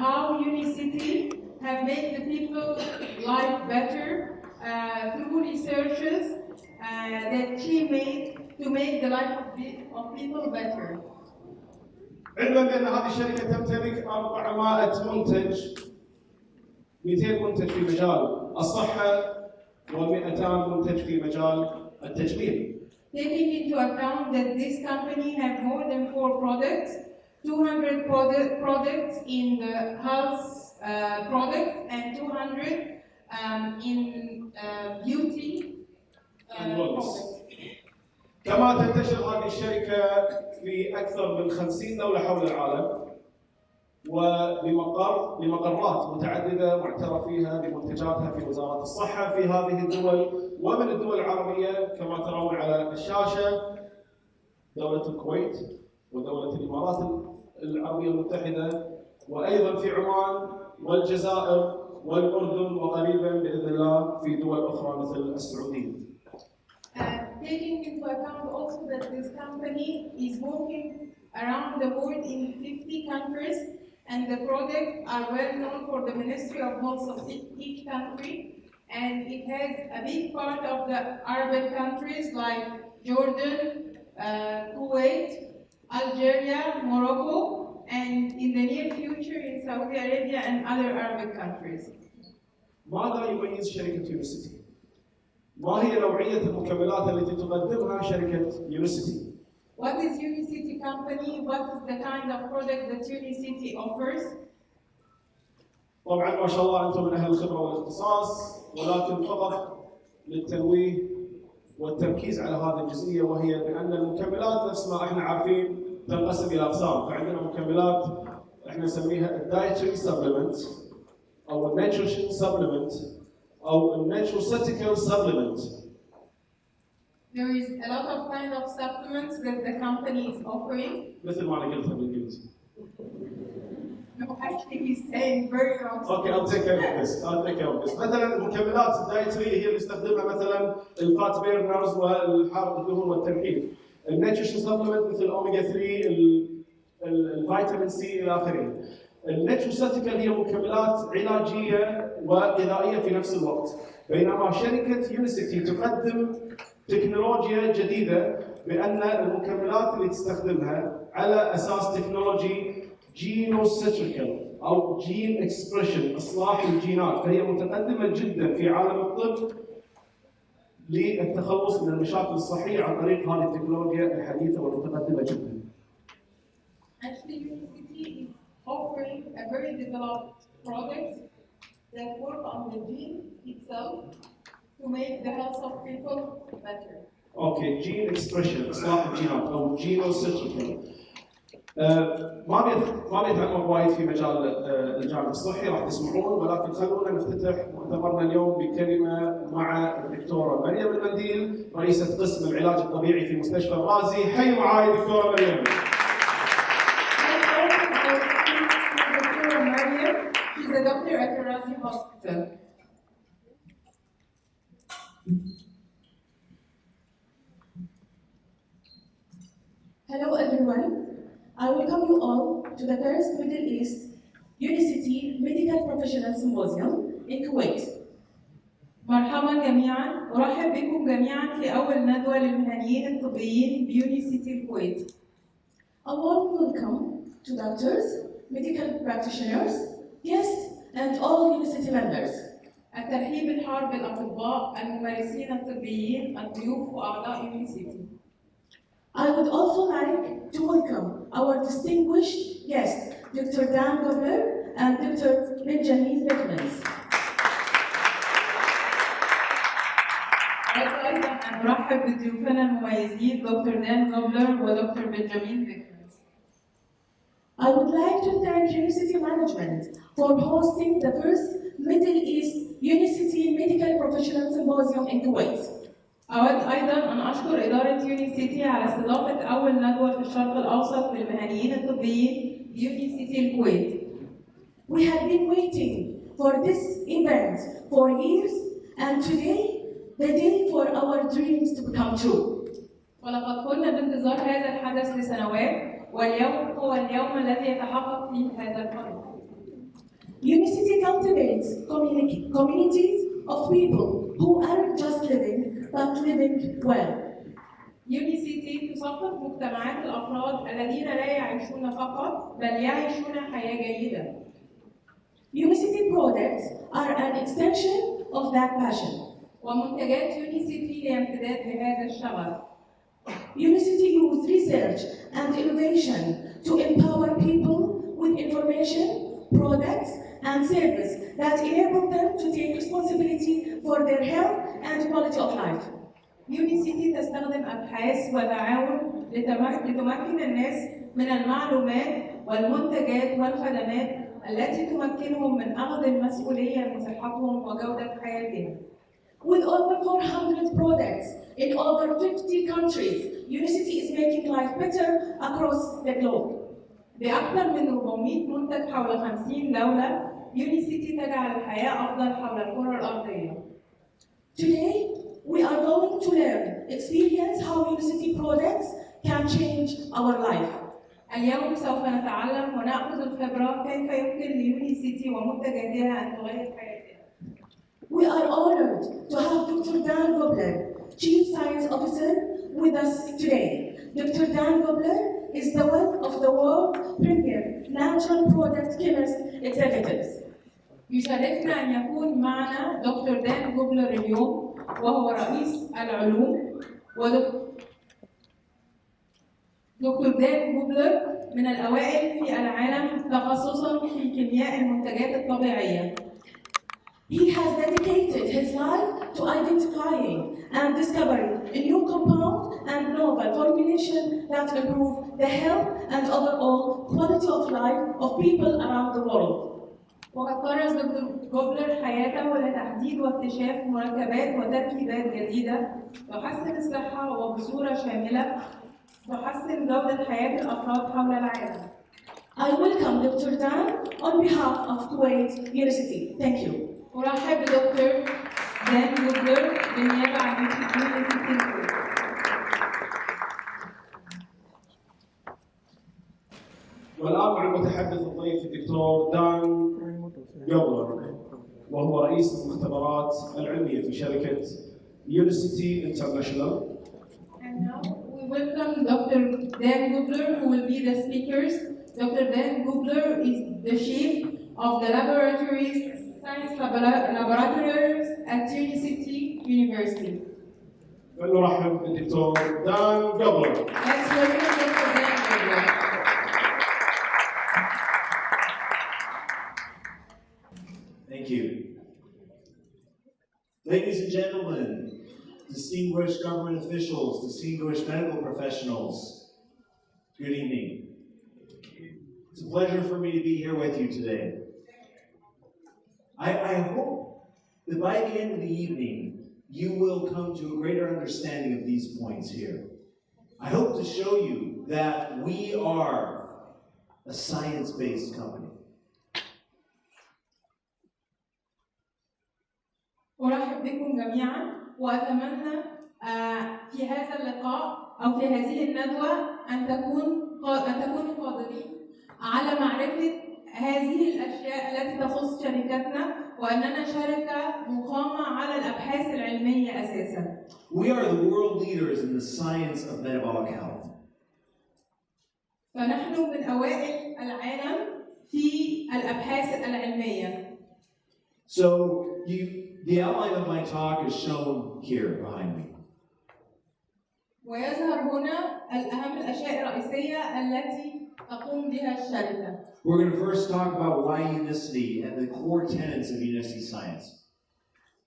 how Unicity have made the people life better through researches that she made to make the life of people better. علما بأن هذه الشركة تمتلك 400 منتج 200 منتج في مجال الصحة و200 منتج في مجال التجميل. Taking into account that this company have more than 4 products, 200 products in the health products and 200 in beauty products. كما تنتشر هذه الشركة في أكثر من 50 دولة حول العالم ولمقرات متعددة معترف فيها بمنتجاتها في وزارة الصحة في هذه الدول ومن الدول العربية كما ترون على الشاشة دولة الكويت ودولة الإمارات العربية المتحدة وأيضا في عمان والجزائر والأردن وقريبا بإذن الله في دول أخرى مثل السعودية. Taking into account also that this company is working around the world in 50 countries and the products are well known for the Ministry of Health of each country, and it has a big part of the Arabic countries like Jordan, Kuwait, Algeria, Morocco, and in the near future in Saudi Arabia and other Arabic countries. ماذا يميز شركة يونيسيتي؟ ما هي نوعية المكملات التي تقدمها شركة يونيسيتي؟ What is Unicity company? What is the kind of product that Unicity offers? طبعا ما شاء الله انتم من اهل الخبره والاختصاص ولكن فقط للتنويه والتركيز على هذه الجزئيه وهي بان المكملات نفس ما احنا عارفين تنقسم الى اقسام، فعندنا مكملات احنا نسميها الدايتري سبلمنت او النيوتريشن سبلمنت او النيوتروسيتيكال سبلمنت. There is a lot of kind of supplements that the company is offering. مثل ما انا قلتها بالانجليزي. No, actually he's saying very wrong. Okay, I'll take care of this. مثلا المكملات الدايتري هي اللي نستخدمها مثلا الفات بيرنرز والحارق الدهون والتنحيف. النيوتريشن سبلمنت مثل الاوميجا 3 الفيتامين سي الى اخره. النيوتروسيتيكال هي مكملات علاجيه وغذائيه في نفس الوقت. بينما شركه يونيسيتي تقدم تكنولوجيا جديده بان المكملات اللي تستخدمها على اساس تكنولوجي جينوسيتريكال او جين اكسبريشن اصلاح الجينات، فهي متقدمه جدا في عالم الطب للتخلص من المشاكل الصحيه عن طريق هذه التكنولوجيا الحديثه والمتقدمه جدا. Actually, Unicity is offering a very developed product that work on the gene itself to make the health of people better. اوكي، جين اكسبريشن اصلاح الجينات او جينوسيتريكال. ما بيتعمق وايد في مجال الجانب الصحي راح تسمعون، ولكن خلونا نفتتح مؤتمرنا اليوم بكلمه مع الدكتوره مريم المنديل رئيسه قسم العلاج الطبيعي في مستشفى الرازي. حي معاي دكتوره مريم. She's a doctor at the Razi Hospital. Hello everyone. I welcome you all to the first Middle East Unicity Medical Professional Symposium in Kuwait. مرحبا جميعا، أرحب بكم جميعا في أول ندوة للمهنيين الطبيين بيونيسيتي الكويت. A warm welcome to doctors, medical practitioners, guests, and all Unicity members. الترحيب الحار بالأطباء، الممارسين الطبيين، الضيوف وأعضاء يونيسيتي. I would also like to welcome our distinguished guests, Dr. Dan Gobler and Dr. Benjamin Beckmans. أيضا أن نرحب بضيوفنا المميزين دكتور دان غوبلر ودكتور بنجامين بيكمنز. I would like to thank Unicity Management for hosting the first Middle East Unicity Medical Professional Symposium in Kuwait. أود أيضا أن أشكر إدارة يونيسيتي على استضافة أول ندوة في الشرق الأوسط للمهنيين الطبيين بيونيسيتي الكويت. We have been waiting for this event for years, and today the day for our dreams to become true. ولقد كنا بانتظار هذا الحدث لسنوات، واليوم هو اليوم الذي يتحقق فيه هذا الحلم. Unicity cultivates communities of people who aren't just living, but living well. UNICT تثقف مجتمعات الأفراد الذين لا يعيشون فقط بل يعيشون حياة جيدة. Unicity products are an extension of that passion. ومنتجات UNICT هي امتداد لهذا الشغف. Unicity uses research and innovation to empower people with information, products, and service that enable them to take responsibility for their health and quality of life. UNICT تستخدم أبحاث وتعاون لتمكن الناس من المعلومات والمنتجات والخدمات التي تمكنهم من أخذ المسؤولية من صحتهم وجودة حياتهم. With over 400 products in over 50 countries, Unicity is making life better across the globe. بأكثر من 400 منتج حول 50 دولة، UNICT تجعل الحياة أفضل حول الكرة الأرضية. Today, we are going to learn, experience how Unicity products can change our life. اليوم سوف نتعلم ونأخذ الخبرة كيف يمكن ليونيسيتي ومنتجاتها أن تغير حياتنا. We are honored to have Dr. Dan Gobler, Chief Science Officer, with us today. Dr. Dan Gobler is the one of the world premier natural product chemist executives. يشرفنا أن يكون معنا دكتور دان جوبلر اليوم، وهو رئيس العلوم دكتور دان جوبلر من الأوائل في العالم تخصصاً في كيمياء المنتجات الطبيعية. He has dedicated his life to identifying and discovering a new compound and novel formulation that improve the health and overall quality of life of people around the world. وقد كرس دكتور جوبلر حياته لتحديد واكتشاف مركبات وتركيبات جديدة تحسن الصحة وبصورة شاملة تحسن جودة حياة الأفراد حول العالم. I welcome Dr. Dan on behalf of Kuwait University. Thank you. أرحب بدكتور دان جوبلر بالنيابة عن UNICT الكويت. والآن مع المتحدث الضيف الدكتور دان جوبلر، وهو رئيس المختبرات العلمية في شركة يونيسيتي انترناشونال. And now we welcome Dr. Dan Gubler, who will be the speakers. Dr. Dan Gubler is the chief of the science laboratories at UNICT University. فلنرحب بالدكتور دان جوبلر. Let's welcome Dr. Dan Gubler. Thank you. Ladies and gentlemen, distinguished government officials, distinguished medical professionals, good evening. It's a pleasure for me to be here with you today. I hope that by the end of the evening, you will come to a greater understanding of these points here. I hope to show you that we are a science-based company. أرحب بكم جميعا وأتمنى في هذا اللقاء أو في هذه الندوة أن تكونوا قادرين على معرفة هذه الأشياء التي تخص شركتنا وأننا شركة مقامة على الأبحاث العلمية أساساً. We are the world leaders in the science of metabolic health. فنحن من أوائل العالم في الأبحاث العلمية. So the outline of my talk is shown here behind me. ويظهر هنا الأهم الأشياء الرئيسية التي تقوم بها الشركة. We're going to first talk about why Unicity and the core tenets of Unicity Science.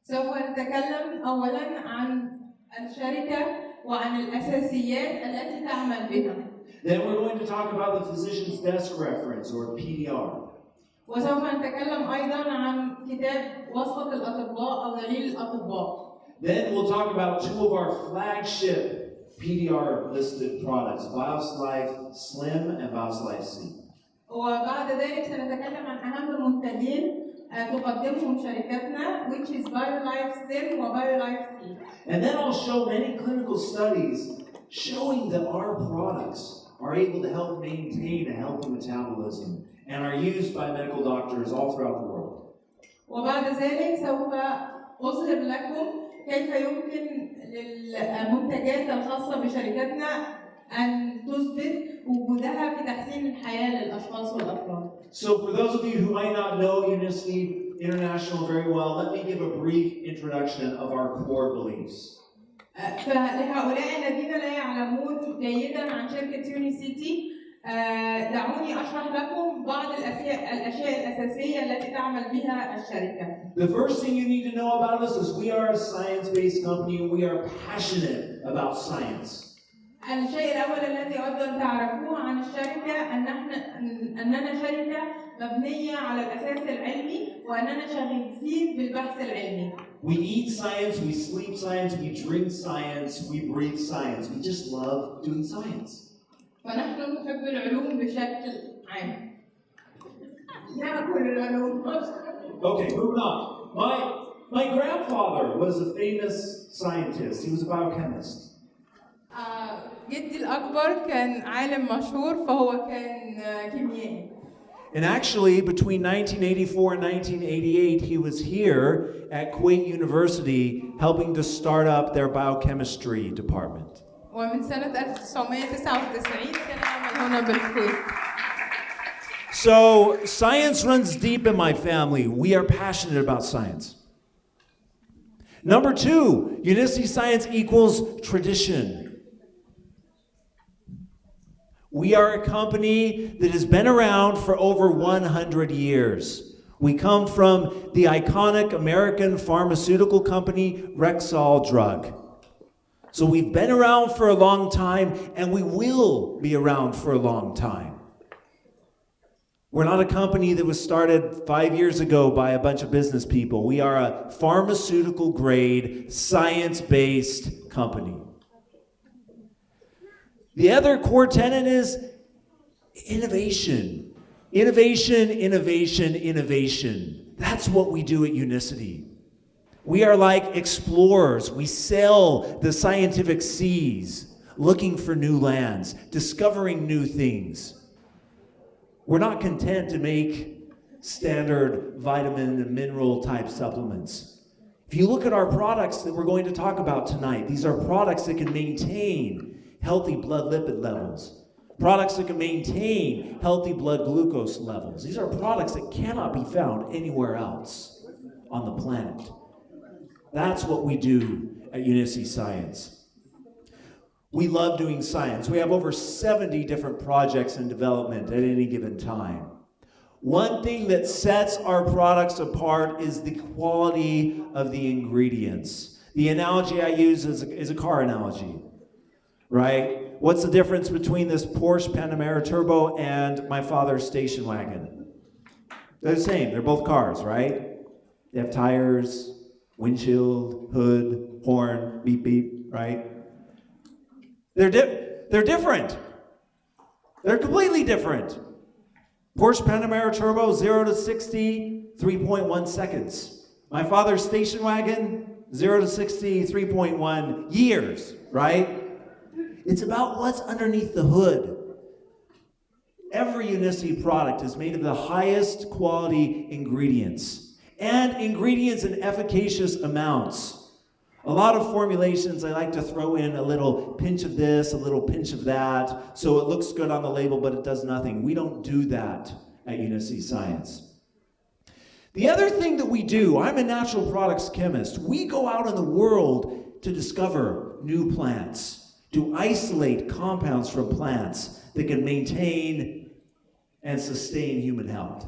سوف نتكلم أولاً عن الشركة وعن الأساسيات التي تعمل بها. Then we're going to talk about the physician's desk reference, or PDR. وسوف نتكلم أيضاً عن كتاب وصفة الأطباء أو دليل الأطباء. Then we'll talk about two of our flagship PDR listed products, BioSlife Slim and BioSlife C. وبعد ذلك سنتكلم عن أهم منتجين تقدمهم شركتنا, which is BioLife Slim و BioLife C. And then I'll show many clinical studies showing that our products are able to help maintain a healthy metabolism and are used by medical doctors all throughout the world. وبعد ذلك سوف أظهر لكم كيف يمكن للمنتجات الخاصة بشركتنا أن تثبت وجودها في تحسين الحياة للأشخاص والأفراد. So for those of you who might not know UNICEF International very well, let me give a brief introduction of our core beliefs. فلهؤلاء الذين لا يعلمون جيدا عن شركة يونيسيتي دعوني أشرح لكم بعض الأشياء الأساسية التي تعمل بها الشركة. The first thing you need to know about us is we are a science-based company and we are passionate about science. الشيء الأول الذي أود أن تعرفوه عن الشركة أننا شركة مبنية على الأساس العلمي وأننا شغوفين بالبحث العلمي. We eat science, we sleep science, we drink science, we breathe science. We just love doing science. فنحن نحب العلوم بشكل عام. نأكل العلوم. Okay, moving on. My grandfather was a famous scientist. He was a biochemist. جدي الأكبر كان عالم مشهور فهو كان كيميائي. And actually, between 1984 and 1988, he was here at Kuwait University helping to start up their biochemistry department. ومن سنة 1999 كان يعمل هنا بالكويت. So, science runs deep in my family. We are passionate about science. Number two, UNICEF science equals tradition. We are a company that has been around for over 100 years. We come from the iconic American pharmaceutical company Rexall Drug. So we've been around for a long time, and we will be around for a long time. We're not a company that was started 5 years ago by a bunch of business people. We are a pharmaceutical-grade, science-based company. The other core tenet is innovation. Innovation, innovation, innovation. That's what we do at Unicity. We are like explorers. We sail the scientific seas, looking for new lands, discovering new things. We're not content to make standard vitamin and mineral type supplements. If you look at our products that we're going to talk about tonight, these are products that can maintain healthy blood lipid levels, products that can maintain healthy blood glucose levels. These are products that cannot be found anywhere else on the planet. That's what we do at UNICEF Science. We love doing science. We have over 70 different projects in development at any given time. One thing that sets our products apart is the quality of the ingredients. The analogy I use is a car analogy. Right? What's the difference between this Porsche Panamera Turbo and my father's station wagon? They're the same. They're both cars, right? They have tires, windshield, hood, horn, beep, beep, right? They're different. They're completely different. Porsche Panamera Turbo, 0 to 60, 3.1 seconds. My father's station wagon, 0 to 60, 3.1 years, right? It's about what's underneath the hood. Every UNICEF product is made of the highest quality ingredients, and ingredients in efficacious amounts. A lot of formulations, I like to throw in a little pinch of this, a little pinch of that, so it looks good on the label, but it does nothing. We don't do that at UNICEF Science. The other thing that we do, I'm a natural products chemist. We go out in the world to discover new plants, to isolate compounds from plants that can maintain and sustain human health.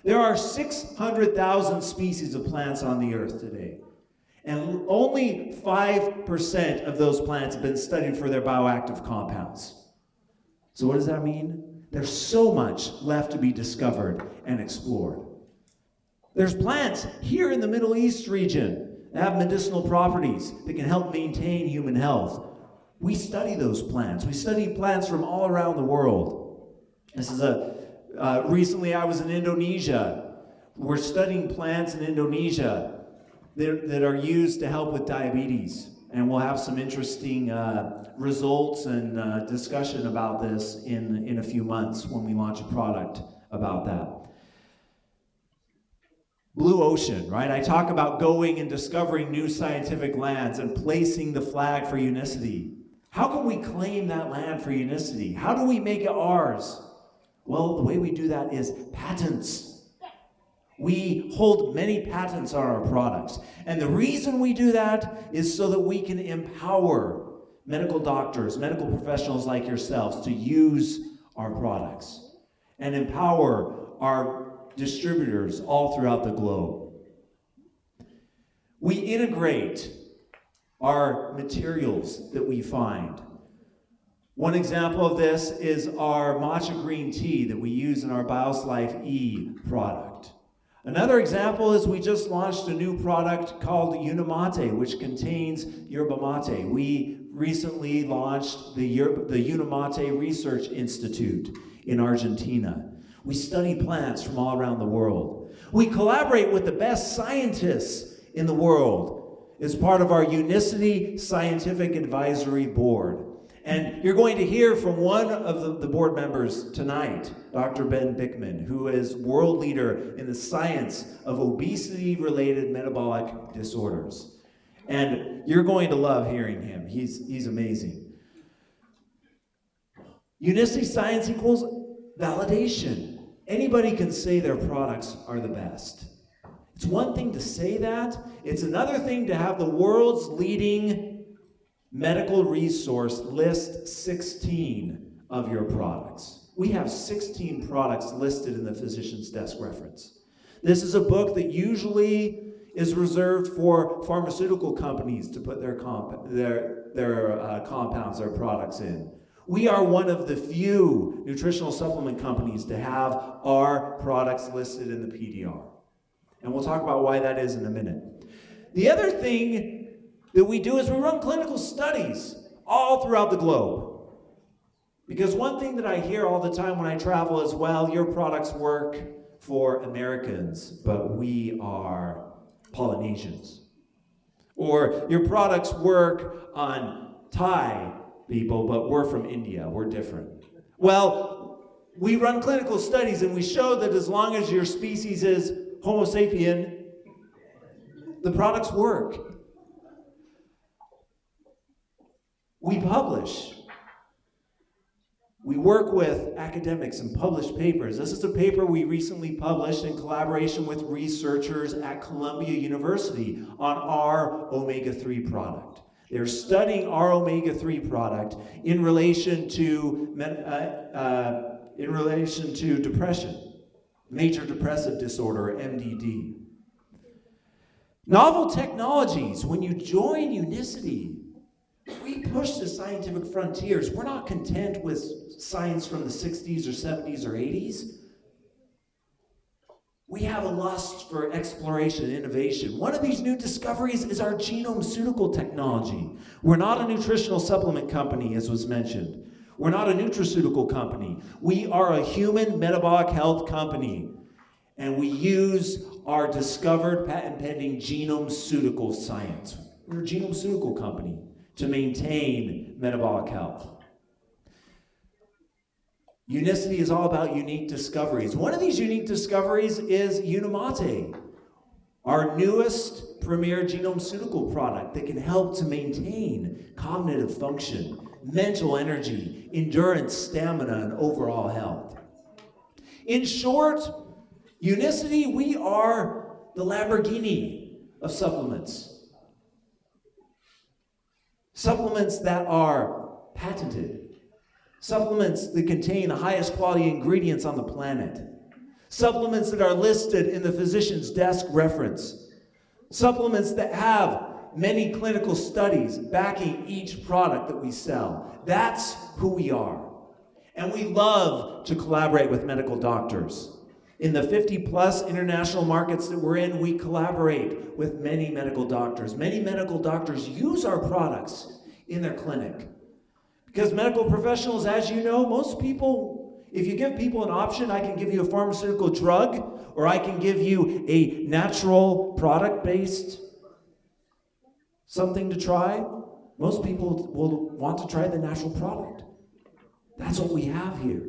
There are 600,000 species of plants on the earth today, and only 5% of those plants have been studied for their bioactive compounds. So what does that mean? There's so much left to be discovered and explored. There's plants here in the Middle East region that have medicinal properties that can help maintain human health. We study those plants. We study plants from all around the world. This is recently I was in Indonesia. We're studying plants in Indonesia that are used to help with diabetes. And we'll have some interesting results and discussion about this in a few months when we launch a product about that. Blue ocean, right? I talk about going and discovering new scientific lands and placing the flag for unicity. How can we claim that land for unicity? How do we make it ours? Well, the way we do that is patents. We hold many patents on our products. And the reason we do that is so that we can empower medical doctors, medical professionals like yourselves to use our products and empower our distributors all throughout the globe. We integrate our materials that we find. One example of this is our matcha green tea that we use in our Bios Life E product. Another example is we just launched a new product called Unimate, which contains yerba mate. We recently launched the Unimate Research Institute in Argentina. We study plants from all around the world. We collaborate with the best scientists in the world as part of our Unicity Scientific Advisory Board. And you're going to hear from one of the board members tonight, Dr. Ben Bickman, who is world leader in the science of obesity-related metabolic disorders. And you're going to love hearing him. He's amazing. Unicity Science equals validation. Anybody can say their products are the best. It's one thing to say that. It's another thing to have the world's leading medical resource list 16 of your products. We have 16 products listed in the Physician's Desk reference. This is a book that usually is reserved for pharmaceutical companies to put their compounds, their products in. We are one of the few nutritional supplement companies to have our products listed in the PDR. And we'll talk about why that is in a minute. The other thing that we do is we run clinical studies all throughout the globe. Because one thing that I hear all the time when I travel is, well, your products work for Americans, but we are Polynesians. Or your products work on Thai people, but we're from India, we're different. Well, we run clinical studies and we show that as long as your species is Homo sapien, the products work. We publish. We work with academics and publish papers. This is a paper we recently published in collaboration with researchers at Columbia University on our omega-3 product. They're studying our omega-3 product in relation to depression, major depressive disorder, MDD. Novel technologies. When you join Unicity, we push the scientific frontiers. We're not content with science from the 60s or 70s or 80s. We have a lust for exploration and innovation. One of these new discoveries is our genome-ceutical technology. We're not a nutritional supplement company, as was mentioned. We're not a nutraceutical company. We are a human metabolic health company. And we use our discovered patent-pending genome-ceutical science. We're a genome-ceutical company to maintain metabolic health. Unicity is all about unique discoveries. One of these unique discoveries is Unimate, our newest premier genome-ceutical product that can help to maintain cognitive function, mental energy, endurance, stamina, and overall health. In short, Unicity, we are the Lamborghini of supplements. Supplements that are patented. Supplements that contain the highest quality ingredients on the planet. Supplements that are listed in the Physician's Desk reference. Supplements that have many clinical studies backing each product that we sell. That's who we are. And we love to collaborate with medical doctors. In the 50-plus international markets that we're in, we collaborate with many medical doctors. Many medical doctors use our products in their clinic. Because medical professionals, as you know, most people, if you give people an option, I can give you a pharmaceutical drug, or I can give you a natural product-based something to try. Most people will want to try the natural product. That's what we have here.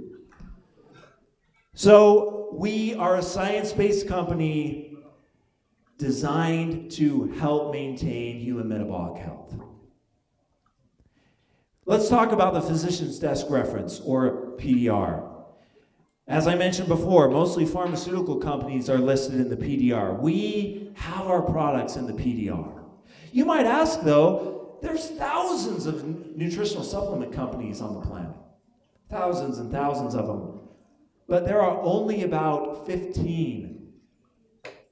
So we are a science-based company designed to help maintain human metabolic health. Let's talk about the physician's desk reference, or PDR. As I mentioned before, mostly pharmaceutical companies are listed in the PDR. We have our products in the PDR. You might ask, though, there's thousands of nutritional supplement companies on the planet. Thousands and thousands of them. But there are only about 15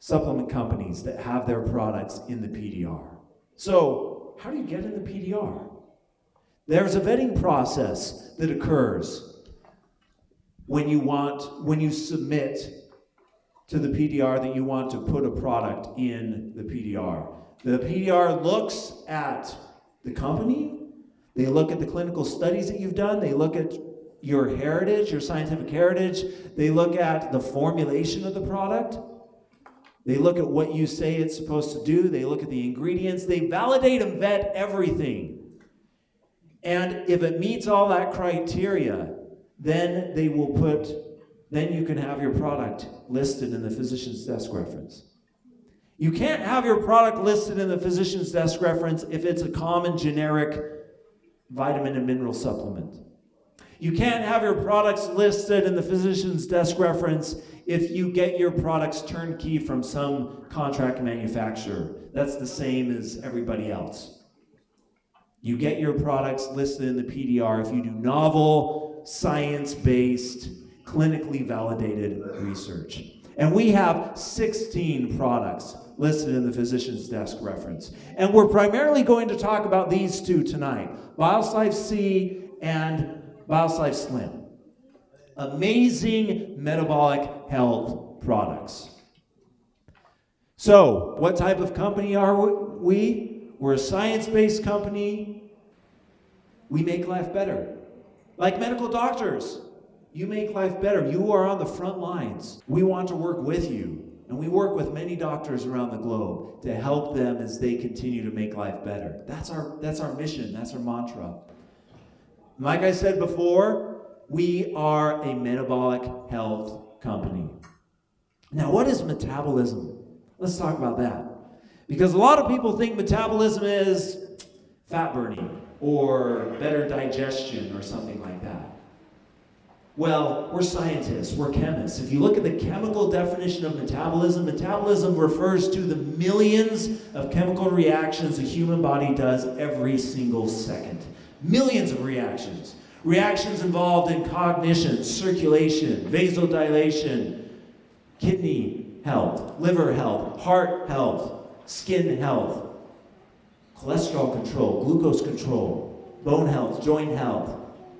supplement companies that have their products in the PDR. So, how do you get in the PDR? There's a vetting process that occurs when you submit to the PDR that you want to put a product in the PDR. The PDR looks at the company, they look at the clinical studies that you've done, they look at your heritage, your scientific heritage, they look at the formulation of the product, they look at what you say it's supposed to do, they look at the ingredients, they validate and vet everything. And if it meets all that criteria, then you can have your product listed in the physician's desk reference. You can't have your product listed in the physician's desk reference if it's a common generic vitamin and mineral supplement. You can't have your products listed in the physician's desk reference if you get your products turnkey from some contract manufacturer. That's the same as everybody else. You get your products listed in the PDR if you do novel, science-based, clinically validated research. And we have 16 products listed in the physician's desk reference. And we're primarily going to talk about these two tonight, BioSlife C and BioSlife Slim. Amazing metabolic health products. So, what type of company are we? We're a science-based company. We make life better. Like medical doctors, you make life better. You are on the front lines. We want to work with you. And we work with many doctors around the globe to help them as they continue to make life better. That's our mission. That's our mantra. Like I said before, we are a metabolic health company. Now, what is metabolism? Let's talk about that. Because a lot of people think metabolism is fat burning or better digestion or something like that. Well, we're scientists, we're chemists. If you look at the chemical definition of metabolism, metabolism refers to the millions of chemical reactions the human body does every single second. Millions of reactions. Reactions involved in cognition, circulation, vasodilation, kidney health, liver health, heart health, skin health, cholesterol control, glucose control, bone health, joint health,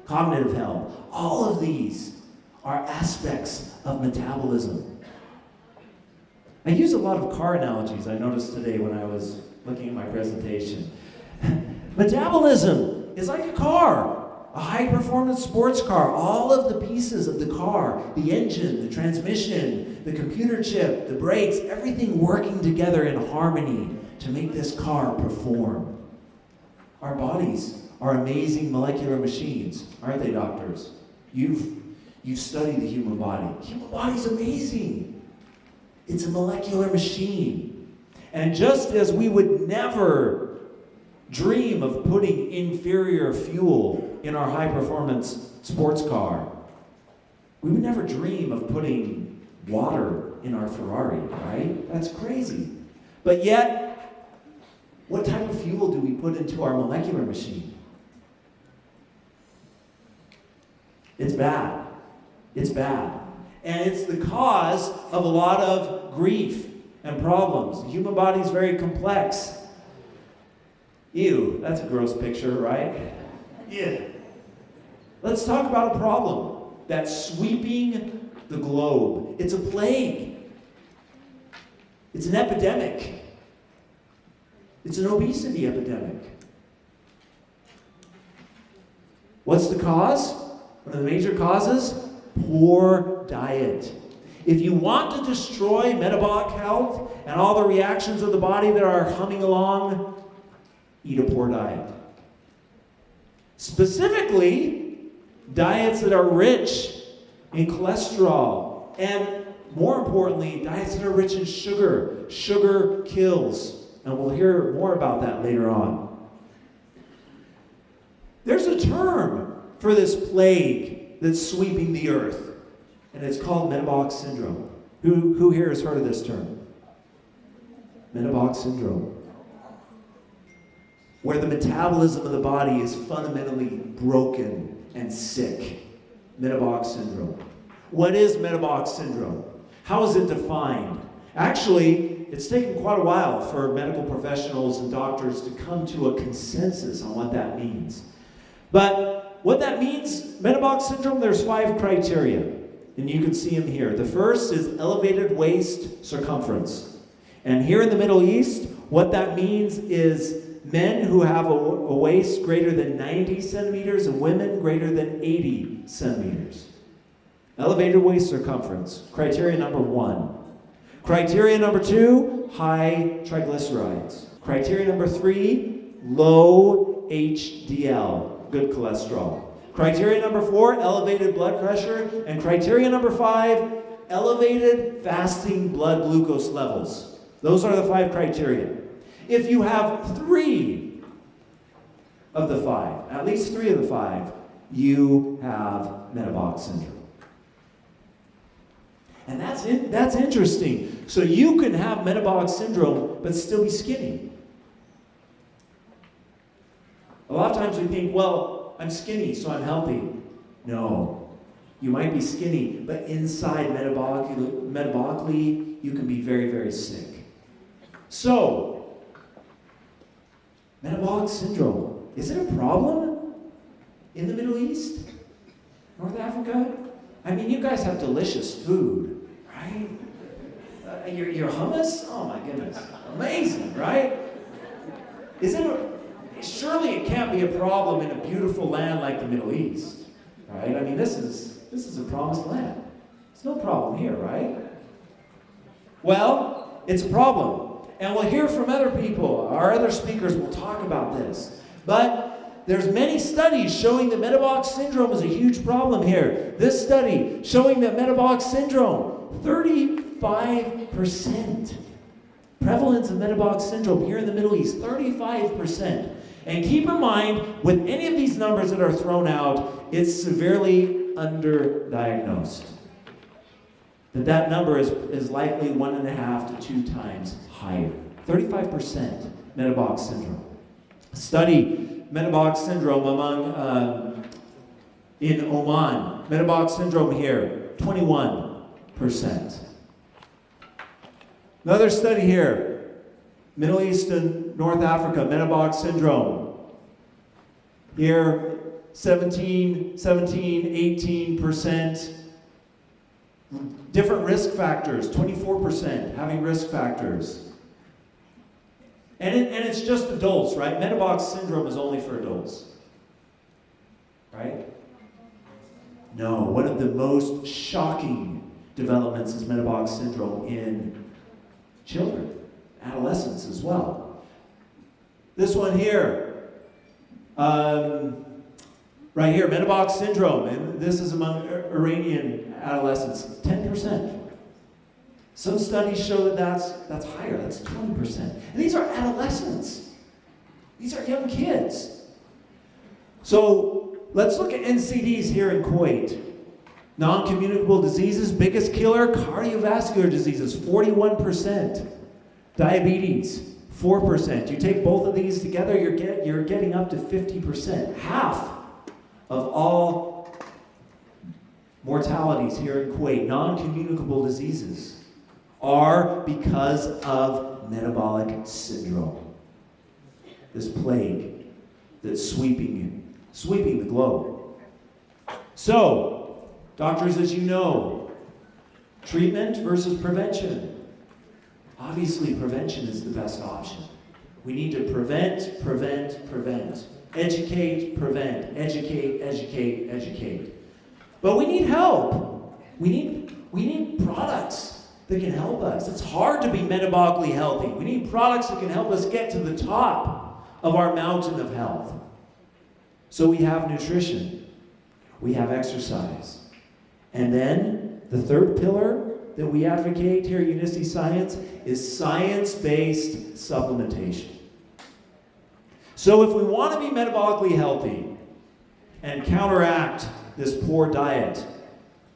cognitive health. All of these are aspects of metabolism. I use a lot of car analogies I noticed today when I was looking at my presentation. Metabolism is like a car, a high-performance sports car. All of the pieces of the car, the engine, the transmission, the computer chip, the brakes, everything working together in harmony to make this car perform. Our bodies are amazing molecular machines, aren't they, doctors? You've studied the human body. The human body's amazing. It's a molecular machine. And just as we would never dream of putting inferior fuel in our high-performance sports car, we would never dream of putting water in our Ferrari, right? That's crazy. But yet, what type of fuel do we put into our molecular machine? It's bad. It's bad. And it's the cause of a lot of grief and problems. The human body is very complex. Ew, that's a gross picture, right? Yeah. Let's talk about a problem that's sweeping the globe. It's a plague. It's an epidemic. It's an obesity epidemic. What's the cause? One of the major causes? Poor diet. If you want to destroy metabolic health and all the reactions of the body that are humming along, eat a poor diet. Specifically, diets that are rich in cholesterol, and more importantly, diets that are rich in sugar. Sugar kills, and we'll hear more about that later on. There's a term for this plague that's sweeping the earth, and it's called metabolic syndrome. Who here has heard of this term? Metabolic syndrome. Where the metabolism of the body is fundamentally broken and sick. Metabolic syndrome. What is metabolic syndrome? How is it defined? Actually, it's taken quite a while for medical professionals and doctors to come to a consensus on what that means. But what that means, metabolic syndrome, there's 5 criteria. And you can see them here. The first is elevated waist circumference. And here in the Middle East, what that means is men who have a waist greater than 90 centimeters and women greater than 80 centimeters. Elevated waist circumference, criteria number 1. Criteria number 2, high triglycerides. Criteria number 3, low HDL, good cholesterol. Criteria number 4, elevated blood pressure. And criteria number 5, elevated fasting blood glucose levels. Those are the 5 criteria. If you have 3 of the 5, at least 3 of the 5, you have metabolic syndrome. And that's interesting. So you can have metabolic syndrome but still be skinny. A lot of times we think, well, I'm skinny, so I'm healthy. No. You might be skinny, but inside metabolically, you can be very, very sick. So, metabolic syndrome, is it a problem in the Middle East? North Africa? I mean, you guys have delicious food, right? Your hummus? Oh my goodness. Amazing, right? Surely it can't be a problem in a beautiful land like the Middle East, right? I mean, this is a promised land. It's no problem here, right? Well, it's a problem. And we'll hear from other people. Our other speakers will talk about this. But there's many studies showing that metabolic syndrome is a huge problem here. This study showing that metabolic syndrome, 35%. Prevalence of metabolic syndrome here in the Middle East, 35%. And keep in mind, with any of these numbers that are thrown out, it's severely underdiagnosed. That number is likely 1.5 to 2 times higher. 35% metabolic syndrome. Study metabolic syndrome in Oman. Metabolic syndrome here, 21%. Another study here, Middle East and North Africa, metabolic syndrome. Here, 18%. Different risk factors, 24% having risk factors. And it's just adults, right? Metabolic syndrome is only for adults. Right? No, one of the most shocking developments is metabolic syndrome in children, adolescents as well. This one here, right here, metabolic syndrome, and this is among Iranian adolescents, 10%. Some studies show that that's higher, that's 20%. And these are adolescents. These are young kids. So let's look at NCDs here in Kuwait. Non-communicable diseases, biggest killer, cardiovascular diseases, 41%. Diabetes, 4%. You take both of these together, you're getting up to 50%. Half of all mortalities here in Kuwait, non-communicable diseases, are because of metabolic syndrome. This plague that's sweeping the globe. So, doctors, as you know, treatment versus prevention. Obviously, prevention is the best option. We need to prevent. Educate, prevent. Educate. But we need help. We need products that can help us. It's hard to be metabolically healthy. We need products that can help us get to the top of our mountain of health. So we have nutrition, we have exercise. And then the third pillar that we advocate here at UMPS Science is science-based supplementation. So if we want to be metabolically healthy and counteract this poor diet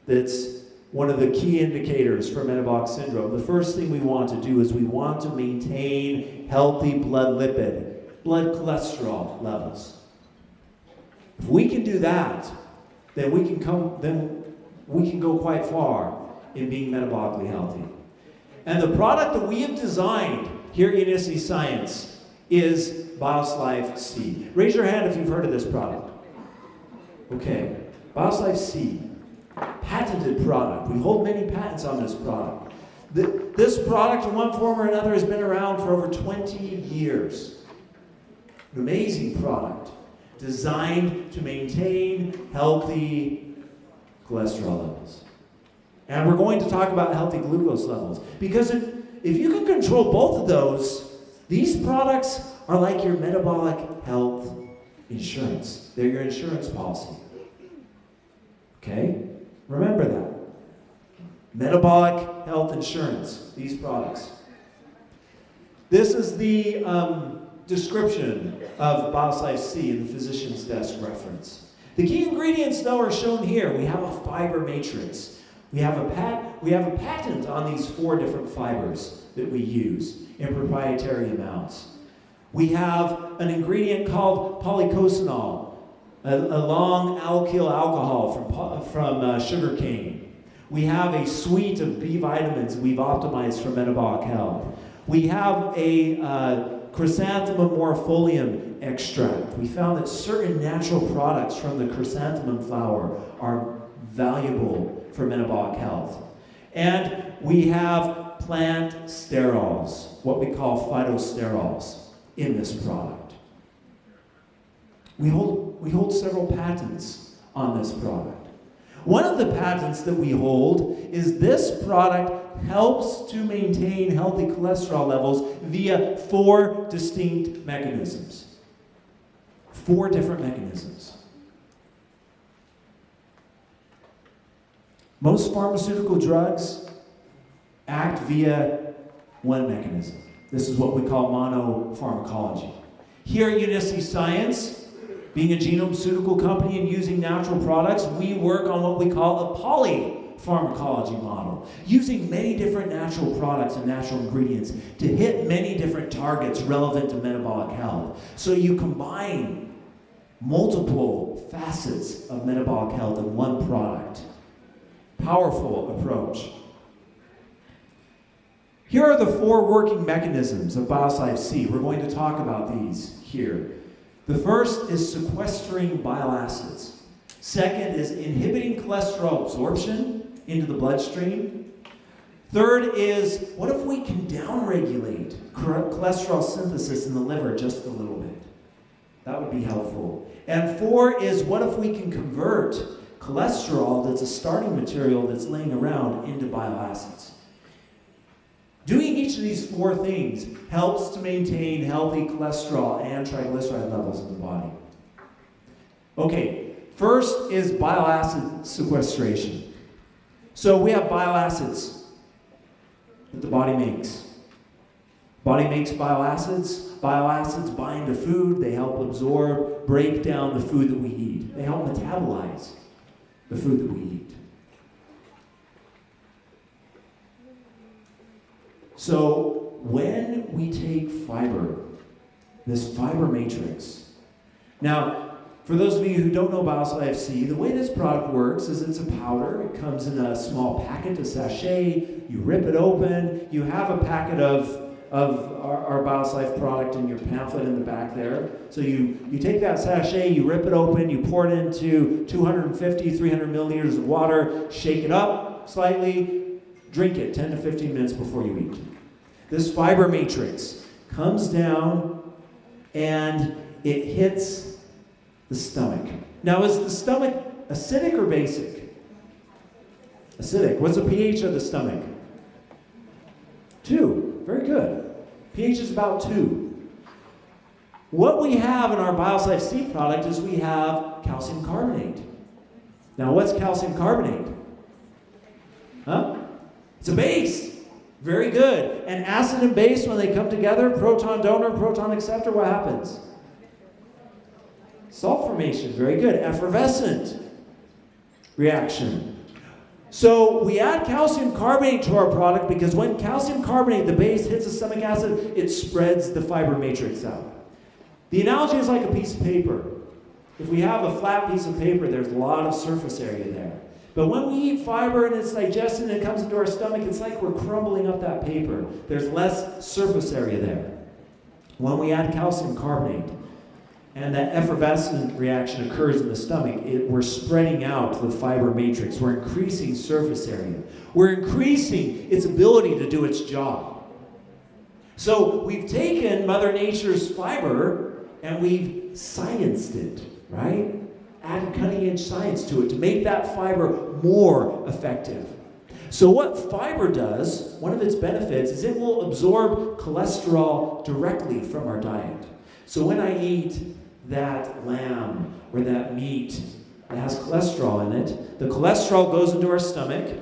that's one of the key indicators for metabolic syndrome, the first thing we want to do is we want to maintain healthy blood cholesterol levels. If we can do that, then we can go quite far in being metabolically healthy. And the product that we have designed here at UMPS Science is BioSlife C. Raise your hand if you've heard of this product. Okay, BioSlife C, patented product. We hold many patents on this product. This product, in one form or another, has been around for over 20 years. An amazing product, designed to maintain healthy cholesterol levels. And we're going to talk about healthy glucose levels. Because if you can control both of those, these products are like your metabolic health insurance. They're your insurance policy. Okay? Remember that. Metabolic health insurance, these products. This is the description of BioSlife C in the physician's desk reference. The key ingredients, though, are shown here. We have a fiber matrix. We have a patent on these 4 different fibers that we use in proprietary amounts. We have an ingredient called polycosanol, a long alkyl alcohol from sugar cane. We have a suite of B vitamins we've optimized for metabolic health. We have a chrysanthemum morpholeum extract. We found that certain natural products from the chrysanthemum flower are valuable for metabolic health. And we have plant sterols, what we call phytosterols, in this product. We hold several patents on this product. One of the patents that we hold is this product helps to maintain healthy cholesterol levels via 4 distinct mechanisms. 4 different mechanisms. Most pharmaceutical drugs act via one mechanism. This is what we call monopharmacology. Here at UMPS Science, being a genome-ceutical company and using natural products, we work on what we call a polypharmacology model, using many different natural products and natural ingredients to hit many different targets relevant to metabolic health. So you combine multiple facets of metabolic health in one product. Powerful approach. Here are the 4 working mechanisms of BioSlife C. We're going to talk about these here. The first is sequestering bile acids. Second is inhibiting cholesterol absorption into the bloodstream. Third is, what if we can downregulate cholesterol synthesis in the liver just a little bit? That would be helpful. And 4 is, what if we can convert cholesterol that's a starting material that's laying around into bile acids? Doing each of these 4 things helps to maintain healthy cholesterol and triglyceride levels in the body. Okay, first is bile acid sequestration. So we have bile acids that the body makes. Body makes bile acids. Bile acids bind to food. They help absorb, break down the food that we eat. They help metabolize the food that we eat. So when we take fiber, this fiber matrix. Now, for those of you who don't know BioSlife C, the way this product works is it's a powder. It comes in a small packet, a sachet. You rip it open. You have a packet of our BioSlife product in your pamphlet in the back there. So you take that sachet, you rip it open, you pour it into 250, 300 milliliters of water, shake it up slightly, drink it 10 to 15 minutes before you eat. This fiber matrix comes down and it hits the stomach. Now, is the stomach acidic or basic? Acidic. What's the pH of the stomach? 2. Very good. pH is about 2. What we have in our BioSlife C product is we have calcium carbonate. Now, what's calcium carbonate? Huh? It's a base. Very good. And acid and base, when they come together, proton donor, proton acceptor, what happens? Salt formation. Very good. Effervescent reaction. So we add calcium carbonate to our product because when calcium carbonate, the base, hits the stomach acid, it spreads the fiber matrix out. The analogy is like a piece of paper. If we have a flat piece of paper, there's a lot of surface area there. But when we eat fiber and it's digested and it comes into our stomach, it's like we're crumbling up that paper. There's less surface area there. When we add calcium carbonate, and that effervescent reaction occurs in the stomach, we're spreading out the fiber matrix. We're increasing surface area. We're increasing its ability to do its job. So we've taken Mother Nature's fiber and we've scienced it, right? Added cutting-edge science to it to make that fiber more effective. So what fiber does, one of its benefits, is it will absorb cholesterol directly from our diet. So when I eat that lamb or that meat that has cholesterol in it, the cholesterol goes into our stomach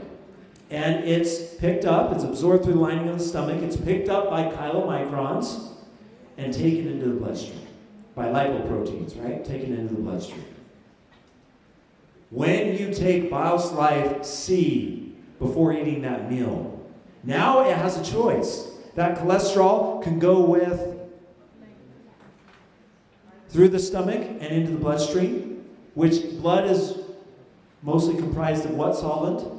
and it's picked up, it's absorbed through the lining of the stomach, it's picked up by chylomicrons and taken into the bloodstream. By lipoproteins, right? Taken into the bloodstream. When you take BioSlife C before eating that meal, now it has a choice. That cholesterol can go through the stomach and into the bloodstream, which blood is mostly comprised of what solvent?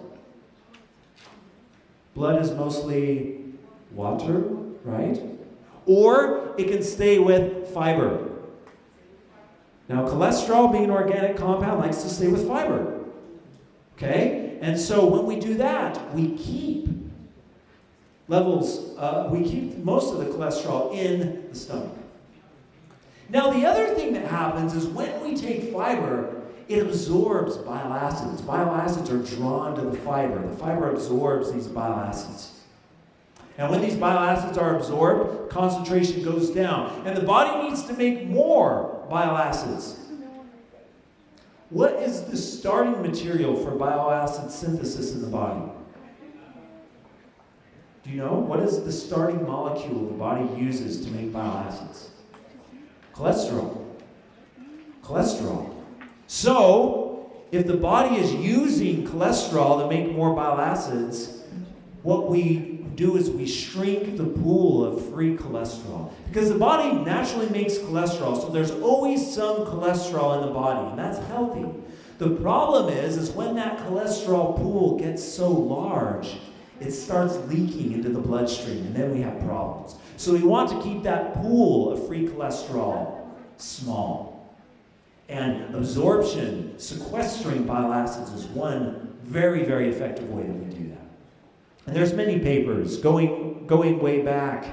Blood is mostly water, right? Or it can stay with fiber. Now, cholesterol, being an organic compound, likes to stay with fiber. Okay? And so when we do that, we keep we keep most of the cholesterol in the stomach. Now, the other thing that happens is when we take fiber, it absorbs bile acids. Bile acids are drawn to the fiber. The fiber absorbs these bile acids. And when these bile acids are absorbed, concentration goes down. And the body needs to make more bile acids. What is the starting material for bile acid synthesis in the body? Do you know? What is the starting molecule the body uses to make bile acids? Cholesterol. Cholesterol. So, if the body is using cholesterol to make more bile acids, what we do is we shrink the pool of free cholesterol. Because the body naturally makes cholesterol, so there's always some cholesterol in the body, and that's healthy. The problem is when that cholesterol pool gets so large, it starts leaking into the bloodstream, and then we have problems. So we want to keep that pool of free cholesterol small. And absorption, sequestering bile acids is one very, very effective way that we do that. And there's many papers going way back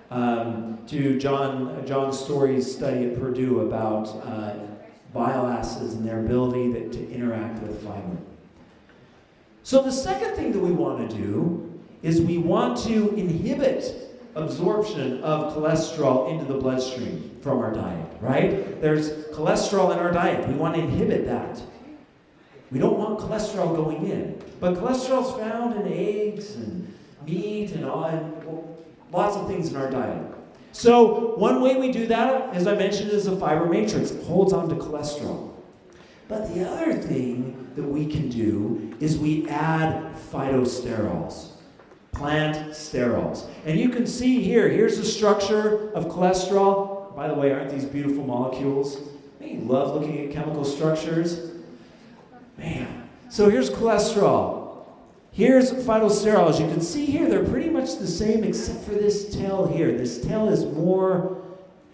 to John Story's study at Purdue about bile acids and their ability to interact with fiber. So the second thing that we want to do is we want to inhibit absorption of cholesterol into the bloodstream from our diet, right? There's cholesterol in our diet. We want to inhibit that. We don't want cholesterol going in. But cholesterol is found in eggs and meat and lots of things in our diet. So one way we do that, as I mentioned, is a fiber matrix. It holds on to cholesterol. But the other thing that we can do is we add phytosterols, plant sterols. And you can see here's the structure of cholesterol. By the way, aren't these beautiful molecules? I love looking at chemical structures. Man. So here's cholesterol. Here's phytosterols. You can see here they're pretty much the same except for this tail here. This tail is more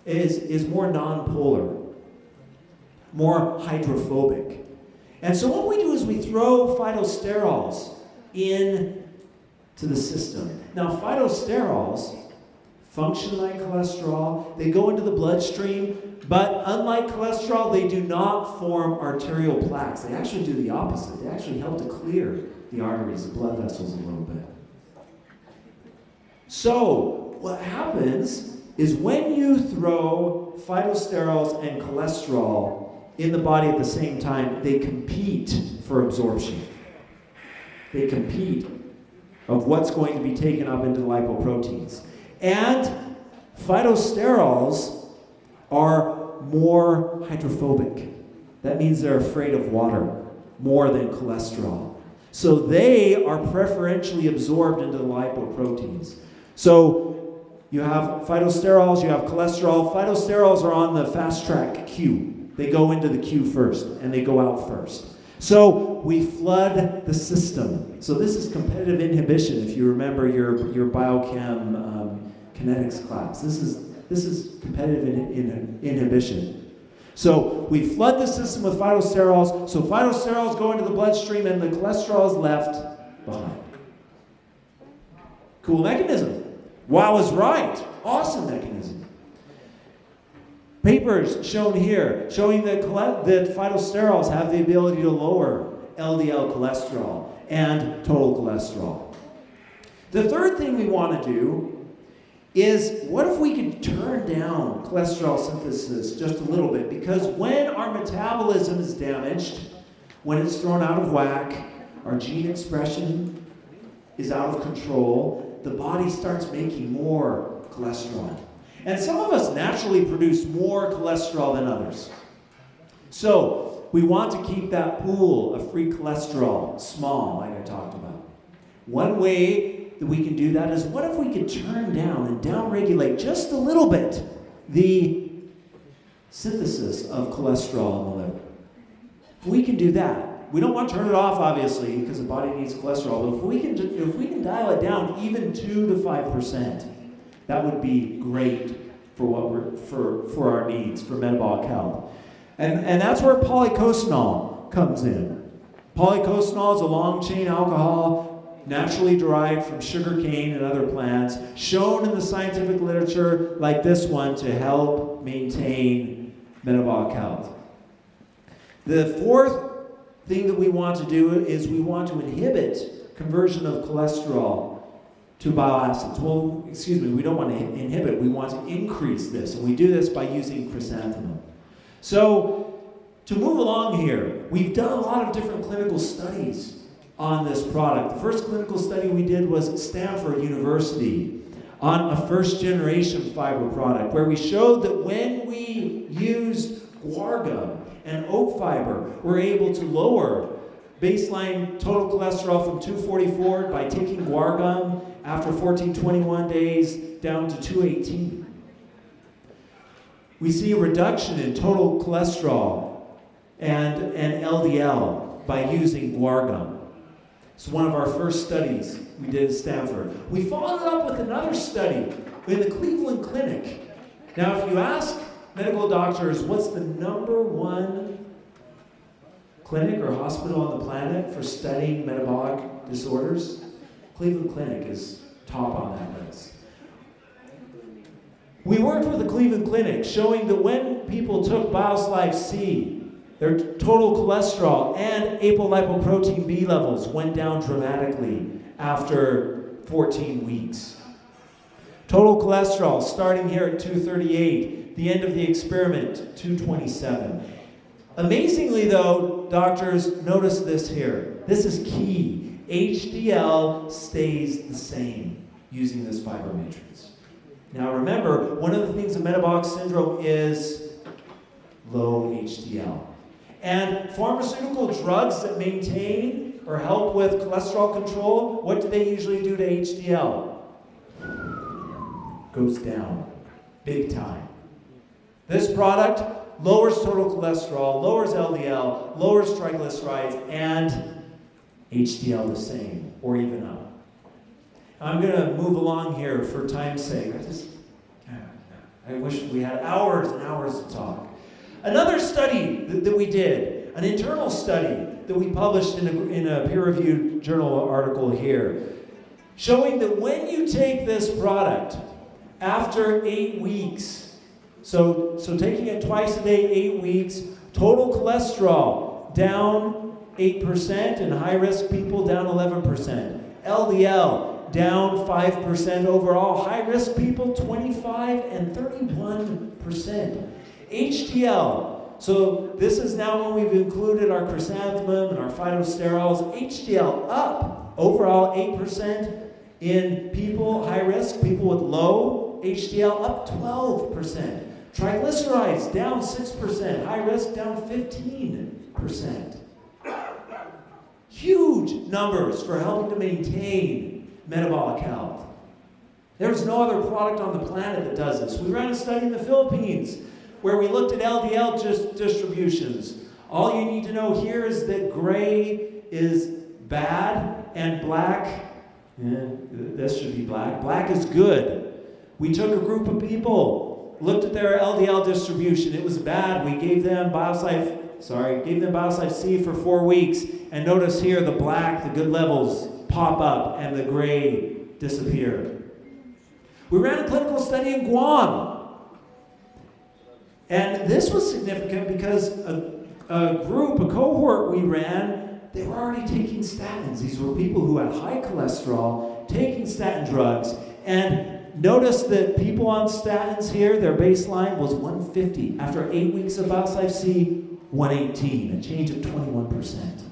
nonpolar, more hydrophobic. And so what we do is we throw phytosterols into the system. Now phytosterols function like cholesterol. They go into the bloodstream, but unlike cholesterol, they do not form arterial plaques. They actually do the opposite. They actually help to clear the arteries, the blood vessels a little bit. So what happens is when you throw phytosterols and cholesterol in the body at the same time, they compete for absorption. They compete of what's going to be taken up into the lipoproteins. And phytosterols are more hydrophobic. That means they're afraid of water more than cholesterol. So they are preferentially absorbed into the lipoproteins. So you have phytosterols, you have cholesterol. Phytosterols are on the fast track queue. They go into the queue first, and they go out first. So we flood the system. So this is competitive inhibition, if you remember your biochem kinetics class. This is competitive inhibition. So we flood the system with phytosterols, so phytosterols go into the bloodstream and the cholesterol is left behind. Cool mechanism. Wow is right. Awesome mechanism. Papers shown here, showing that phytosterols have the ability to lower LDL cholesterol and total cholesterol. The third thing we want to do is, what if we could turn down cholesterol synthesis just a little bit? Because when our metabolism is damaged, when it's thrown out of whack, our gene expression is out of control, the body starts making more cholesterol. And some of us naturally produce more cholesterol than others. So we want to keep that pool of free cholesterol small, like I talked about. One way that we can do that is, what if we could turn down and downregulate just a little bit the synthesis of cholesterol in the liver? If we can do that, we don't want to turn it off, obviously, because the body needs cholesterol, but if we can dial it down even 2 to 5%, that would be great for our needs, for metabolic health. And that's where polycosanol comes in. Polycosanol is a long-chain alcohol naturally derived from sugarcane and other plants, shown in the scientific literature like this one to help maintain metabolic health. The fourth thing that we want to do is we want to inhibit conversion of cholesterol to bile acids. Well, excuse me, we don't want to inhibit, we want to increase this, and we do this by using chrysanthemum. So, to move along here, we've done a lot of different clinical studies on this product. The first clinical study we did was at Stanford University on a first-generation fiber product, where we showed that when we used guar gum and oat fiber, we're able to lower baseline total cholesterol from 244 by taking guar gum after 14-21 days down to 218. We see a reduction in total cholesterol and LDL by using guar gum. It's one of our first studies we did at Stanford. We followed it up with another study in the Cleveland Clinic. Now, if you ask medical doctors what's the #1 clinic or hospital on the planet for studying metabolic disorders, Cleveland Clinic is top on that list. We worked with the Cleveland Clinic, showing that when people took Bioslide C, their total cholesterol and apolipoprotein B levels went down dramatically after 14 weeks. Total cholesterol starting here at 238, the end of the experiment, 227. Amazingly though, doctors, notice this here. This is key. HDL stays the same using this fiber matrix. Now remember, one of the things of metabolic syndrome is low HDL. And pharmaceutical drugs that maintain or help with cholesterol control, what do they usually do to HDL? Goes down, big time. This product lowers total cholesterol, lowers LDL, lowers triglycerides, and HDL the same, or even up. I'm going to move along here for time's sake. I wish we had hours and hours to talk. Another study that we did, an internal study that we published in a peer-reviewed journal article here, showing that when you take this product after 8 weeks, so taking it twice a day, 8 weeks, total cholesterol down 8%, and high-risk people down 11%. LDL down 5% overall. High-risk people, 25 and 31%. HDL. So this is now when we've included our chrysanthemum and our phytosterols. HDL up overall 8% in people, high-risk, people with low HDL, up 12%. Triglycerides down 6%, high risk down 15%. Huge numbers for helping to maintain metabolic health. There's no other product on the planet that does this. We ran a study in the Philippines where we looked at LDL distributions. All you need to know here is that gray is bad and black, this should be black. Black is good. We took a group of people, looked at their LDL distribution. It was bad. We gave them Bioslife C for 4 weeks. And notice here the black, the good levels pop up and the gray disappear. We ran a clinical study in Guam. And this was significant because a cohort we ran, they were already taking statins. These were people who had high cholesterol, taking statin drugs, and notice that people on statins here, their baseline was 150. After 8 weeks of Bioslife C, 118, a change of 21%.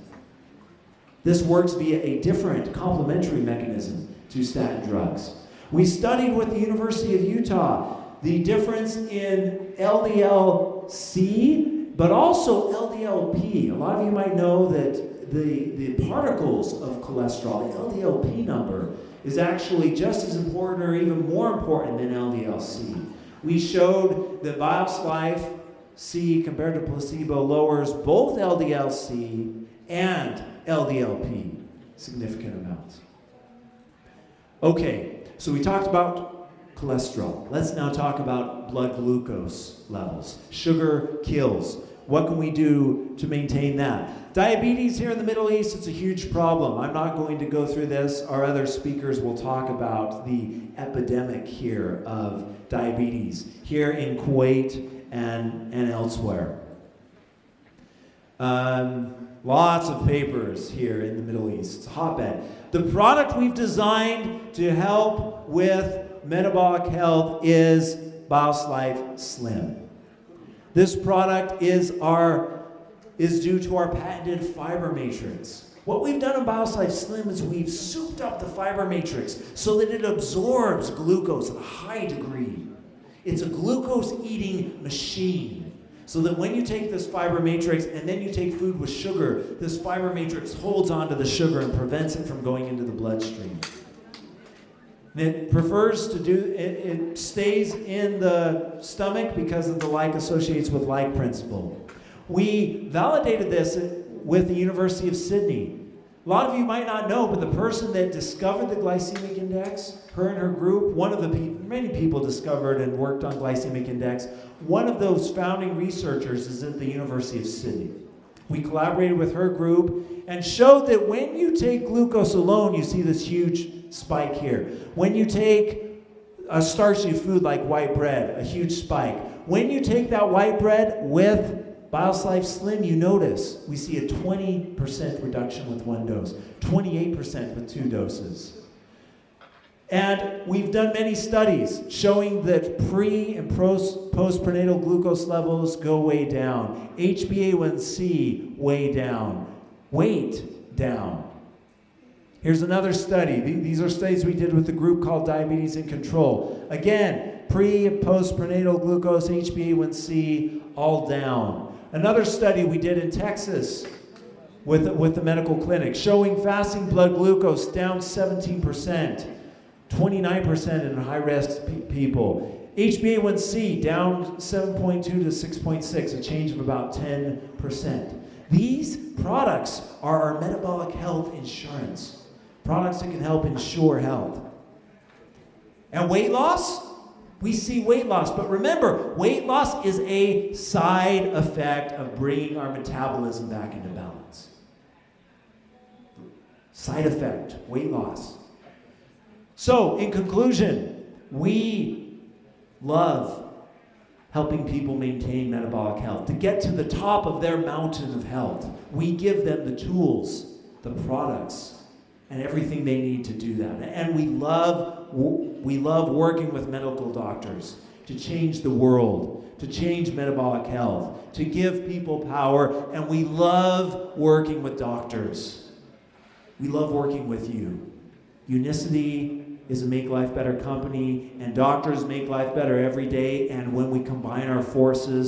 This works via a different complementary mechanism to statin drugs. We studied with the University of Utah the difference in LDL-C, but also LDL-P. A lot of you might know that the particles of cholesterol, the LDL-P number, is actually just as important or even more important than LDL-C. We showed that Bioslife C compared to placebo lowers both LDL-C and LDL-P significant amounts. Okay, so we talked about cholesterol. Let's now talk about blood glucose levels. Sugar kills. What can we do to maintain that? Diabetes here in the Middle East, it's a huge problem. I'm not going to go through this. Our other speakers will talk about the epidemic here of diabetes here in Kuwait and elsewhere. Lots of papers here in the Middle East. It's a hotbed. The product we've designed to help with metabolic health is Bioslife Slim. This product is due to our patented fiber matrix. What we've done in Bioslife Slim is we've souped up the fiber matrix so that it absorbs glucose at a high degree. It's a glucose-eating machine. So that when you take this fiber matrix and then you take food with sugar, this fiber matrix holds onto the sugar and prevents it from going into the bloodstream. It stays in the stomach because of the like associates with like principle. We validated this with the University of Sydney. A lot of you might not know, but the person that discovered the glycemic index, her and her group, many people discovered and worked on glycemic index. One of those founding researchers is at the University of Sydney. We collaborated with her group and showed that when you take glucose alone, you see this huge spike here. When you take a starchy food like white bread, a huge spike. When you take that white bread with Bioslife Slim, you notice we see a 20% reduction with 1 dose, 28% with 2 doses. And we've done many studies showing that pre- and postprandial glucose levels go way down, HbA1c way down, weight down. Here's another study. These are studies we did with the group called Diabetes in Control. Again, pre- and postprandial glucose, HbA1c, all down. Another study we did in Texas with the medical clinic showing fasting blood glucose down 17%, 29% in high-risk people. HbA1c down 7.2 to 6.6, a change of about 10%. These products are our metabolic health insurance, products that can help ensure health. And weight loss? We see weight loss, but remember, weight loss is a side effect of bringing our metabolism back into balance. Side effect, weight loss. So, in conclusion, we love helping people maintain metabolic health. To get to the top of their mountain of health, we give them the tools, the products, and everything they need to do that. And we love working with medical doctors to change the world, to change metabolic health, to give people power, and we love working with doctors. We love working with you. Unicity is a Make Life Better company, and doctors make life better every day, and when we combine our forces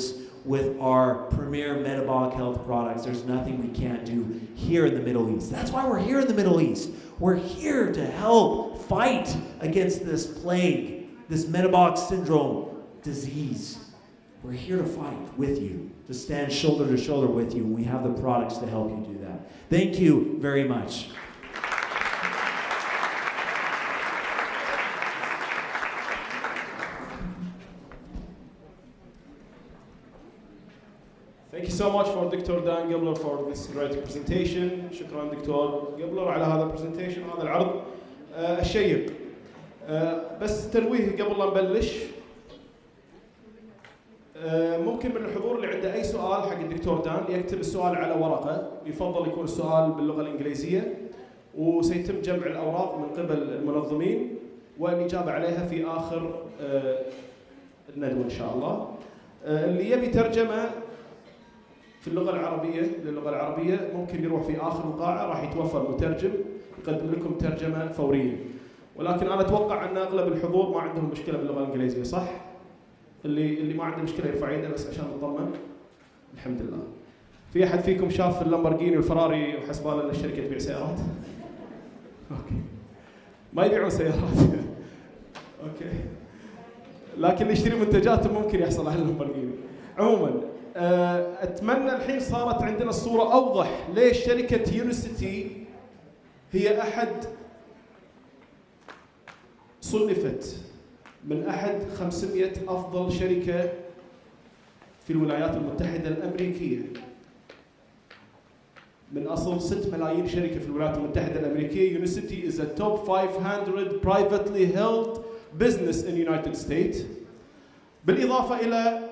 with our premier metabolic health products, there's nothing we can't do here in the Middle East. That's why we're here in the Middle East. We're here to help fight against this plague, this metabolic syndrome disease. We're here to fight with you, to stand shoulder to shoulder with you, and we have the products to help you do that. Thank you very much. Thank you so much for Dr. Dan Gabler for this great presentation. شكرا دكتور Gabler على هذا البرزنتيشن، هذا العرض الشيق. بس تنويه قبل لا نبلش، ممكن من الحضور اللي عنده أي سؤال حق الدكتور دان يكتب السؤال على ورقة، يفضل يكون السؤال باللغة الإنجليزية، وسيتم جمع الأوراق من قبل المنظمين والإجابة عليها في آخر الندوة إن شاء الله. اللي يبي ترجمة في اللغة العربية للغة العربية ممكن يروح في آخر القاعة، راح يتوفر مترجم يقدم لكم ترجمة فورية. ولكن أنا أتوقع أن أغلب الحضور ما عندهم مشكلة باللغة الإنجليزية، صح؟ اللي ما عنده مشكلة يرفع يده بس عشان نطمن. الحمد لله. في أحد فيكم شاف اللامبورغيني والفراري وحسب ان الشركة تبيع سيارات؟ أوكي. ما يبيعون سيارات. أوكي. لكن اللي يشتري منتجاتهم ممكن يحصل على اللامبورغيني. عموما أتمنى الحين صارت عندنا الصورة أوضح ليش شركة يونيسيتي هي صنفت من أحد 500 أفضل شركة في الولايات المتحدة الأمريكية. من أصل 6 ملايين شركة في الولايات المتحدة الأمريكية، Unicity is a top 500 privately held business in United States. بالإضافة إلى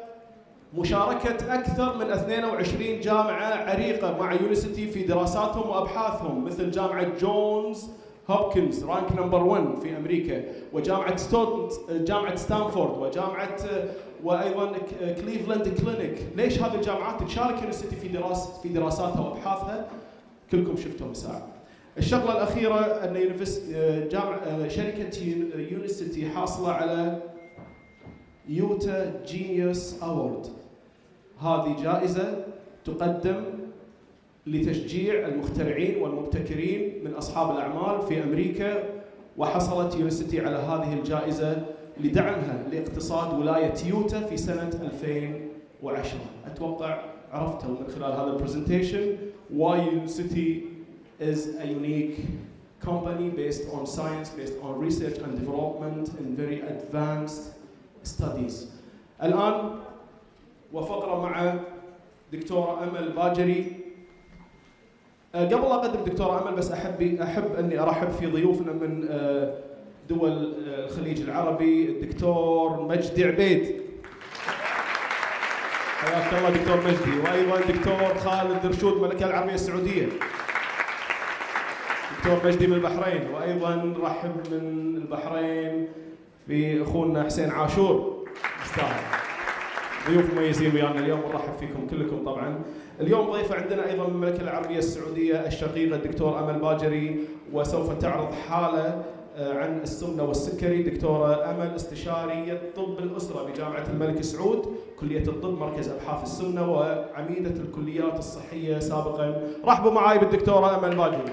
مشاركة أكثر من 22 جامعة عريقة مع يونيسيتي في دراساتهم وأبحاثهم، مثل جامعة جونز هوبكنز رانك نمبر 1 في أمريكا، وجامعة ستانفورد، وأيضا كليفلاند كلينيك. ليش هذه الجامعات تشارك يونيسيتي في دراساتها وأبحاثها؟ كلكم شفتوا ساعة. الشغلة الأخيرة أن شركة يونيسيتي حاصلة على يوتا جينيوس أورد. هذه جائزة تقدم لتشجيع المخترعين والمبتكرين من أصحاب الأعمال في أمريكا، وحصلت يونيسيتي على هذه الجائزة لدعمها لاقتصاد ولاية يوتا في سنة 2010. أتوقع عرفتوا من خلال هذا البرزنتيشن why Unicity is a unique company based on science, based on research and development and very advanced studies. الآن وفقرة مع دكتورة أمل باجري. قبل لا أقدم دكتورة أمل بس أحب أني أرحب في ضيوفنا من دول الخليج العربي، الدكتور مجدي عبيد. حياك الله دكتور مجدي. وأيضا دكتور خالد رشود من المملكة العربية السعودية. دكتور مجدي من البحرين. وأيضا نرحب من البحرين في أخونا حسين عاشور استاذ. ضيوف مميزين ويانا اليوم ونرحب فيكم كلكم طبعا. اليوم ضيفة عندنا أيضا من المملكة العربية السعودية الشقيقة الدكتور أمل باجري، وسوف تعرض حالة عن السمنة والسكري. دكتورة أمل استشارية طب الأسرة بجامعة الملك سعود، كلية الطب مركز أبحاث السمنة، وعميدة الكليات الصحية سابقا. رحبوا معاي بالدكتورة أمل باجري.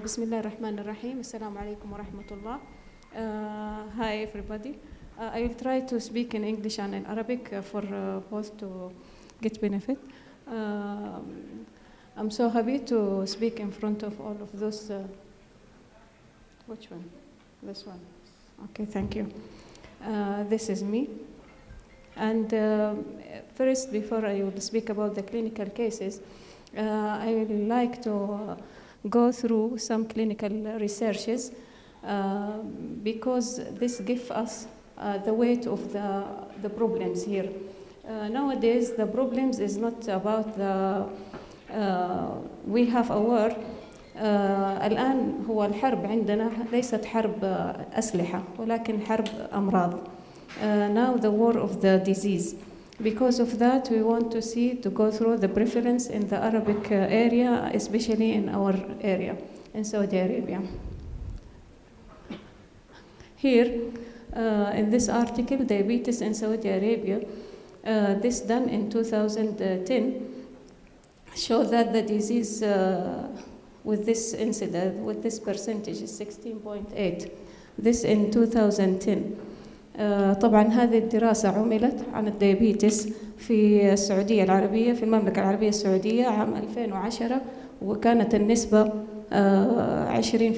بسم الله الرحمن الرحيم. السلام عليكم ورحمة الله. Hi everybody. I will try to speak in English and in Arabic for both to get benefit. I'm so happy to speak in front of all of those. Which one? This one. Okay, thank you. This is me. And first, before I will speak about the clinical cases, I would like to go through some clinical researches because this gives us the weight of the problems here. Nowadays, the problems is not about the we have a war. الآن هو الحرب عندنا ليست حرب أسلحة ولكن حرب أمراض. Now the war of the disease. Because of that, we want to go through the preference in the Arabic area, especially in our area, in Saudi Arabia. Here, in this article, diabetes in Saudi Arabia, this done in 2010, show that the disease with this incident, with this percentage is 16.8. This in 2010. طبعا هذه الدراسة عملت عن الديابيتس في السعودية العربية، في المملكة العربية السعودية عام 2010، وكانت النسبة 20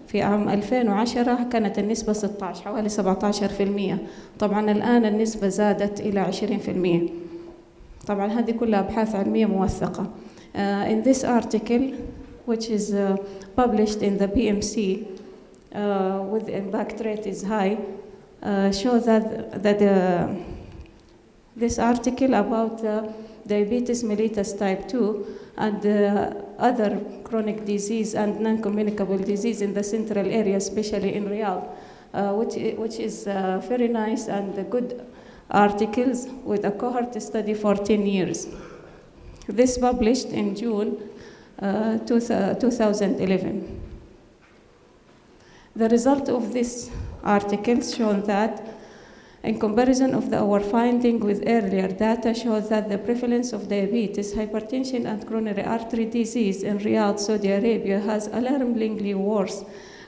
في عام 2010 كانت النسبة 16 حوالي 17%. طبعا الآن النسبة زادت إلى 20%. طبعا هذه كلها أبحاث علمية موثقة. In this article, which is published in the BMC, with the impact rate is high, show that this article about diabetes mellitus type 2 and other chronic disease and non-communicable disease in the central area, especially in Riyadh, which is very nice and good articles with a cohort study for 10 years. This published in June 2011. The result of this article shown that, in comparison of our finding with earlier data, shows that the prevalence of diabetes, hypertension, and coronary artery disease in Riyadh, Saudi Arabia, has alarmingly worse,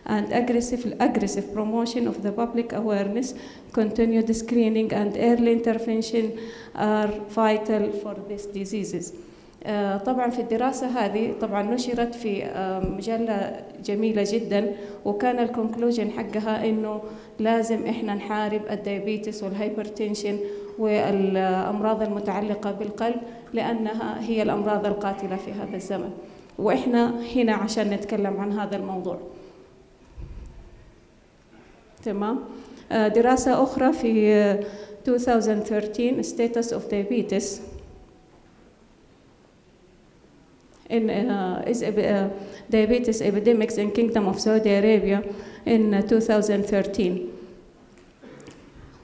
and aggressive promotion of the public awareness, continued screening, and early intervention are vital for these diseases. طبعا في الدراسة هذه طبعا نشرت في مجلة جميلة جدا، وكان الكونكلوجن حقها انه لازم احنا نحارب الديابيتس والهايبرتنشن والامراض المتعلقة بالقلب، لانها هي الامراض القاتلة في هذا الزمن، واحنا هنا عشان نتكلم عن هذا الموضوع. تمام. دراسة اخرى في 2013 status of diabetes in diabetes epidemics in Kingdom of Saudi Arabia in 2013,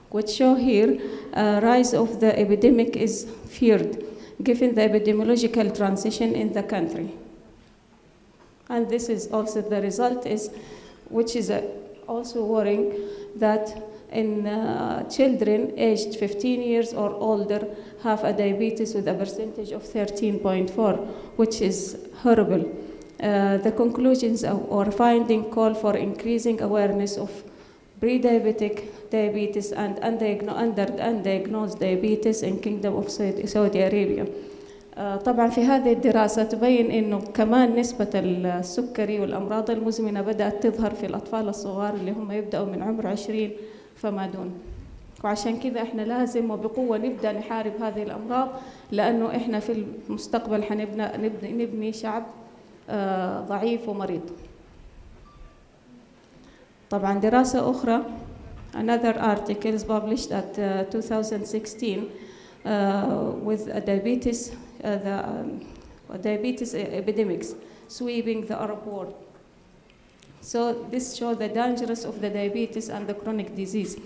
which show here rise of the epidemic is feared given the epidemiological transition in the country. And this is also the result is, which is also worrying, that in children aged 15 years or older have a diabetes with a percentage of 13.4, which is horrible. The conclusions or finding call for increasing awareness of pre-diabetic diabetes and undiagnosed diabetes in Kingdom of Saudi Arabia. طبعا في هذه الدراسة تبين إنه كمان نسبة السكري والأمراض المزمنة بدأت تظهر في الأطفال الصغار اللي هم يبدأوا من عمر 20 فما دون. وعشان كذا احنا لازم وبقوة نبدأ نحارب هذه الأمراض، لأنه احنا في المستقبل نبني شعب ضعيف ومريض. طبعا دراسة أخرى, another article is published at 2016 with diabetes, diabetes epidemics sweeping the Arab world. So this shows the dangers of the diabetes and the chronic disease,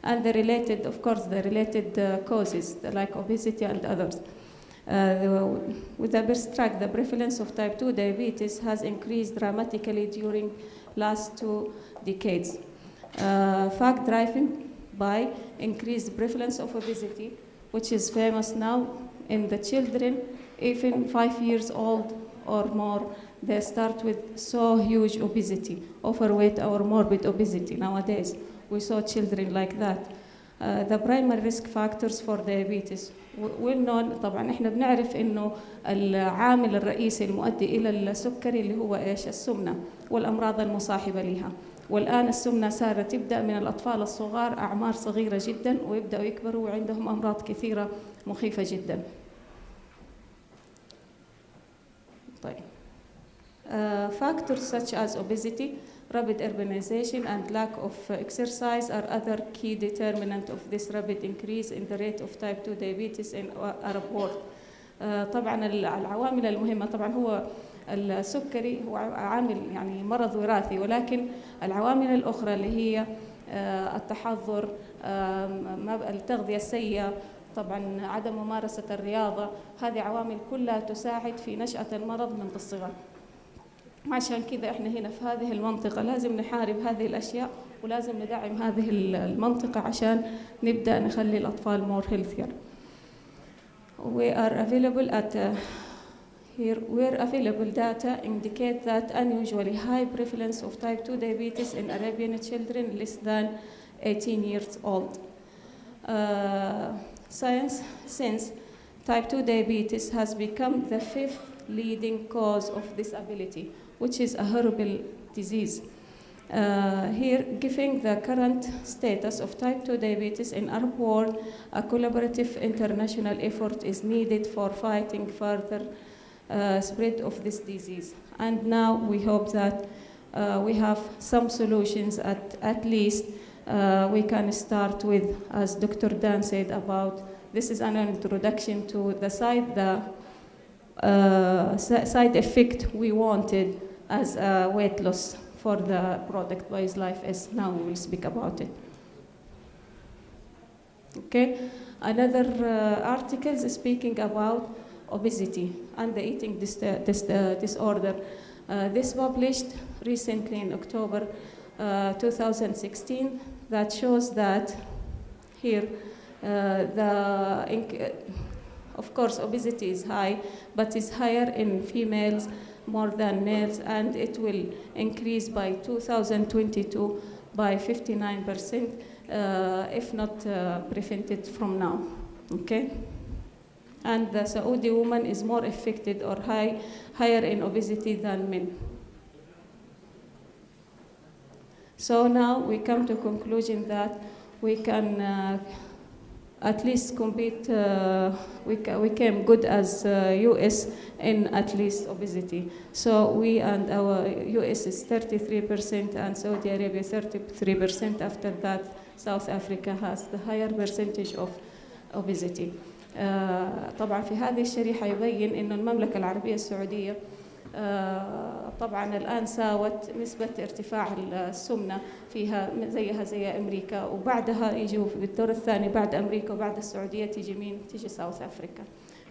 and the related, of course, the related causes like obesity and others. With the abstract, the prevalence of type 2 diabetes has increased dramatically during last 2 decades. Fact driven by increased prevalence of obesity, which is famous now in the children, even 5 years old or more, they start with so huge obesity, overweight or morbid obesity nowadays. We saw children like that. The primary risk factors for diabetes. Well known, طبعا احنا بنعرف انه العامل الرئيسي المؤدي الى السكري اللي هو ايش؟ السمنة والامراض المصاحبة لها. والآن السمنة صارت تبدأ من الأطفال الصغار أعمار صغيرة جدا ويبدأوا يكبروا وعندهم أمراض كثيرة مخيفة جدا. طيب. Factors such as obesity, rapid urbanization, and lack of exercise are other key determinants of this rapid increase in the rate of type 2 diabetes in Arab world. طبعا العوامل المهمة طبعا هو السكري هو عامل يعني مرض وراثي، ولكن العوامل الأخرى اللي هي التحضر، التغذية السيئة، طبعا عدم ممارسة الرياضة، هذه عوامل كلها تساعد في نشأة المرض من الصغر. عشان كذا احنا هنا في هذه المنطقة لازم نحارب هذه الأشياء، ولازم ندعم هذه المنطقة عشان نبدأ نخلي الأطفال more healthier. We are available at here where available data indicate that unusually high prevalence of type 2 diabetes in Arabian children less than 18 years old. Science, since type 2 diabetes has become the 5th leading cause of disability, which is a horrible disease. Here, given the current status of type 2 diabetes in Arab world, a collaborative international effort is needed for fighting further spread of this disease. And now we hope that we have some solutions at least. We can start with, as Dr. Dan said about, this is an introduction to the side effect we wanted as a weight loss for the product Boys Life S. Now we will speak about it. Okay, another article is speaking about obesity and the eating disorder. This published recently in October 2016 that shows that here of course obesity is high, but is higher in females more than males, and it will increase by 2022 by 59% if not prevented from now. Okay, and the Saudi woman is more affected or higher in obesity than men. So now we come to conclusion that we can at least compete, we came good as US in at least obesity. So we and our US is 33% and Saudi Arabia 33%. After that, South Africa has the higher percentage of obesity. طبعا في هذه الشريحة يبين إنه المملكة العربية السعودية طبعا الآن ساوت نسبة ارتفاع السمنة فيها زيها زي أمريكا، وبعدها يجوا بالدور الثاني بعد أمريكا وبعد السعودية تيجي مين؟ تيجي ساوث أفريكا.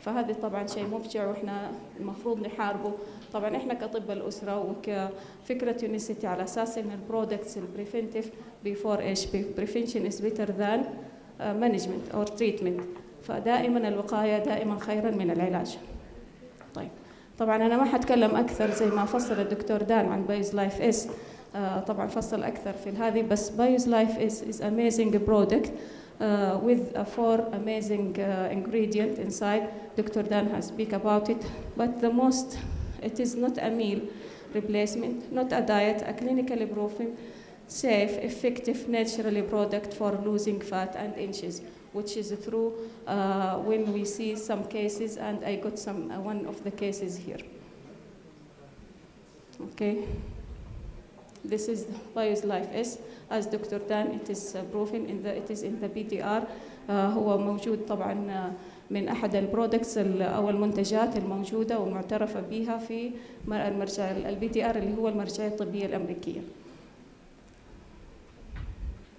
فهذا طبعا شيء مفجع وإحنا المفروض نحاربه. طبعا إحنا كطب الأسرة وكفكرة يونيسيتي على أساس إن البرودكتس البريفنتيف بيفور إيش؟ بريفنشن إز بيتر ذان مانجمنت أو تريتمنت. فدائما الوقاية دائما خيرا من العلاج. طيب طبعا أنا ما حتكلم أكثر زي ما فصل الدكتور دان عن بايوز لايف اس. طبعا فصل أكثر في هذه، بس بايوز لايف اس is amazing product with 4 amazing ingredient inside. Dr. Dan has speak about it, but the most, it is not a meal replacement, not a diet, a clinically proven, safe, effective, naturally product for losing fat and inches, which is true when we see some cases, and I got some one of the cases here. Okay, this is Bio's Life S. As Dr. Dan, it is proven it is in the BDR. هو موجود طبعا من أحد البرودكتس أو المنتجات الموجودة والمعترفة بها في المرجع الBDR اللي هو المرجعية الطبية الأمريكية.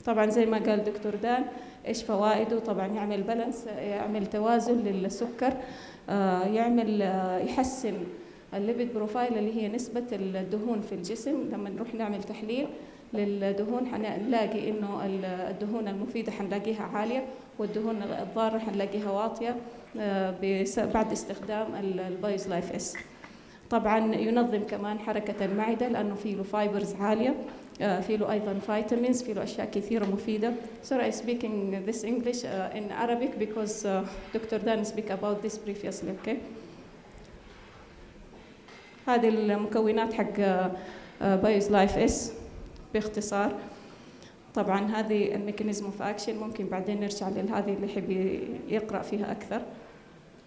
طبعا زي ما قال دكتور دان ايش فوائده؟ طبعا يعمل بالانس، يعمل توازن للسكر، يعمل يحسن الليبيد بروفايل اللي هي نسبة الدهون في الجسم. لما نروح نعمل تحليل للدهون حنلاقي انه الدهون المفيدة حنلاقيها عالية والدهون الضارة حنلاقيها واطية بعد استخدام البايوز لايف اس. طبعا ينظم كمان حركة المعدة لأنه فيه له فايبرز عالية، فيه له أيضا فيتامينز، فيه له أشياء كثيرة مفيدة. Sorry, I speaking this English in Arabic because Dr. Dan speak about this previously. Okay. هذه المكونات حق بايوز لايف اس باختصار. طبعا هذه الميكانيزم اوف اكشن، ممكن بعدين نرجع لهذه اللي يحب يقرأ فيها أكثر.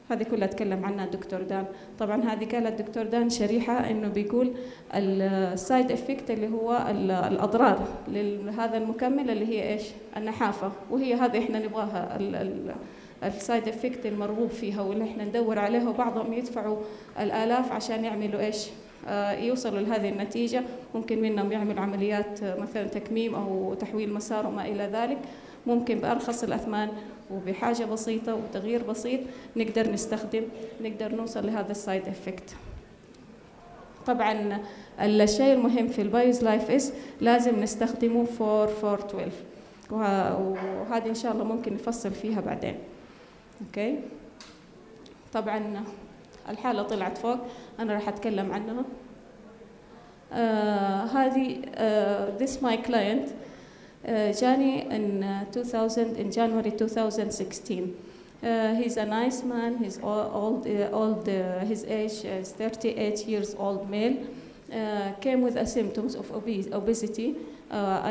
هذه كلها تكلم عنها الدكتور دان. طبعا هذه قالت الدكتور دان شريحة انه بيقول السايد افكت اللي هو الاضرار لهذا المكمل اللي هي ايش؟ النحافة، وهي هذا احنا نبغاها السايد افكت المرغوب فيها واللي احنا ندور عليها، وبعضهم يدفعوا الآلاف عشان يعملوا ايش؟ يوصلوا لهذه النتيجة. ممكن منهم يعملوا عمليات مثلا تكميم أو تحويل مسار وما إلى ذلك. ممكن بأرخص الأثمان وبحاجة بسيطة وتغيير بسيط نقدر نوصل لهذا السايد افكت. طبعا الشيء المهم في البايوز لايف اس لازم نستخدمه 4-4-12، وهذه ان شاء الله ممكن نفصل فيها بعدين. اوكي، طبعا الحالة طلعت فوق، انا راح اتكلم عنها. هذه this my client جاني in January 2016. He's a nice man. He's old. His age is 38 years old male. Came with symptoms of obesity.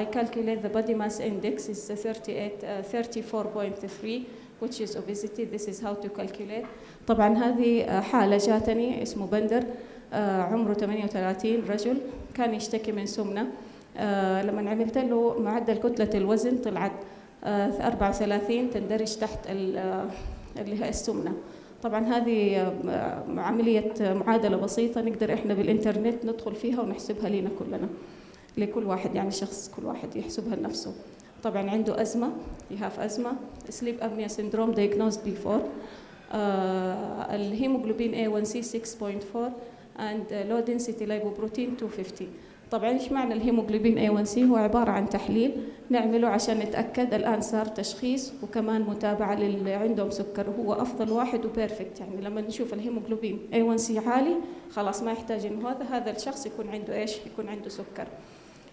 I calculate the body mass index is 34.3, which is obesity. This is how to calculate. طبعا هذه حالة جاتني، اسمه بندر، عمره 38، رجل، كان يشتكي من سمنة. لما عملت له معدل كتلة الوزن طلعت 34، تندرج تحت اللي هي السمنة. طبعا هذه عملية معادلة بسيطة نقدر احنا بالإنترنت ندخل فيها ونحسبها لنا كلنا، لكل واحد، يعني شخص كل واحد يحسبها لنفسه. طبعا عنده أزمة، يهاف أزمة، sleep apnea syndrome diagnosed before. الهيموغلوبين A1C 6.4 and low density lipoprotein 250. طبعا ايش معنى الهيموغلوبين A1C؟ هو عبارة عن تحليل نعمله عشان نتأكد. الآن صار تشخيص وكمان متابعة للي عندهم سكر، وهو أفضل واحد وبيرفكت. يعني لما نشوف الهيموغلوبين A1C عالي خلاص ما يحتاج إنه هذا الشخص يكون عنده إيش؟ يكون عنده سكر.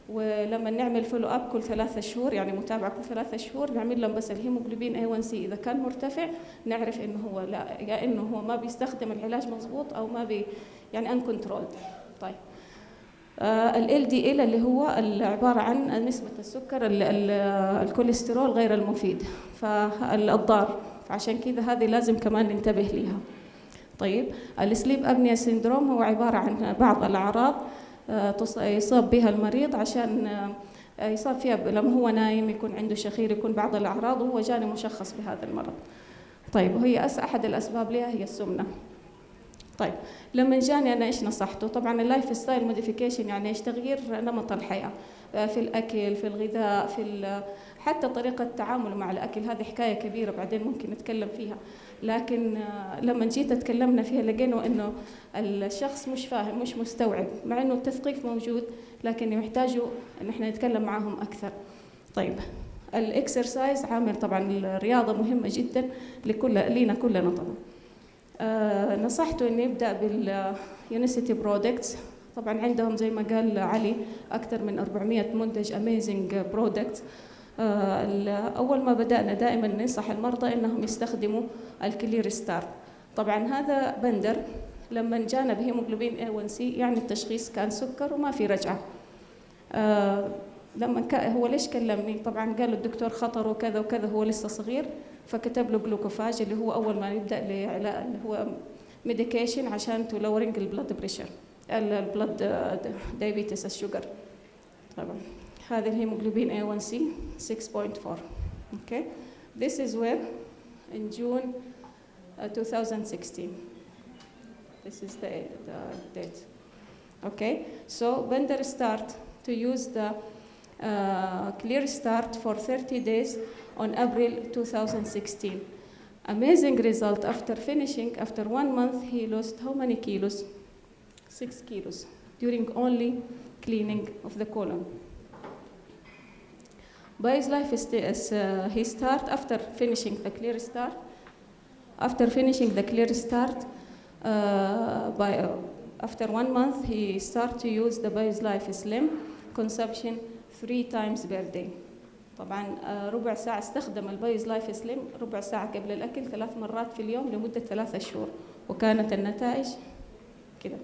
ولما نعمل فولو أب كل 3 شهور، يعني متابعة كل 3 شهور، نعمل لهم بس الهيموغلوبين A1C إذا كان مرتفع نعرف إنه هو لا، يا إنه هو ما بيستخدم العلاج مضبوط أو ما يعني uncontrolled. طيب ال LDL اللي هو عبارة عن نسبة السكر الكوليسترول غير المفيد، فالضار، فعشان كذا هذه لازم كمان ننتبه ليها. طيب السليب أبنيا سيندروم هو عبارة عن بعض الأعراض يصاب بها المريض، عشان يصاب فيها لما هو نايم، يكون عنده شخير، يكون بعض الأعراض، وهو جاني مشخص بهذا المرض. طيب وهي أحد الأسباب لها هي السمنة. طيب لما جاني أنا إيش نصحته؟ طبعاً اللايف ستايل موديفيكيشن يعني إيش؟ تغيير نمط الحياة في الأكل، في الغذاء، حتى طريقة التعامل مع الأكل. هذه حكاية كبيرة بعدين ممكن نتكلم فيها، لكن لما جيت اتكلمنا فيها لقينا إنه الشخص مش فاهم، مش مستوعب، مع إنه التثقيف موجود لكن يحتاجوا إن إحنا نتكلم معهم أكثر. طيب الإكسرسايز عامل، طبعاً الرياضة مهمة جداً لينا كلنا طبعاً. نصحته إنه يبدأ باليونيسيتي برودكتس. طبعاً عندهم زي ما قال علي أكثر من 400 منتج أميزنج برودكتس. أول ما بدأنا دائماً ننصح المرضى إنهم يستخدموا الكلير ستار. طبعاً هذا بندر لما جانا بهيموغلوبين A1C يعني التشخيص كان سكر وما في رجعة. لما هو ليش كلمني؟ طبعاً قال الدكتور خطره كذا وكذا، هو لسه صغير، فكتب له جلوكوفاج اللي هو أول ما يبدأ اللي هو ميديكيشن عشان تو لورينج البلد بريشر، البلد دايابيتس، الشوجر. طبعا هذه الهيموغلوبين A1C 6.4. Okay, this is where in June 2016. This is the date. Okay, so Bender start to use the clear start for 30 days on April 2016. Amazing result. After 1 month, he lost how many kilos? 6 kilos during only cleaning of the colon. By his life, he start after finishing the clear start. After finishing the clear start, after 1 month, he start to use the By his life slim consumption 3 times per day. طبعاً ربع ساعة استخدم البايز لايف سليم، ربع ساعة قبل الأكل 3 مرات في اليوم لمدة 3 شهور، وكانت النتائج كده.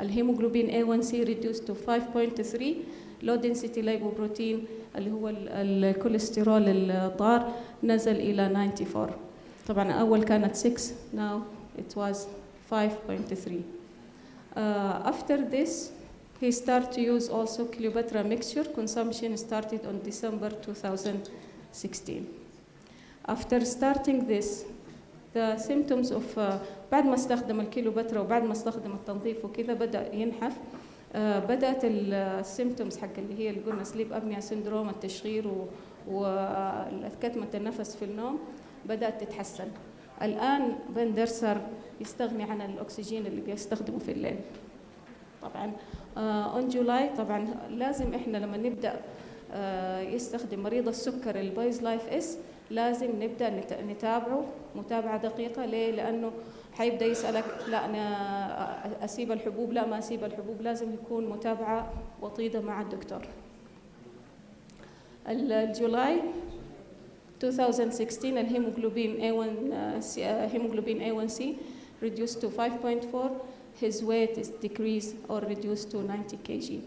الهيموغلوبين A1C reduced to 5.3. low density lipoprotein اللي هو الكوليسترول الضار نزل إلى 94. طبعاً أول كانت 6، now it was 5.3. After this he started to use also Cleopatra mixture. Consumption started on December 2016. After starting this, the symptoms of بعد ما استخدم الكيلوباترا وبعد ما استخدم التنظيف وكذا بدأ ينحف. بدأت السيمتومز حق اللي هي اللي قلنا سليب أبنيا سندروم، التشغير وكتمة النفس في النوم بدأت تتحسن. الآن بندر صار يستغني عن الأكسجين اللي بيستخدمه في الليل. طبعا on July طبعا لازم إحنا لما نبدأ يستخدم مريض السكر البايز لايف اس لازم نبدأ نتابعه متابعة دقيقة. ليه؟ لأنه حيبدأ يسألك لا أنا أسيب الحبوب، لا ما أسيب الحبوب، لازم يكون متابعة وطيدة مع الدكتور. الجولاي 2016 الهيموغلوبين A1C reduced to 5.4. His weight is decreased or reduced to 90 kg.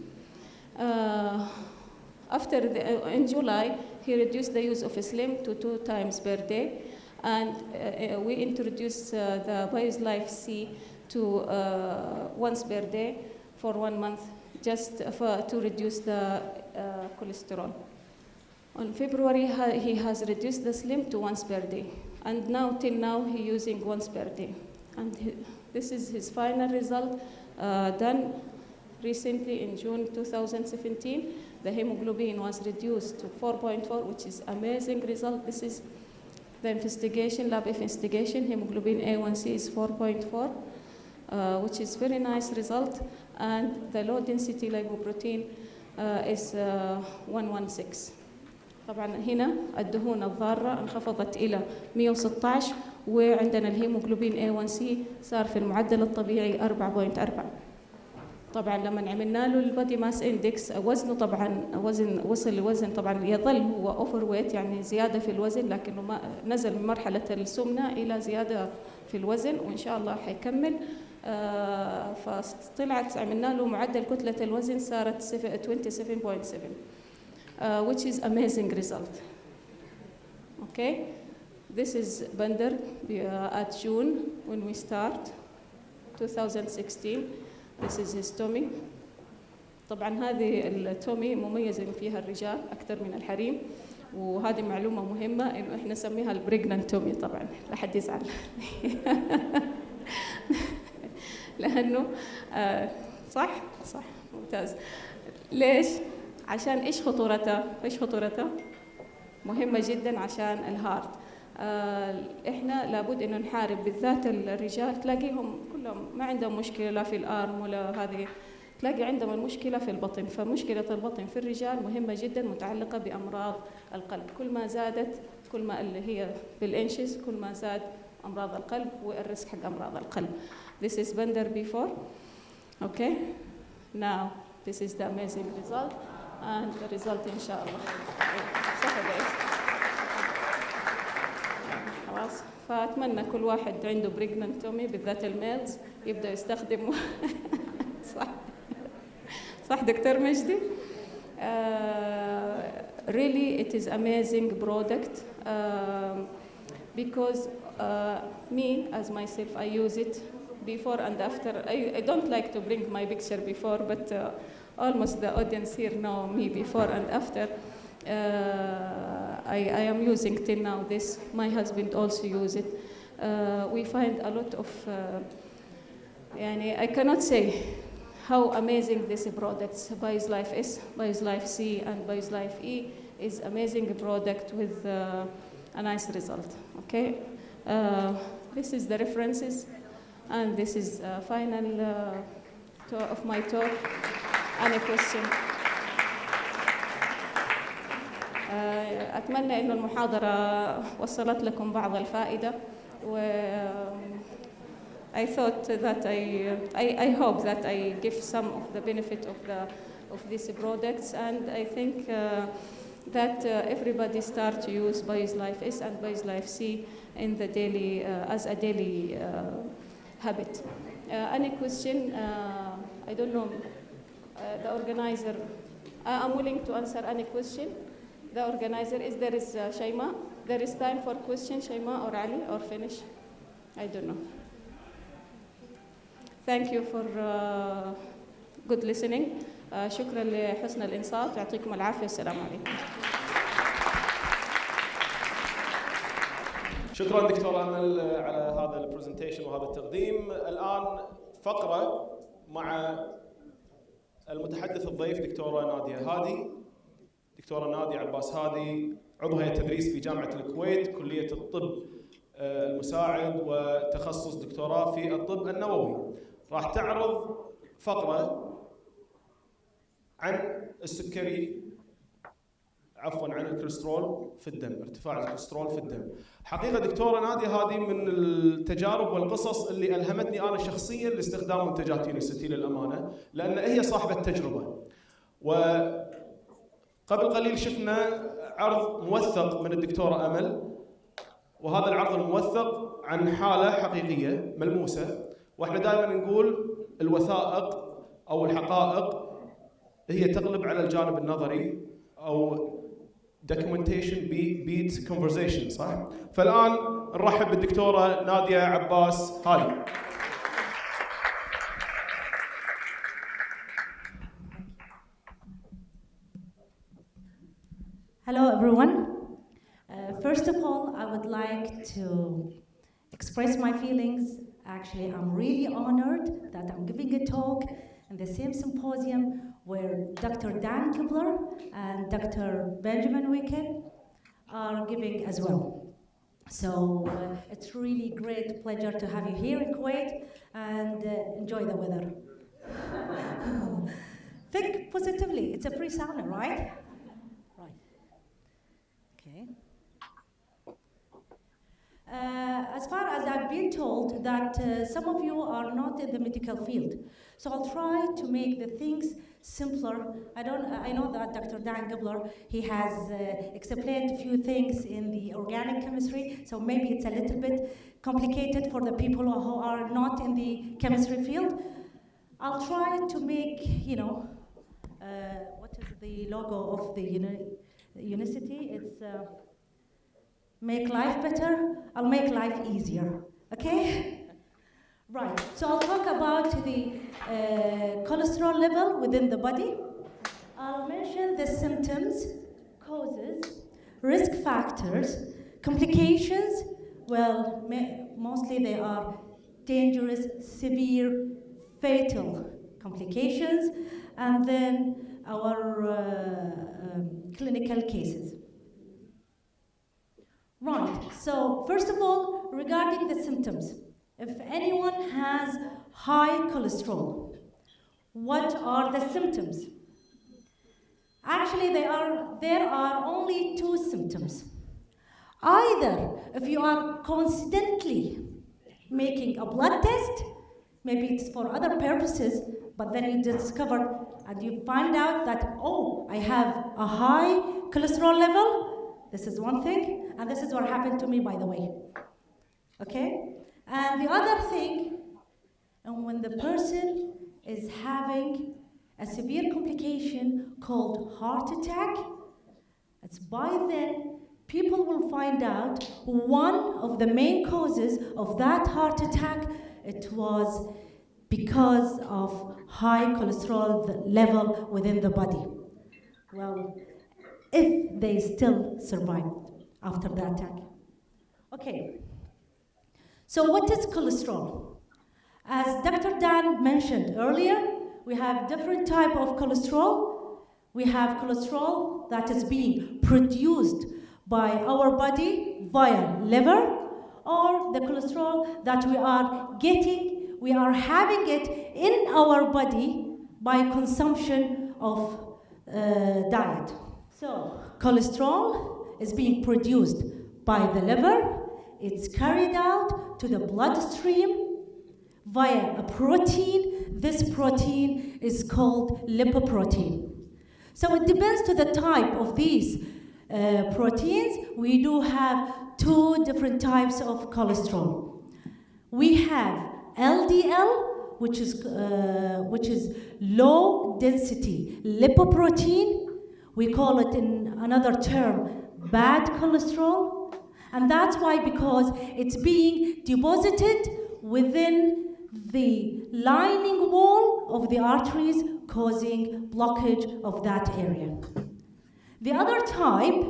In July, he reduced the use of slim to 2 times per day, and we introduced the BioLife C to once per day for 1 month, just to reduce the cholesterol. On February, he has reduced the slim to once per day, and till now, he's using once per day. And this is his final result done recently in June 2017. The hemoglobin was reduced to 4.4, which is amazing result. This is the lab investigation. Hemoglobin A1C is 4.4, which is very nice result. And the low density lipoprotein is 116. طبعا هنا الدهون الضارة انخفضت إلى 116، وعندنا الهيموغلوبين A1C صار في المعدل الطبيعي 4.4. طبعا لما عملنا له البودي ماس اندكس وزنه طبعا وصل لوزن طبعا يظل هو اوفر ويت، يعني زياده في الوزن، لكنه ما نزل من مرحله السمنه الى زياده في الوزن، وان شاء الله حيكمل. فطلعت عملنا له معدل كتله الوزن صارت 27.7 which is amazing result. Okay, this is Bander at June when we start 2016. This is his tummy. طبعا هذه التومي مميز إن فيها الرجال أكثر من الحريم، وهذه معلومة مهمة إنه إحنا نسميها البريجنانت تومي. طبعا لا حد يزعل لأنه صح ممتاز. ليش؟ عشان إيش خطورتها؟ مهمة جدا عشان الهارت. إحنا لابد إنه نحارب بالذات الرجال، تلاقيهم كلهم ما عندهم مشكلة لا في الآرم ولا هذه، تلاقي عندهم المشكلة في البطن. فمشكلة البطن في الرجال مهمة جدا، متعلقة بأمراض القلب. كل ما زادت، كل ما اللي هي بالإنشز، كل ما زاد أمراض القلب والريسك حق أمراض القلب. This is Bander before. Okay. Now this is the amazing result and the result إن شاء الله. خلاص. فأتمنى كل واحد عنده بريجنانت تومي بالذات الميلز يبدأ يستخدمه. صح دكتور مجدي؟ Really it is amazing product because me as myself I use it before and after. I don't like to bring my picture before, but almost the audience here know me before and after. I am using till now this. My husband also use it. We find a lot of I cannot say how amazing this products BioLife S, BioLife C and BioLife E is amazing product with a nice result. Okay, this is the references and this is final of my talk. Any question? أتمنى إنه المحاضرة وصلت لكم بعض الفائدة. و I thought that I hope that I give some of the benefit of these products, and I think that everybody start to use BioLife S and BioLife C in the daily as a daily habit. Any question? I don't know. The organizer. I'm willing to answer any question. The organizer is Shaima. There is time for question, Shaima or Ali, or finish? I don't know. Thank you for good listening. شكرا لحسن الإنصات. يعطيكم العافية. السلام عليكم. شكرا دكتور امل على هذا البرزنتيشن وهذا التقديم. الان فقره مع المتحدث الضيف دكتوره ناديه هادي. دكتوره ناديه عباس هادي عضو هيئه تدريس في جامعه الكويت، كليه الطب المساعد وتخصص دكتوراه في الطب النووي. راح تعرض فقره عن السكري، عفوا عن الكوليسترول في الدم، ارتفاع الكوليسترول في الدم. حقيقه دكتوره ناديه هذه من التجارب والقصص اللي الهمتني انا شخصيا لاستخدام منتجات يونيسيتي للامانه، لان هي صاحبه تجربه. وقبل قليل شفنا عرض موثق من الدكتوره امل، وهذا العرض الموثق عن حاله حقيقيه ملموسه. واحنا دائما نقول الوثائق او الحقائق هي تغلب على الجانب النظري، او documentation beats conversation، صح؟ فالآن نرحب بالدكتورة نادية عباس هادي. Hello everyone. First of all, I would like to express my feelings. Actually, I'm really honored that I'm giving a talk in the same symposium where Dr. Dan Kibler and Dr. Benjamin Wicked are giving as well. So it's really great pleasure to have you here in Kuwait, and enjoy the weather. Think positively, it's a free sauna, right? Right. Okay. As far as I've been told that some of you are not in the medical field, so I'll try to make the things simpler. I know that Dr. Dan Gabler, he has explained a few things in the organic chemistry, so maybe it's a little bit complicated for the people who are not in the chemistry field. I'll try to make, what is the logo of the Unicity? It's make life better. I'll make life easier, okay? Right, so I'll talk about the cholesterol level within the body. I'll mention the symptoms, causes, risk factors, complications. Well, mostly they are dangerous, severe, fatal complications, and then our clinical cases. Right, so first of all, regarding the symptoms. If anyone has high cholesterol, what are the symptoms? Actually, there are only two symptoms. Either if you are constantly making a blood test, maybe it's for other purposes, but then you discover and you find out that, oh, I have a high cholesterol level. This is one thing, and this is what happened to me, by the way. Okay? And the other thing, and when the person is having a severe complication called heart attack, it's by then people will find out one of the main causes of that heart attack, it was because of high cholesterol level within the body. Well, if they still survive after the attack. Okay. So what is cholesterol? As Dr. Dan mentioned earlier, we have different type of cholesterol. We have cholesterol that is being produced by our body via liver, or the cholesterol that we are having it in our body by consumption of diet. So cholesterol is being produced by the liver. It's carried out to the bloodstream via a protein. This protein is called lipoprotein. So it depends to the type of these proteins. We do have two different types of cholesterol. We have LDL, which is low density lipoprotein. We call it in another term bad cholesterol. And that's why, because it's being deposited within the lining wall of the arteries, causing blockage of that area. The other type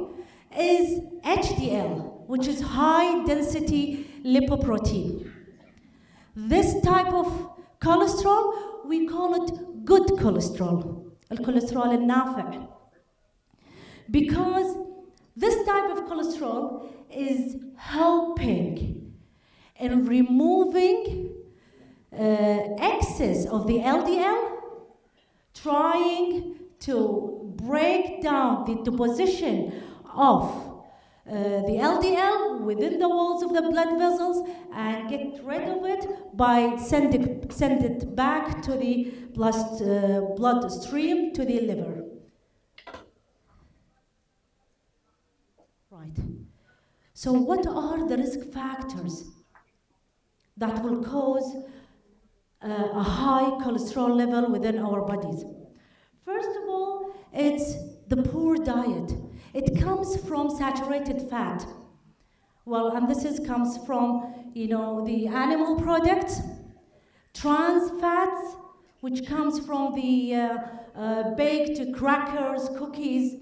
is HDL, which is high density lipoprotein. This type of cholesterol, we call it good cholesterol, الكوليسترول النافع. Because this type of cholesterol is helping in removing excess of the LDL, trying to break down the deposition of the LDL within the walls of the blood vessels and get rid of it by send it back to the blood stream to the liver. Right. So what are the risk factors that will cause a high cholesterol level within our bodies? First of all, it's the poor diet. It comes from saturated fat. Well, and this comes from, the animal products, trans fats, which comes from the baked crackers, cookies,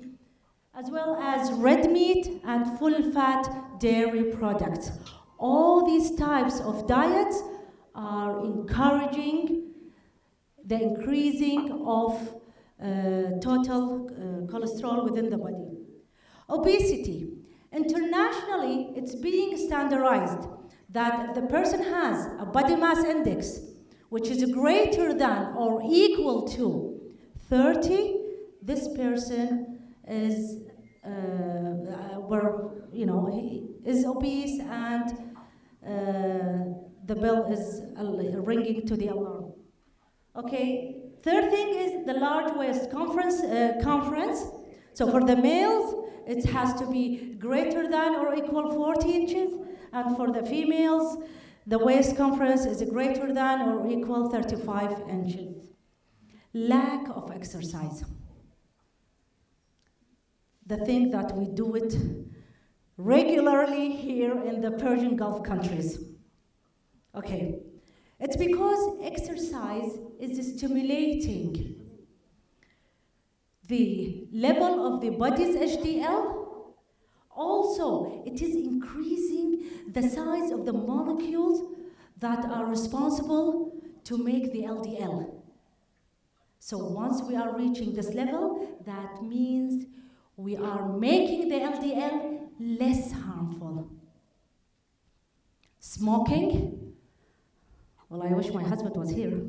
as well as red meat and full-fat dairy products. All these types of diets are encouraging the increasing of total cholesterol within the body. Obesity. Internationally, it's being standardized that the person has a body mass index which is greater than or equal to 30. This person is he is obese, and the bell is ringing to the alarm. Okay. Third thing is the large waist conference. So for the males, it has to be greater than or equal 40 inches, and for the females, the waist conference is greater than or equal 35 inches. Lack of exercise. The thing that we do it regularly here in the Persian Gulf countries. Okay, it's because exercise is stimulating the level of the body's HDL. Also, it is increasing the size of the molecules that are responsible to make the LDL. So once we are reaching this level, that means we are making the LDL less harmful. Smoking. Well, I wish my husband was here.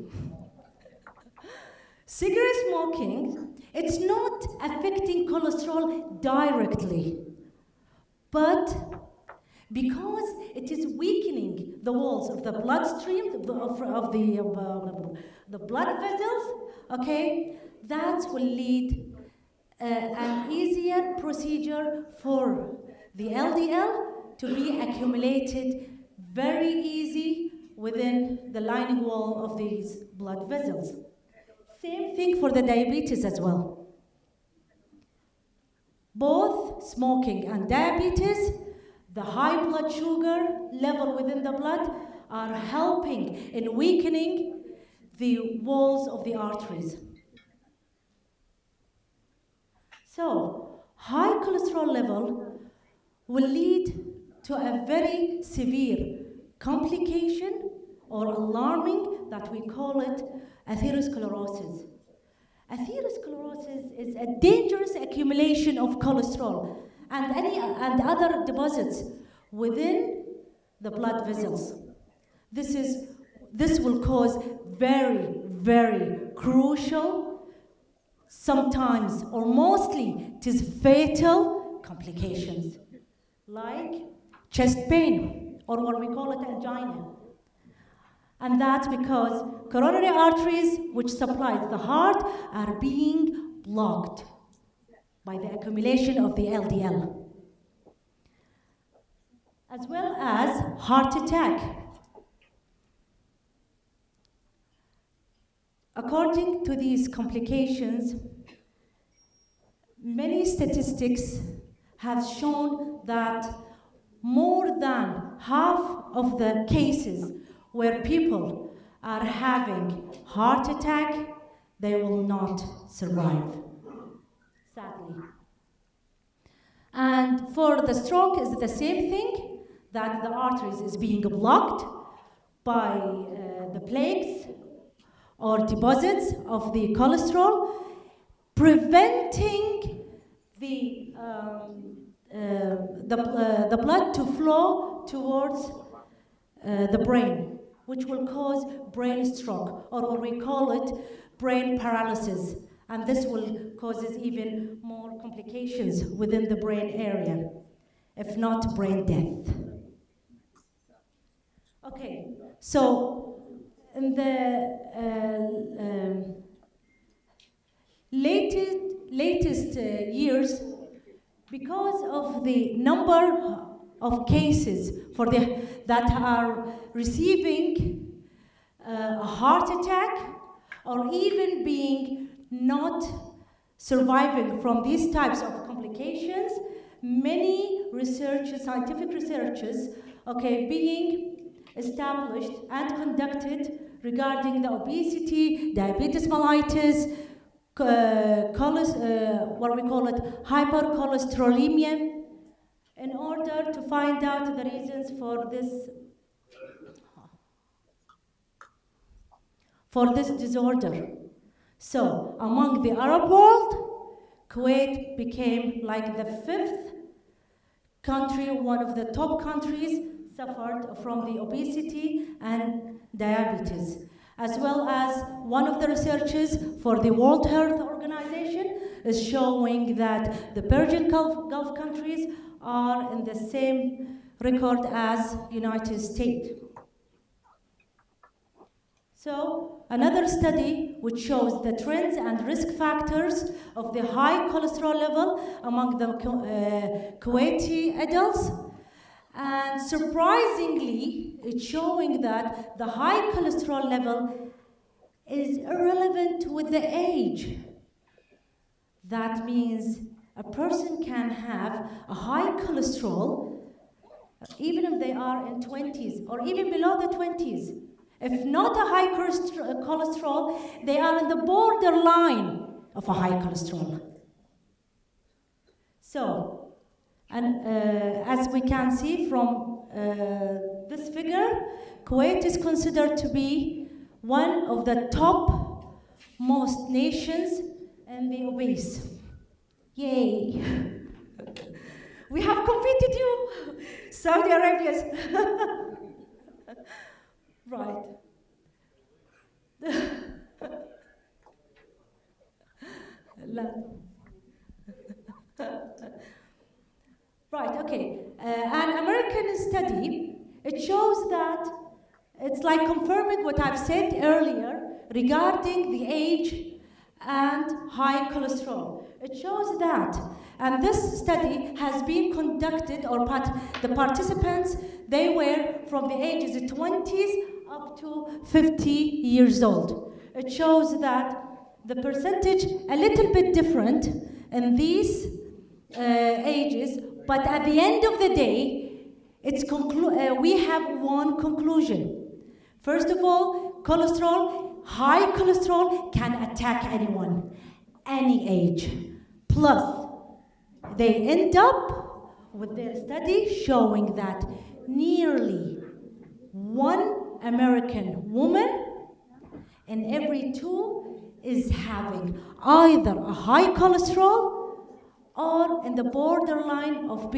Cigarette smoking, it's not affecting cholesterol directly, but because it is weakening the walls of the bloodstream, of the blood vessels, okay, that will lead an easier procedure for the LDL to be accumulated very easy within the lining wall of these blood vessels. Same thing for the diabetes as well. Both smoking and diabetes, the high blood sugar level within the blood are helping in weakening the walls of the arteries. So, high cholesterol level will lead to a very severe complication or alarming that we call it atherosclerosis. Atherosclerosis is a dangerous accumulation of cholesterol and other deposits within the blood vessels. This will cause very, very crucial, sometimes or mostly it is fatal complications like chest pain, or what we call it angina. And that's because coronary arteries, which supply the heart, are being blocked by the accumulation of the LDL. As well as heart attack. According to these complications, many statistics have shown that more than half of the cases where people are having heart attack, they will not survive, sadly. And for the stroke is the same thing, that the arteries is being blocked by the plaques or deposits of the cholesterol, preventing the blood to flow towards the brain, which will cause brain stroke, or what we call it brain paralysis. And this will causes even more complications within the brain area, if not brain death. Okay, so in the latest years, because of the number of cases that are receiving a heart attack, or even being not surviving from these types of complications, many researchers, scientific researches, being established and conducted regarding the obesity, diabetes mellitus, what we call it hypercholesterolemia, in order to find out the reasons for this disorder. So, among the Arab world, Kuwait became like the 5th country, one of the top countries suffered from the obesity and diabetes, as well as one of the researches for the World Health Organization is showing that the Persian Gulf countries are in the same record as United States. So, another study which shows the trends and risk factors of the high cholesterol level among the Kuwaiti adults. And surprisingly, it's showing that the high cholesterol level is irrelevant with the age. That means a person can have a high cholesterol even if they are in 20s or even below the 20s. If not a high cholesterol, they are in the borderline of a high cholesterol. So, and as we can see from this figure, Kuwait is considered to be one of the top most nations in the obese. Yay! We have completed you, Saudi Arabia's. Right. Right, okay. An American study, it shows that it's like confirming what I've said earlier regarding the age and high cholesterol. It shows that, and this study has been conducted, or the participants, they were from the ages of 20s up to 50 years old. It shows that the percentage a little bit different in these ages, but at the end of the day, we have one conclusion. First of all, high cholesterol can attack anyone, any age. Plus, they end up with their study showing that nearly 1 American woman in every 2 is having either a high cholesterol or in the borderline of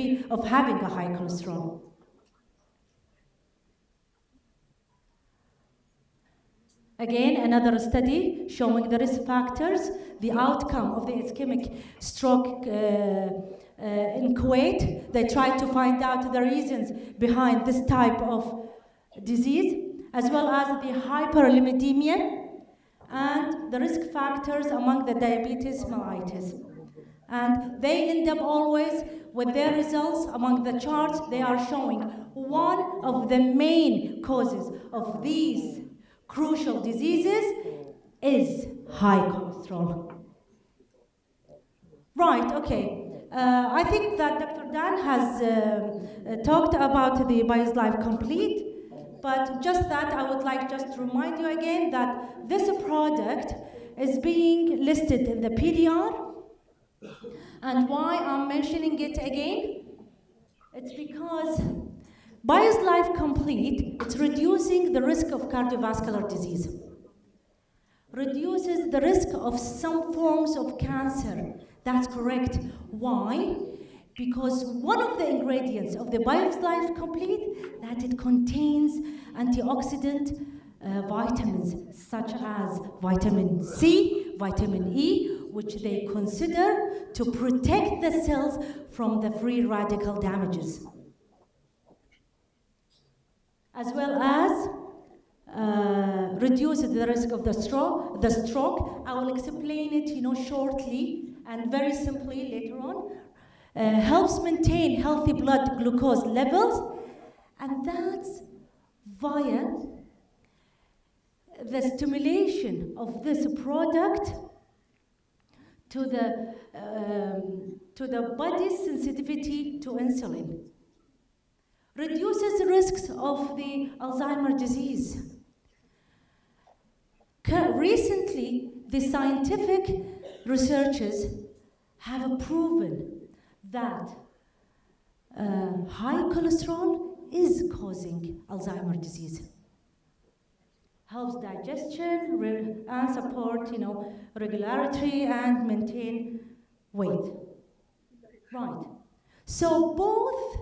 having a high cholesterol. Again, another study showing the risk factors, the outcome of the ischemic stroke in Kuwait. They tried to find out the reasons behind this type of disease, as well as the hyperlipidemia and the risk factors among the diabetes mellitus. And they end up always with their results among the charts. They are showing one of the main causes of these crucial diseases is high cholesterol. Right, okay. I think that Dr. Dan has talked about the Bios Life Complete, but just that I would like just to remind you again that this product is being listed in the PDR And why I'm mentioning it again? It's because BIOS Life Complete, it's reducing the risk of cardiovascular disease, reduces the risk of some forms of cancer. That's correct. Why? Because one of the ingredients of the BIOS Life Complete, that it contains antioxidant vitamins such as vitamin C, vitamin E, which they consider to protect the cells from the free radical damages, as well as reduces the risk of the stroke. I will explain it, shortly and very simply later on. Helps maintain healthy blood glucose levels, and that's via the stimulation of this product to the body's sensitivity to insulin. Reduces the risks of the Alzheimer's disease. Recently, the scientific researchers have proven that high cholesterol is causing Alzheimer's disease. Helps digestion and support, regularity and maintain weight. Right. So both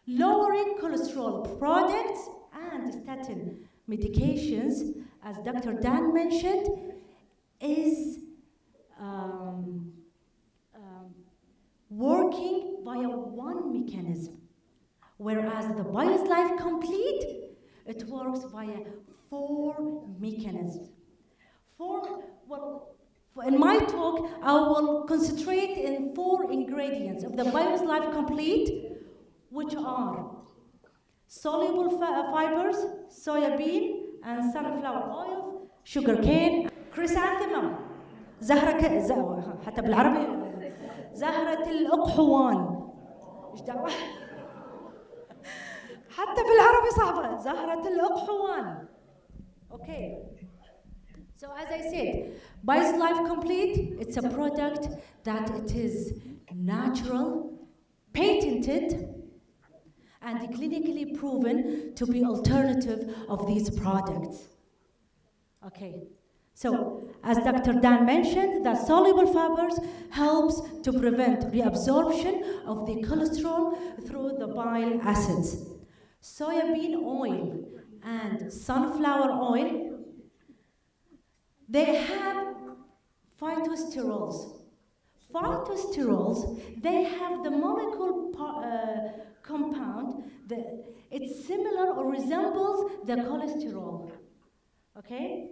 lowering cholesterol products and statin medications, as Dr. Dan mentioned, is working via one mechanism, whereas the BIOS Life Complete, it works via 4 mechanisms. In my talk, I will concentrate in 4 ingredients of the BIOS Life Complete, which are soluble fibers, soybean and sunflower oil, sugarcane, chrysanthemum, حتى بالعربي زهرة الأقحوان. إيش دعوة؟ حتى بالعربي صعبة. زهرة الأقحوان. Okay. So as I said, BIOS Life Complete, it's a product that it is natural, patented, and clinically proven to be alternative of these products. Okay. So, as Dr. Dan mentioned, the soluble fibers helps to prevent reabsorption of the cholesterol through the bile acids. Soybean oil and sunflower oil, they have phytosterols. Phytosterols, they have the molecule compound that it's similar or resembles the cholesterol. Okay?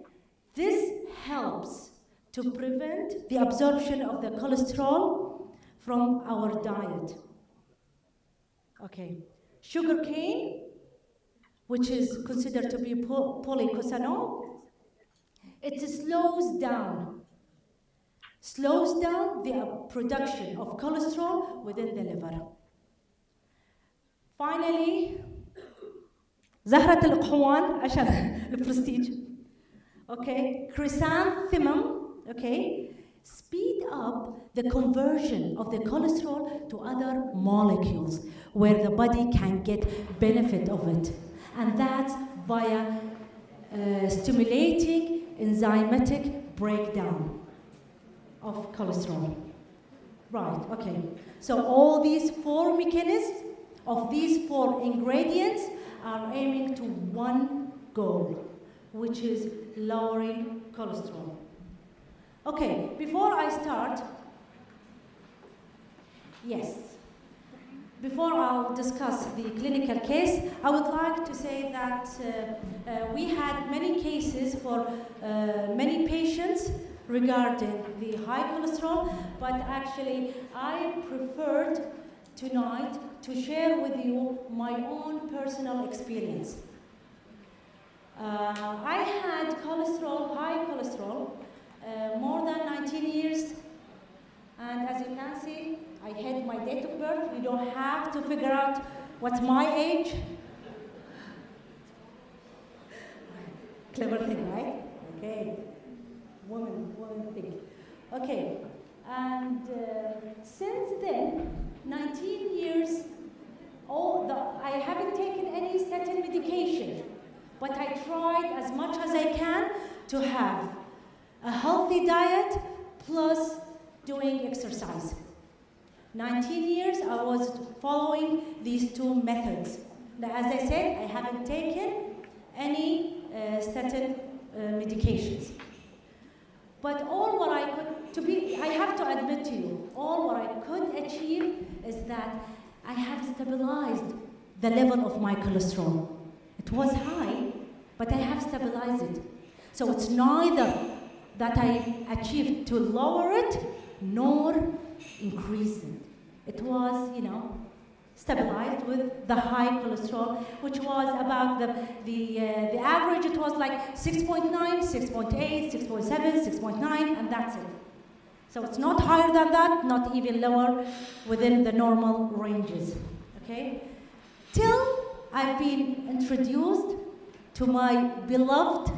This helps to prevent the absorption of the cholesterol from our diet. Okay. Sugarcane, which is considered to be polycosanol, it slows down the production of cholesterol within the liver. Finally, زهرة الأقحوان عشان البرستيج. Okay, chrysanthemum, okay, speed up the conversion of the cholesterol to other molecules where the body can get benefit of it. And that's via stimulating enzymatic breakdown of cholesterol. Right, okay. So all these 4 mechanisms of these 4 ingredients are aiming to one goal, which is lowering cholesterol. Okay, before I start, before I'll discuss the clinical case, I would like to say that we had many cases for many patients regarding the high cholesterol, but actually I preferred tonight to share with you my own personal experience. I had high cholesterol, more than 19 years, and as you can see, I had my date of birth. You don't have to figure out what's my age. Clever thing, right? Okay, woman thing. Okay, And since then, 19 years, I haven't taken any statin medication, but I tried as much as I can to have a healthy diet plus doing exercise. 19 years I was following these two methods. Now, as I said, I haven't taken any statin medications. But all what I could, I have to admit to you, all what I could achieve is that I have stabilized the level of my cholesterol. It was high, but I have stabilized it. So it's neither that I achieved to lower it, nor increase it. It was, stabilized with the high cholesterol, which was about the average. It was like 6.9, 6.8, 6.7, 6.9, and that's it. So it's not higher than that, not even lower, within the normal ranges. Okay, till I've been introduced to my beloved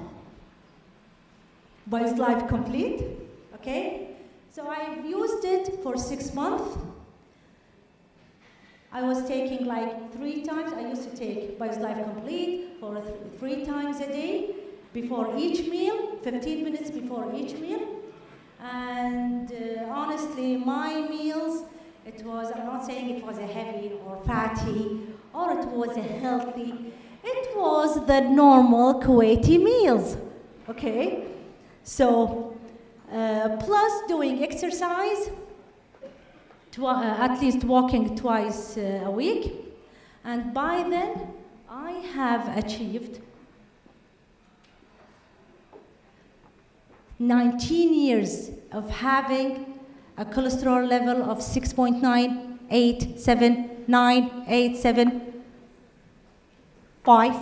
BioLife Complete. Okay, so I've used it for 6 months. I was taking like 3 times. I used to take BioLife Complete for 3 times a day before each meal, 15 minutes before each meal. And honestly, my meals, I'm not saying it was a heavy or fatty, or it was a healthy. It was the normal Kuwaiti meals, okay? So, plus doing exercise, at least walking twice a week. And by then, I have achieved 19 years of having a cholesterol level of 6.9, 8, 7, 9, 8, 7, 5,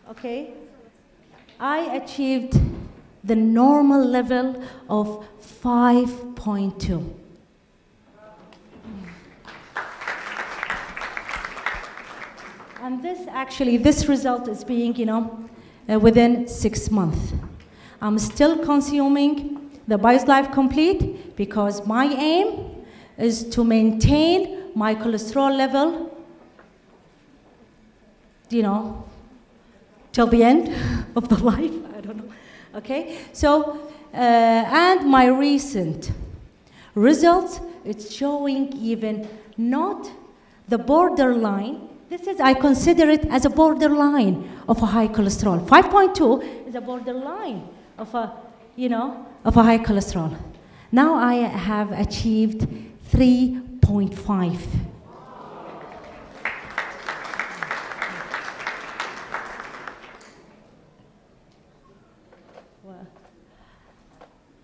okay? I achieved the normal level of 5.2. And this result is being, within 6 months. I'm still consuming the BioLife Complete because my aim is to maintain my cholesterol level, till the end of the life. I don't know. Okay, so and my recent results, it's showing even not the borderline. I consider it as a borderline of a high cholesterol. 5.2 is a borderline of a high cholesterol. Now I have achieved 3.5.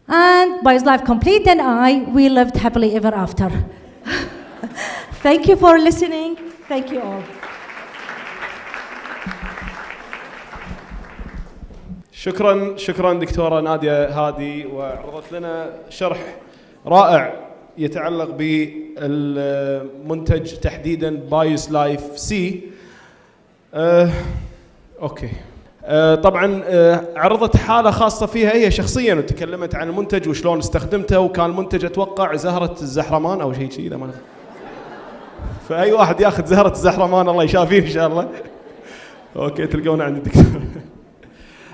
And BioLife Complete and we lived happily ever after. Thank you for listening. Thank you all. شكرا دكتورة نادية هادي، وعرضت لنا شرح رائع يتعلق بالمنتج تحديدا بايولايف سي. اوكي. طبعا عرضت حالة خاصة فيها هي شخصيا، وتكلمت عن المنتج وشلون استخدمته، وكان المنتج اتوقع زهرة الزحرمان او شيء اذا ما فأي واحد ياخذ زهرة الزحرمان الله يشافيه إن شاء الله. أوكي، تلقونه عند الدكتور.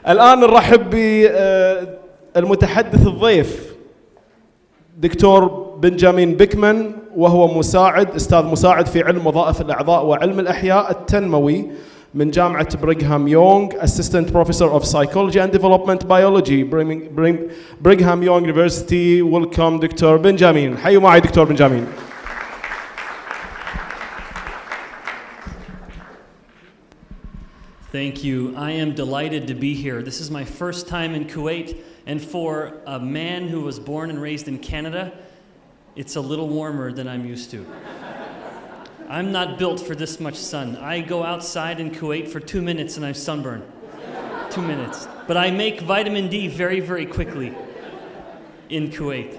الآن نرحب بالمتحدث الضيف دكتور بنجامين بيكمان، وهو أستاذ مساعد في علم وظائف الأعضاء وعلم الأحياء التنموي من جامعة بريغهام يونغ، Assistant Professor of Psychology and Development Biology, Brigham Young University. Welcome دكتور بنجامين. حيوا معي دكتور بنجامين. Thank you. I am delighted to be here. This is my first time in Kuwait, and for a man who was born and raised in Canada, it's a little warmer than I'm used to. I'm not built for this much sun. I go outside in Kuwait for 2 minutes and I sunburn. 2 minutes. But I make vitamin D very, very quickly in Kuwait.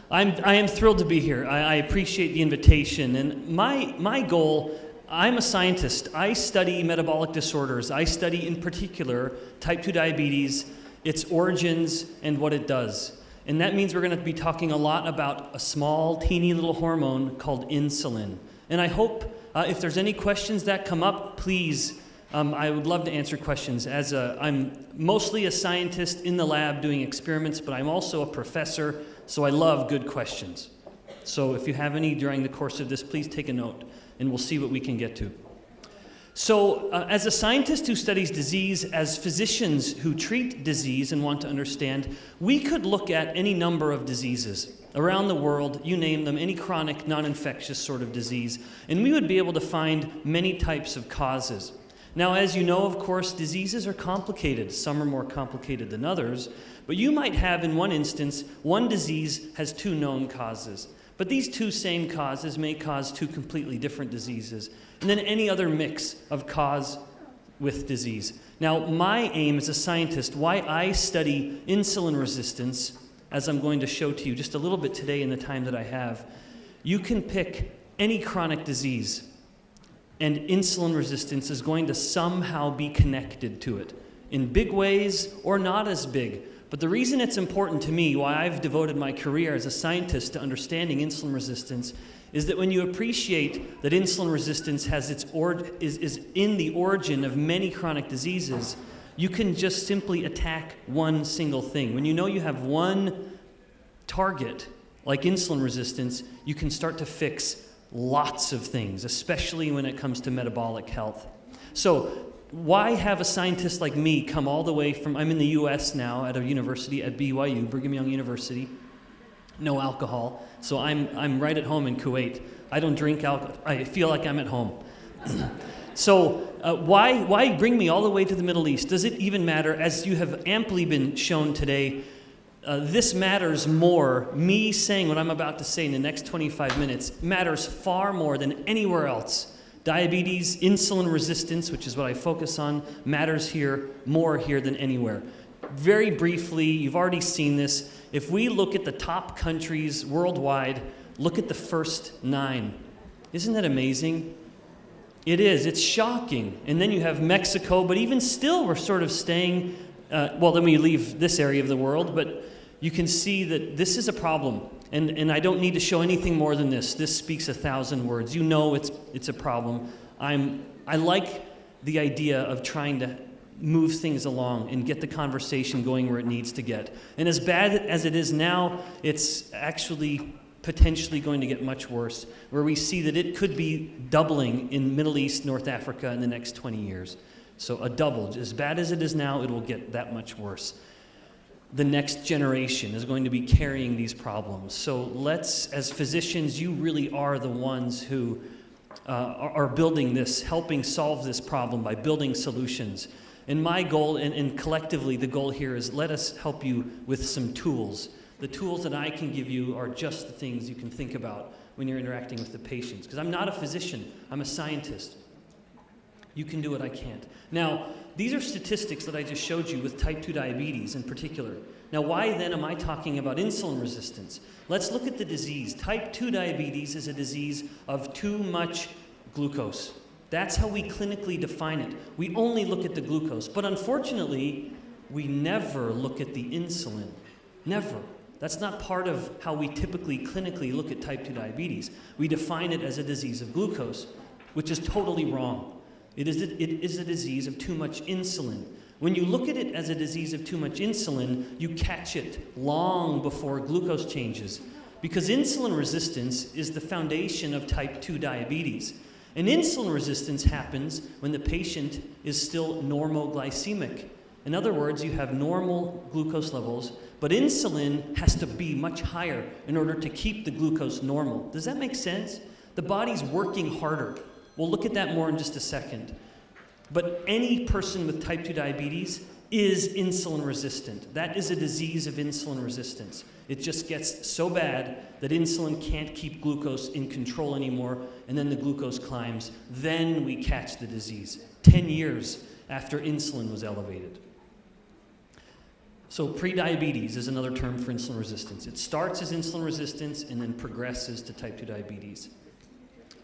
I am thrilled to be here. I appreciate the invitation. And my goal, I'm a scientist. I study metabolic disorders. I study in particular type 2 diabetes, its origins, and what it does. And that means we're going to be talking a lot about a small, teeny little hormone called insulin. And I hope if there's any questions that come up, please, I would love to answer questions. I'm mostly a scientist in the lab doing experiments, but I'm also a professor, so I love good questions. So if you have any during the course of this, please take a note, and we'll see what we can get to. So as a scientist who studies disease, as physicians who treat disease and want to understand, we could look at any number of diseases around the world, you name them, any chronic, non-infectious sort of disease, and we would be able to find many types of causes. Now, as you know, of course, diseases are complicated. Some are more complicated than others, but you might have, in one instance, one disease has two known causes. But these two same causes may cause two completely different diseases, and then any other mix of cause with disease. Now, my aim as a scientist, why I study insulin resistance, as I'm going to show to you just a little bit today in the time that I have, you can pick any chronic disease, and insulin resistance is going to somehow be connected to it, in big ways or not as big. But the reason it's important to me, why I've devoted my career as a scientist to understanding insulin resistance, is that when you appreciate that insulin resistance has is in the origin of many chronic diseases, you can just simply attack one single thing. When you know you have one target, like insulin resistance, you can start to fix lots of things, especially when it comes to metabolic health. So, why have a scientist like me come all the way from, I'm in the US now at a university at BYU, Brigham Young University, no alcohol, so I'm right at home in Kuwait. I don't drink alcohol, I feel like I'm at home. So why bring me all the way to the Middle East? Does it even matter? As you have amply been shown today, this matters more. Me saying what I'm about to say in the next 25 minutes matters far more than anywhere else. Diabetes, insulin resistance, which is what I focus on, matters here, more here than anywhere. Very briefly, you've already seen this. If we look at the top countries worldwide, look at the first 9. Isn't that amazing? It is. It's shocking. And then you have Mexico, but even still we're sort of staying, well, then we leave this area of the world, but you can see that this is a problem. And I don't need to show anything more than this. This speaks 1,000 words. You know it's a problem. I like the idea of trying to move things along and get the conversation going where it needs to get. And as bad as it is now, it's actually potentially going to get much worse, where we see that it could be doubling in Middle East, North Africa in the next 20 years. So a double. As bad as it is now, it will get that much worse. The next generation is going to be carrying these problems. So let's, as physicians, you really are the ones who are building this, helping solve this problem by building solutions. And my goal, and collectively the goal here, is let us help you with some tools. The tools that I can give you are just the things you can think about when you're interacting with the patients. Because I'm not a physician, I'm a scientist. You can do what I can't. Now, these are statistics that I just showed you with type 2 diabetes in particular. Now, why then am I talking about insulin resistance? Let's look at the disease. Type 2 diabetes is a disease of too much glucose. That's how we clinically define it. We only look at the glucose. But unfortunately, we never look at the insulin. Never. That's not part of how we typically clinically look at type 2 diabetes. We define it as a disease of glucose, which is totally wrong. It is a disease of too much insulin. When you look at it as a disease of too much insulin, you catch it long before glucose changes. Because insulin resistance is the foundation of type 2 diabetes. And insulin resistance happens when the patient is still normoglycemic. In other words, you have normal glucose levels, but insulin has to be much higher in order to keep the glucose normal. Does that make sense? The body's working harder. We'll look at that more in just a second. But any person with type 2 diabetes is insulin resistant. That is a disease of insulin resistance. It just gets so bad that insulin can't keep glucose in control anymore, and then the glucose climbs. Then we catch the disease, 10 years after insulin was elevated. So prediabetes is another term for insulin resistance. It starts as insulin resistance and then progresses to type 2 diabetes.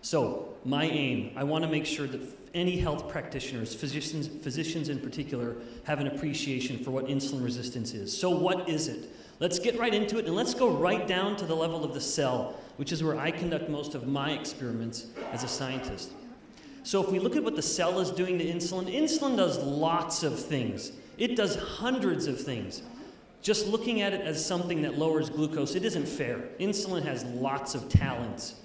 So my aim, I want to make sure that any health practitioners, physicians in particular, have an appreciation for what insulin resistance is. So what is it? Let's get right into it, and let's go right down to the level of the cell, which is where I conduct most of my experiments as a scientist. So if we look at what the cell is doing to insulin, insulin does lots of things. It does hundreds of things. Just looking at it as something that lowers glucose, it isn't fair. Insulin has lots of talents.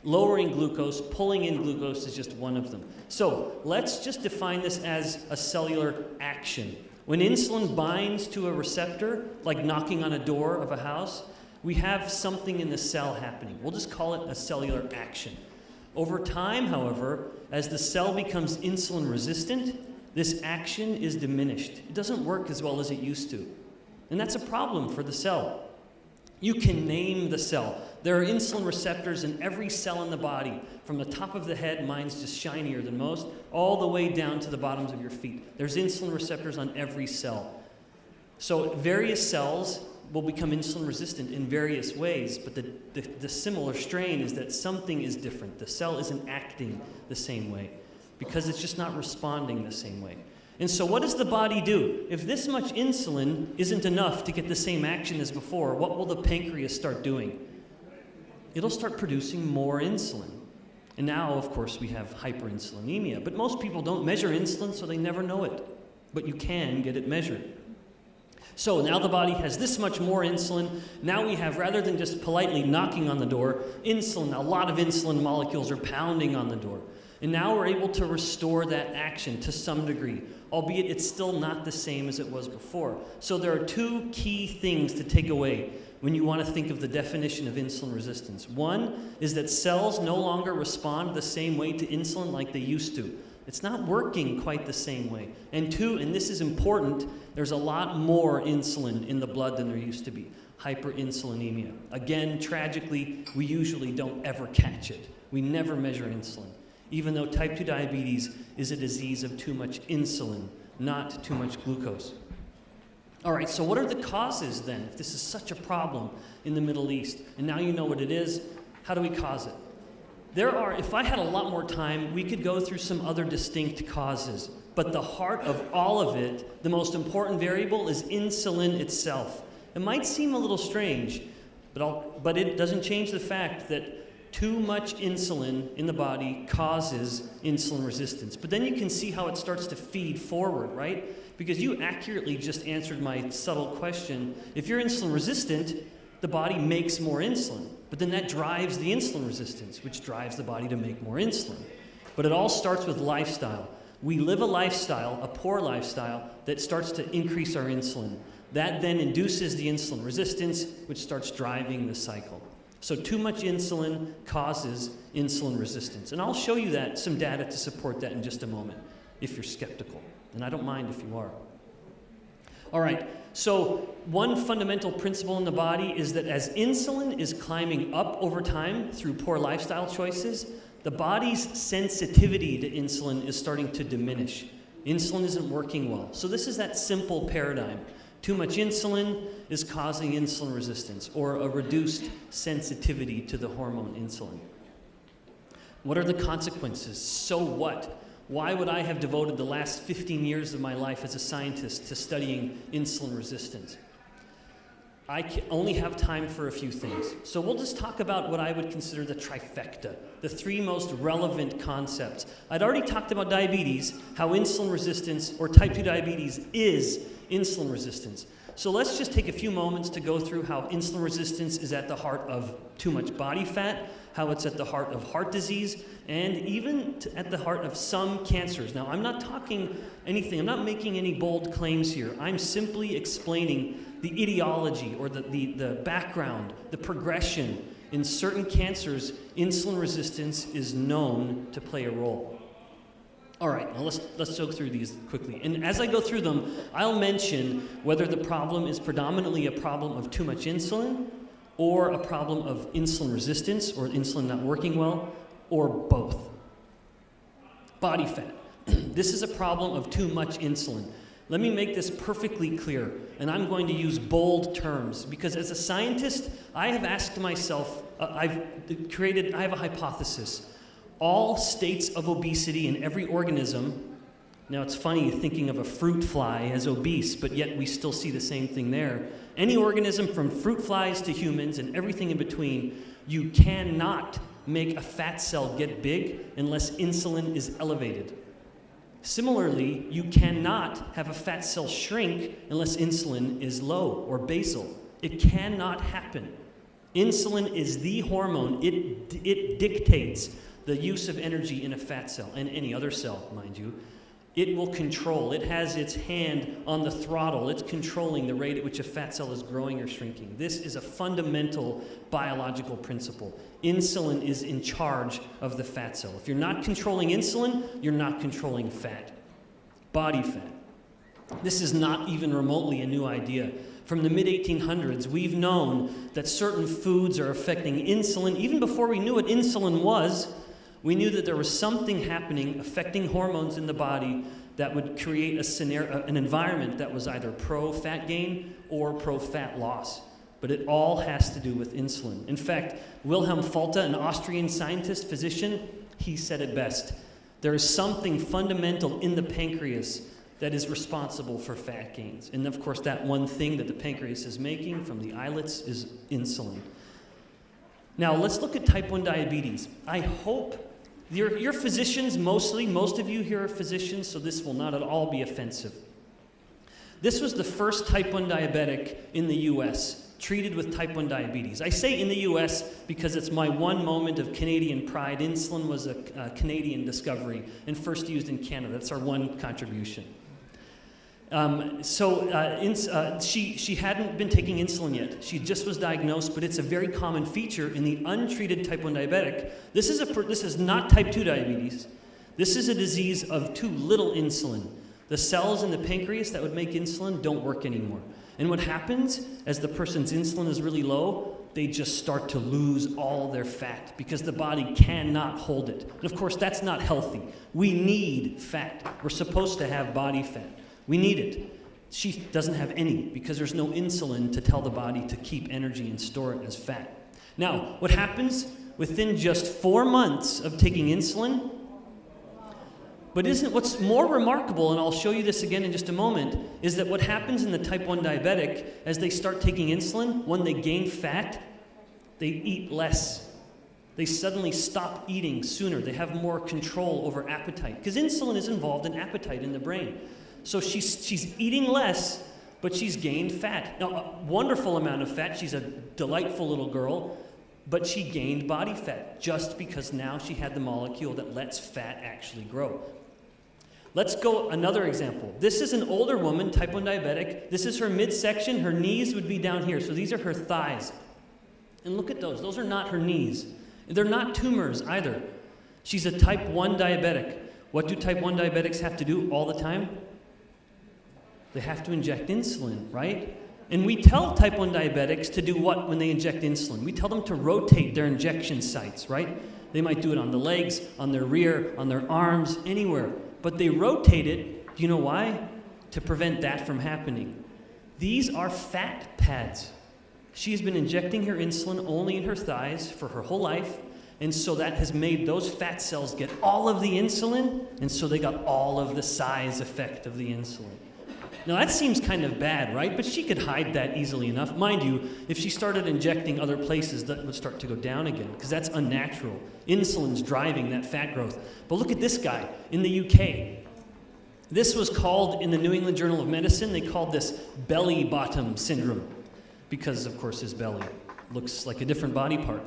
Lowering glucose, pulling in glucose is just one of them. So let's just define this as a cellular action. When insulin binds to a receptor, like knocking on a door of a house, we have something in the cell happening. We'll just call it a cellular action. Over time, however, as the cell becomes insulin resistant, this action is diminished. It doesn't work as well as it used to. And that's a problem for the cell. You can name the cell. There are insulin receptors in every cell in the body, from the top of the head, mine's just shinier than most, all the way down to the bottoms of your feet. There's insulin receptors on every cell. So various cells will become insulin resistant in various ways, but the similar strain is that something is different. The cell isn't acting the same way because it's just not responding the same way. And so what does the body do? If this much insulin isn't enough to get the same action as before, what will the pancreas start doing? It'll start producing more insulin. And now, of course, we have hyperinsulinemia. But most people don't measure insulin, so they never know it. But you can get it measured. So now the body has this much more insulin. Now we have, rather than just politely knocking on the door, insulin, a lot of insulin molecules are pounding on the door. And now we're able to restore that action to some degree, albeit it's still not the same as it was before. So there are two key things to take away when you want to think of the definition of insulin resistance. One is that cells no longer respond the same way to insulin like they used to. It's not working quite the same way. And two, and this is important, there's a lot more insulin in the blood than there used to be. Hyperinsulinemia. Again, tragically, we usually don't ever catch it. We never measure insulin, even though type 2 diabetes is a disease of too much insulin, not too much glucose. All right, so what are the causes then, if this is such a problem in the Middle East? And now you know what it is, how do we cause it? There are, if I had a lot more time, we could go through some other distinct causes. But the heart of all of it, the most important variable, is insulin itself. It might seem a little strange, but it doesn't change the fact that too much insulin in the body causes insulin resistance. But then you can see how it starts to feed forward, right? Because you accurately just answered my subtle question. If you're insulin resistant, the body makes more insulin. But then that drives the insulin resistance, which drives the body to make more insulin. But it all starts with lifestyle. We live a lifestyle, a poor lifestyle, that starts to increase our insulin. That then induces the insulin resistance, which starts driving the cycle. So too much insulin causes insulin resistance. And I'll show you that, some data to support that in just a moment, if you're skeptical. And I don't mind if you are. All right, so one fundamental principle in the body is that as insulin is climbing up over time through poor lifestyle choices, the body's sensitivity to insulin is starting to diminish. Insulin isn't working well. So this is that simple paradigm. Too much insulin is causing insulin resistance or a reduced sensitivity to the hormone insulin. What are the consequences? So what? Why would I have devoted the last 15 years of my life as a scientist to studying insulin resistance? I only have time for a few things. So we'll just talk about what I would consider the trifecta, the three most relevant concepts. I'd already talked about diabetes, how insulin resistance or type 2 diabetes is insulin resistance. So let's just take a few moments to go through how insulin resistance is at the heart of too much body fat, how it's at the heart of heart disease, and even at the heart of some cancers. Now, I'm not talking anything, I'm not making any bold claims here. I'm simply explaining the etiology or the background, the progression. In certain cancers, insulin resistance is known to play a role. All right, now let's go through these quickly. And as I go through them, I'll mention whether the problem is predominantly a problem of too much insulin, or a problem of insulin resistance, or insulin not working well, or both. Body fat. This is a problem of too much insulin. Let me make this perfectly clear, and I'm going to use bold terms, because as a scientist, I have asked myself, I have a hypothesis. All states of obesity in every organism, Now, it's funny thinking of a fruit fly as obese, but yet we still see the same thing there. Any organism from fruit flies to humans and everything in between, you cannot make a fat cell get big unless insulin is elevated. Similarly, you cannot have a fat cell shrink unless insulin is low or basal. It cannot happen. Insulin is the hormone. It dictates the use of energy in a fat cell, and any other cell, mind you. It will control. It has its hand on the throttle. It's controlling the rate at which a fat cell is growing or shrinking. This is a fundamental biological principle. Insulin is in charge of the fat cell. If you're not controlling insulin, you're not controlling fat, body fat. This is not even remotely a new idea. From the mid-1800s, we've known that certain foods are affecting insulin. Even before we knew what insulin was, we knew that there was something happening affecting hormones in the body that would create a scenario, an environment that was either pro-fat gain or pro-fat loss. But it all has to do with insulin. In fact, Wilhelm Folta, an Austrian scientist, physician, he said it best. There is something fundamental in the pancreas that is responsible for fat gains. And of course, that one thing that the pancreas is making from the islets is insulin. Now, let's look at type 1 diabetes. I hope you're physicians mostly. Most of you here are physicians, so this will not at all be offensive. This was the first type 1 diabetic in the US treated with type 1 diabetes. I say in the US because it's my one moment of Canadian pride. Insulin was a Canadian discovery and first used in Canada. That's our one contribution. She hadn't been taking insulin yet. She just was diagnosed, but it's a very common feature in the untreated type 1 diabetic. This is not type 2 diabetes. This is a disease of too little insulin. The cells in the pancreas that would make insulin don't work anymore. And what happens as the person's insulin is really low, they just start to lose all their fat because the body cannot hold it. And of course, that's not healthy. We need fat. We're supposed to have body fat. We need it. She doesn't have any because there's no insulin to tell the body to keep energy and store it as fat. Now, what happens within just 4 months of taking insulin? But isn't what's more remarkable, and I'll show you this again in just a moment, is that what happens in the type 1 diabetic as they start taking insulin, when they gain fat, they eat less. They suddenly stop eating sooner. They have more control over appetite because insulin is involved in appetite in the brain. So she's eating less, but she's gained fat. Now, a wonderful amount of fat. She's a delightful little girl, but she gained body fat just because now she had the molecule that lets fat actually grow. Let's go another example. This is an older woman, type 1 diabetic. This is her midsection. Her knees would be down here. So these are her thighs. And look at those. Those are not her knees. They're not tumors either. She's a type 1 diabetic. What do type 1 diabetics have to do all the time? They have to inject insulin, right? And we tell type 1 diabetics to do what when they inject insulin? We tell them to rotate their injection sites, right? They might do it on the legs, on their rear, on their arms, anywhere. But they rotate it, do you know why? To prevent that from happening. These are fat pads. She's been injecting her insulin only in her thighs for her whole life, and so that has made those fat cells get all of the insulin, and so they got all of the size effect of the insulin. Now that seems kind of bad, right? But she could hide that easily enough. Mind you, if she started injecting other places, that would start to go down again, because that's unnatural. Insulin's driving that fat growth. But look at this guy in the UK. This was called, in the New England Journal of Medicine, they called this belly bottom syndrome, because of course his belly looks like a different body part.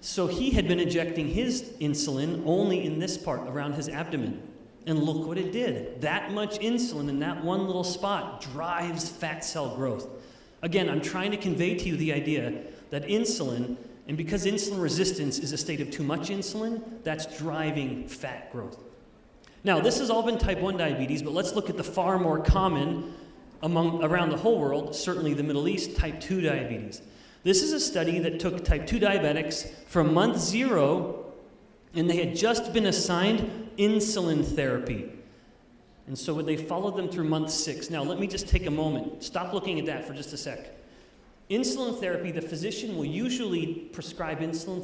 So he had been injecting his insulin only in this part, around his abdomen. And look what it did. That much insulin in that one little spot drives fat cell growth. Again, I'm trying to convey to you the idea that insulin, and because insulin resistance is a state of too much insulin, that's driving fat growth. Now, this has all been type 1 diabetes, but let's look at the far more common around the whole world, certainly the Middle East, type 2 diabetes. This is a study that took type 2 diabetics from month 0, and they had just been assigned insulin therapy. And so they followed them through month 6. Now, let me just take a moment. Stop looking at that for just a sec. Insulin therapy, the physician will usually prescribe insulin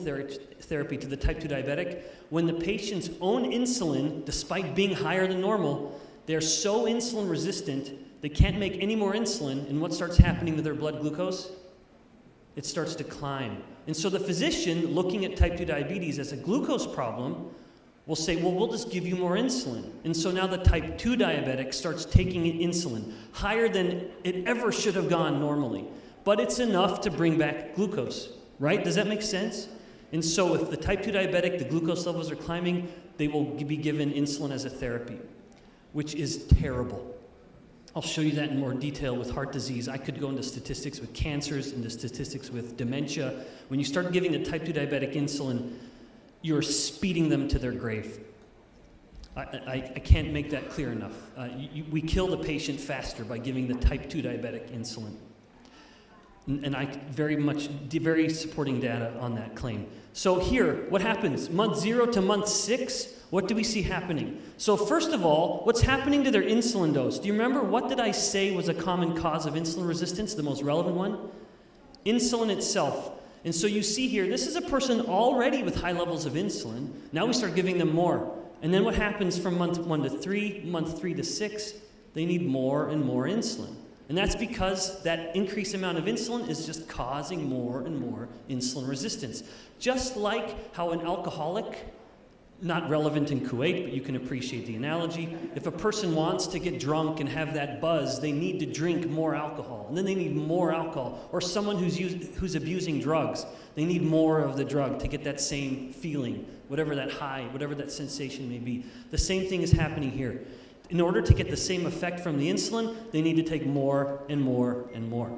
therapy to the type 2 diabetic when the patient's own insulin, despite being higher than normal, They're so insulin resistant, they can't make any more insulin, and what starts happening to their blood glucose? It starts to climb. And so the physician, looking at type 2 diabetes as a glucose problem, will say, well, we'll just give you more insulin. And so now the type 2 diabetic starts taking insulin, higher than it ever should have gone normally. But it's enough to bring back glucose, right? Does that make sense? And so if the type 2 diabetic, the glucose levels are climbing, they will be given insulin as a therapy, which is terrible. I'll show you that in more detail with heart disease. I could go into statistics with cancers, into statistics with dementia. When you start giving the type 2 diabetic insulin, you're speeding them to their grave. I can't make that clear enough. We kill the patient faster by giving the type 2 diabetic insulin. And I very supporting data on that claim. So here, what happens? Month 0 to month 6, what do we see happening? So first of all, what's happening to their insulin dose? Do you remember what did I say was a common cause of insulin resistance, the most relevant one? Insulin itself. And so you see here, this is a person already with high levels of insulin. Now we start giving them more. And then what happens from month 1 to 3, month 3 to 6? They need more and more insulin. And that's because that increased amount of insulin is just causing more and more insulin resistance. Just like how an alcoholic, not relevant in Kuwait, but you can appreciate the analogy. If a person wants to get drunk and have that buzz, they need to drink more alcohol. And then they need more alcohol. Or someone who's abusing drugs, they need more of the drug to get that same feeling, whatever that high, whatever that sensation may be. The same thing is happening here. In order to get the same effect from the insulin, they need to take more and more and more.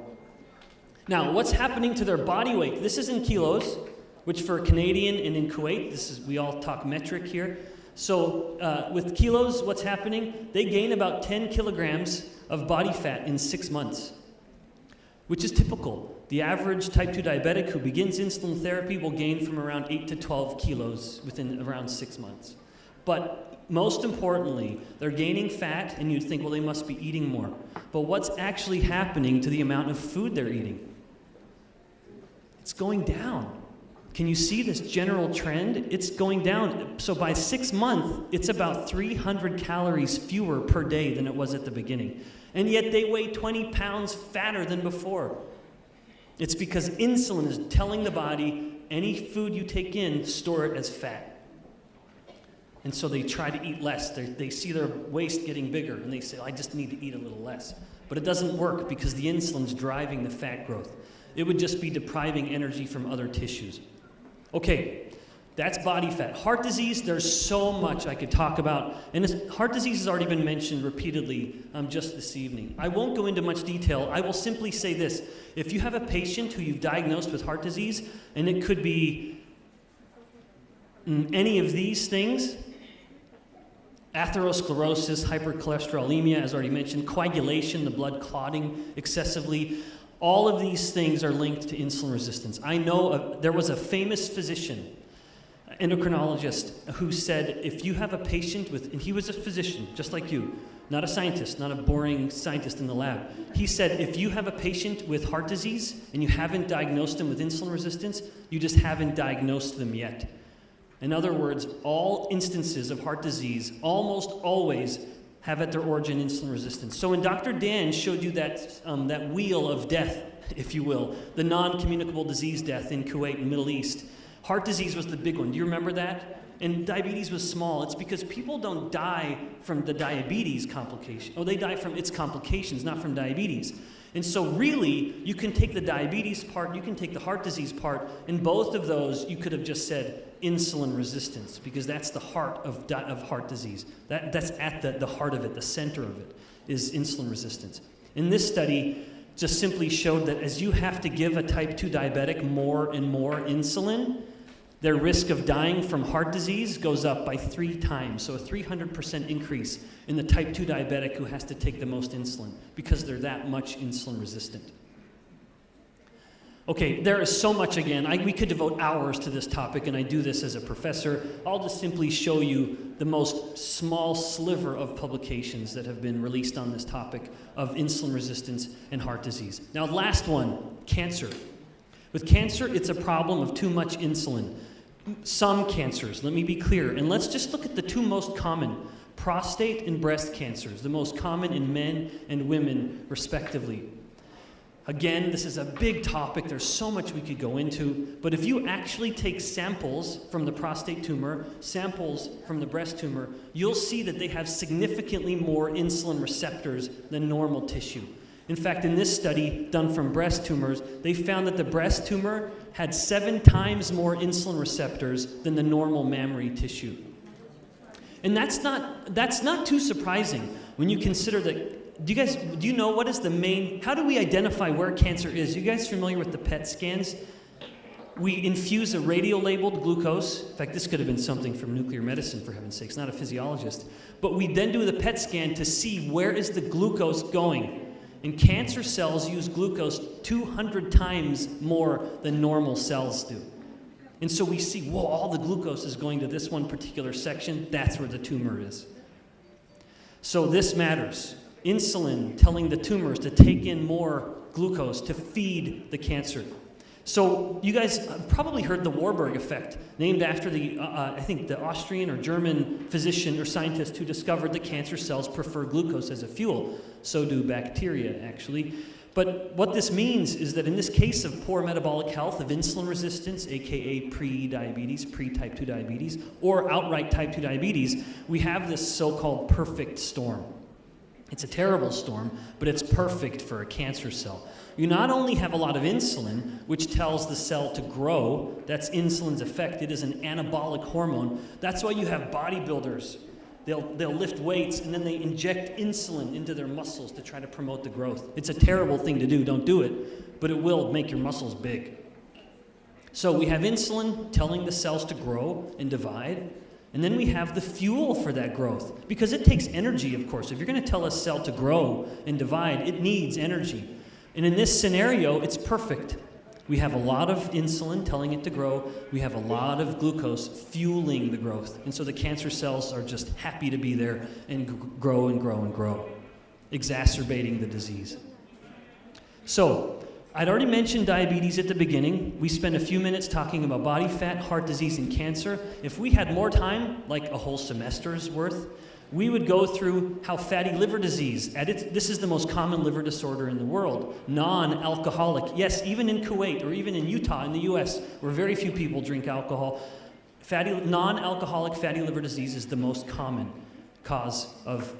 Now, what's happening to their body weight? This is in kilos, which for a Canadian and in Kuwait, we all talk metric here. So with kilos, what's happening? They gain about 10 kilograms of body fat in 6 months, which is typical. The average type 2 diabetic who begins insulin therapy will gain from around 8 to 12 kilos within around 6 months. But most importantly, they're gaining fat, and you'd think, well, they must be eating more. But what's actually happening to the amount of food they're eating? It's going down. Can you see this general trend? It's going down. So by 6 months, it's about 300 calories fewer per day than it was at the beginning. And yet they weigh 20 pounds fatter than before. It's because insulin is telling the body, any food you take in, store it as fat. And so they try to eat less. They see their waist getting bigger, and they say, I just need to eat a little less. But it doesn't work because the insulin's driving the fat growth. It would just be depriving energy from other tissues. Okay, that's body fat. Heart disease, there's so much I could talk about. And heart disease has already been mentioned repeatedly just this evening. I won't go into much detail. I will simply say this. If you have a patient who you've diagnosed with heart disease, and it could be any of these things, atherosclerosis, hypercholesterolemia, as already mentioned, coagulation, the blood clotting excessively, all of these things are linked to insulin resistance. I know there was a famous physician, endocrinologist, who said if you have a patient with, and he was a physician, just like you, not a scientist, not a boring scientist in the lab. He said if you have a patient with heart disease and you haven't diagnosed them with insulin resistance, you just haven't diagnosed them yet. In other words, all instances of heart disease almost always have at their origin insulin resistance. So when Dr. Dan showed you that wheel of death, if you will, the non-communicable disease death in Kuwait and Middle East, heart disease was the big one. Do you remember that? And diabetes was small. It's because people don't die from the diabetes complication. Oh, they die from its complications, not from diabetes. And so really, you can take the diabetes part, you can take the heart disease part, and both of those you could have just said insulin resistance, because that's the heart of heart disease. That's at the heart of it, the center of it, is insulin resistance. In this study, just simply showed that as you have to give a type 2 diabetic more and more insulin, their risk of dying from heart disease goes up by 3 times. So a 300% increase in the type 2 diabetic who has to take the most insulin because they're that much insulin resistant. Okay, there is so much again. We could devote hours to this topic, and I do this as a professor. I'll just simply show you the most small sliver of publications that have been released on this topic of insulin resistance and heart disease. Now, last one, cancer. With cancer, it's a problem of too much insulin. Some cancers, let me be clear, and let's just look at the 2 most common. prostate and breast cancers, the most common in men and women, respectively. Again, this is a big topic. There's so much we could go into. But if you actually take samples from the prostate tumor, samples from the breast tumor, you'll see that they have significantly more insulin receptors than normal tissue. In fact, in this study done from breast tumors, they found that the breast tumor had 7 times more insulin receptors than the normal mammary tissue. And that's not too surprising when you consider that. Do you know what is the main, how do we identify where cancer is? You guys familiar with the PET scans? We infuse a radio-labeled glucose. In fact, this could have been something from nuclear medicine, for heaven's sakes, not a physiologist. But we then do the PET scan to see where is the glucose going. And cancer cells use glucose 200 times more than normal cells do. And so we see, whoa, all the glucose is going to this one particular section. That's where the tumor is. So this matters. Insulin telling the tumors to take in more glucose to feed the cancer. So you guys have probably heard the Warburg effect, named after I think the Austrian or German physician or scientist who discovered that cancer cells prefer glucose as a fuel. So do bacteria, actually. But what this means is that in this case of poor metabolic health, of insulin resistance, aka pre-diabetes, pre-type 2 diabetes, or outright type 2 diabetes, we have this so-called perfect storm. It's a terrible storm, but it's perfect for a cancer cell. You not only have a lot of insulin, which tells the cell to grow, that's insulin's effect, it is an anabolic hormone. That's why you have bodybuilders. They'll lift weights and then they inject insulin into their muscles to try to promote the growth. It's a terrible thing to do, don't do it, but it will make your muscles big. So we have insulin telling the cells to grow and divide. And then we have the fuel for that growth, because it takes energy, of course. If you're going to tell a cell to grow and divide, it needs energy. And in this scenario, it's perfect. We have a lot of insulin telling it to grow. We have a lot of glucose fueling the growth. And so the cancer cells are just happy to be there and grow and grow and grow, exacerbating the disease. So I'd already mentioned diabetes at the beginning. We spent a few minutes talking about body fat, heart disease, and cancer. If we had more time, like a whole semester's worth, we would go through how fatty liver disease, this is the most common liver disorder in the world, non-alcoholic. Yes, even in Kuwait or even in Utah in the US, where very few people drink alcohol, non-alcoholic fatty liver disease is the most common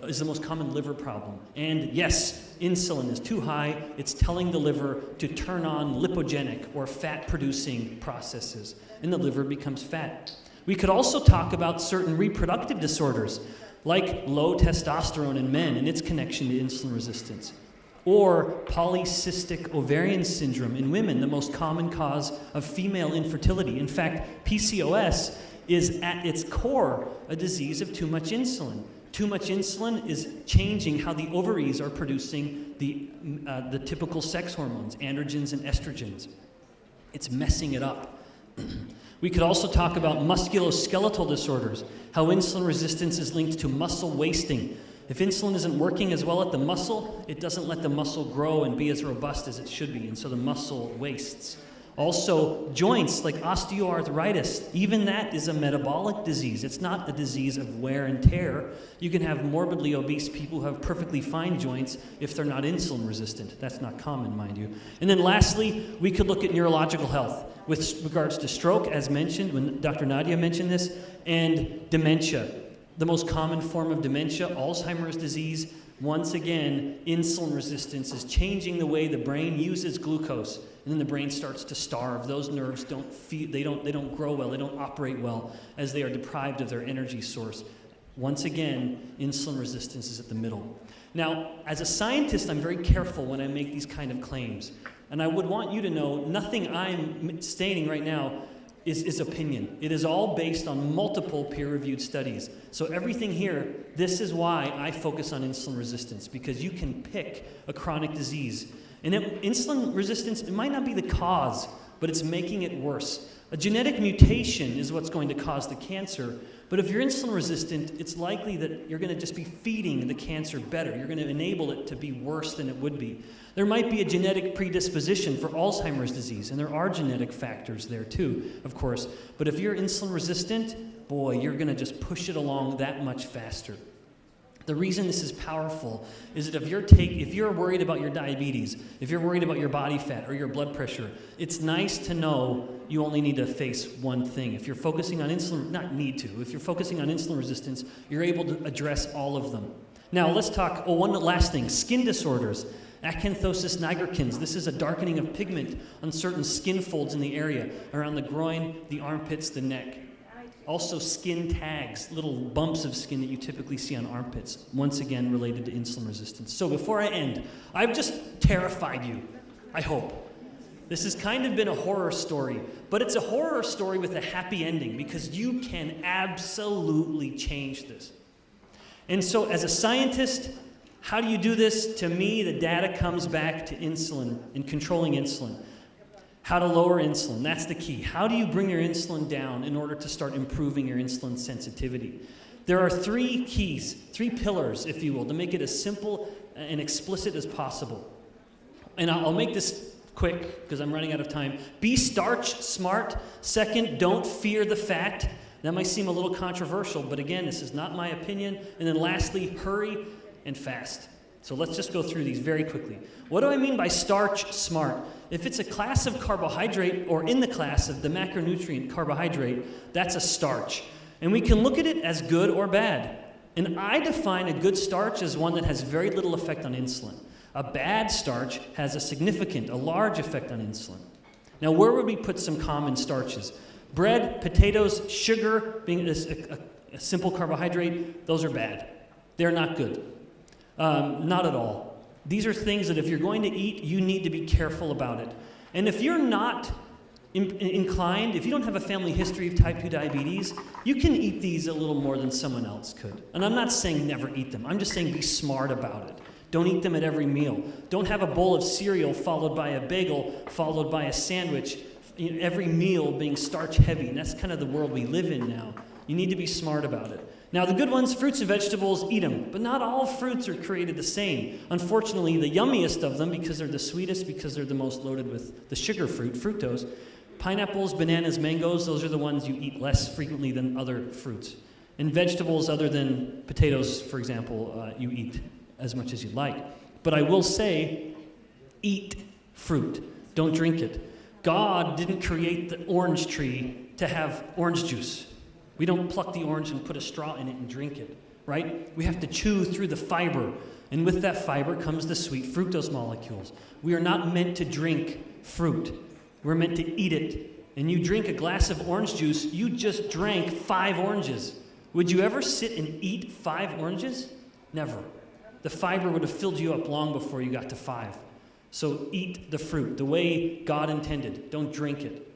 is the most common liver problem. And yes, insulin is too high. It's telling the liver to turn on lipogenic or fat-producing processes, and the liver becomes fat. We could also talk about certain reproductive disorders, like low testosterone in men and its connection to insulin resistance, or polycystic ovarian syndrome in women, the most common cause of female infertility. In fact, PCOS is at its core a disease of too much insulin. Too much insulin is changing how the ovaries are producing the typical sex hormones, androgens and estrogens. It's messing it up. We could also talk about musculoskeletal disorders, how insulin resistance is linked to muscle wasting. If insulin isn't working as well at the muscle, it doesn't let the muscle grow and be as robust as it should be, and so the muscle wastes. Also, joints like osteoarthritis, even that is a metabolic disease. It's not a disease of wear and tear. You can have morbidly obese people who have perfectly fine joints if they're not insulin resistant. That's not common, mind you. And then lastly, we could look at neurological health with regards to stroke, as mentioned, when Dr. Nadia mentioned this, and dementia. The most common form of dementia, Alzheimer's disease. Once again, insulin resistance is changing the way the brain uses glucose, and then the brain starts to starve. Those nerves they don't grow well, they don't operate well as they are deprived of their energy source. Once again, insulin resistance is at the middle. Now, as a scientist, I'm very careful when I make these kind of claims, and I would want you to know nothing I'm stating right now is opinion. It is all based on multiple peer-reviewed studies. So everything here, this is why I focus on insulin resistance, because you can pick a chronic disease. And insulin resistance, it might not be the cause, but it's making it worse. A genetic mutation is what's going to cause the cancer, but if you're insulin resistant, it's likely that you're going to just be feeding the cancer better. You're going to enable it to be worse than it would be. There might be a genetic predisposition for Alzheimer's disease, and there are genetic factors there too, of course. But if you're insulin resistant, boy, you're going to just push it along that much faster. The reason this is powerful is that if you're worried about your diabetes, if you're worried about your body fat or your blood pressure, it's nice to know you only need to face one thing. If you're focusing on insulin, if you're focusing on insulin resistance, you're able to address all of them. Now let's talk, one last thing, skin disorders. Acanthosis nigricans. This is a darkening of pigment on certain skin folds in the area, around the groin, the armpits, the neck. Also skin tags, little bumps of skin that you typically see on armpits, once again related to insulin resistance. So before I end, I've just terrified you, I hope. This has kind of been a horror story, but it's a horror story with a happy ending because you can absolutely change this. And so as a scientist, how do you do this? To me, the data comes back to insulin and controlling insulin. How to lower insulin, that's the key. How do you bring your insulin down in order to start improving your insulin sensitivity? There are 3 keys, 3 pillars, if you will, to make it as simple and explicit as possible. And I'll make this quick because I'm running out of time. Be starch smart. Second, don't fear the fat. That might seem a little controversial, but again, this is not my opinion. And then lastly, hurry and fast. So let's just go through these very quickly. What do I mean by starch smart? If it's a class of carbohydrate or in the class of the macronutrient carbohydrate, that's a starch. And we can look at it as good or bad. And I define a good starch as one that has very little effect on insulin. A bad starch has a large effect on insulin. Now, where would we put some common starches? Bread, potatoes, sugar, being a simple carbohydrate, those are bad. They're not good. Not at all. These are things that if you're going to eat, you need to be careful about it. And if you're not inclined, if you don't have a family history of type 2 diabetes, you can eat these a little more than someone else could. And I'm not saying never eat them. I'm just saying be smart about it. Don't eat them at every meal. Don't have a bowl of cereal followed by a bagel, followed by a sandwich, every meal being starch heavy. And that's kind of the world we live in now. You need to be smart about it. Now, the good ones, fruits and vegetables, eat them. But not all fruits are created the same. Unfortunately, the yummiest of them, because they're the sweetest, because they're the most loaded with the sugar fruit, fructose, pineapples, bananas, mangoes, those are the ones you eat less frequently than other fruits. And vegetables other than potatoes, for example, you eat as much as you like. But I will say, eat fruit. Don't drink it. God didn't create the orange tree to have orange juice. We don't pluck the orange and put a straw in it and drink it, right? We have to chew through the fiber. And with that fiber comes the sweet fructose molecules. We are not meant to drink fruit. We're meant to eat it. And you drink a glass of orange juice, you just drank 5 oranges. Would you ever sit and eat 5 oranges? Never. The fiber would have filled you up long before you got to 5. So eat the fruit the way God intended. Don't drink it.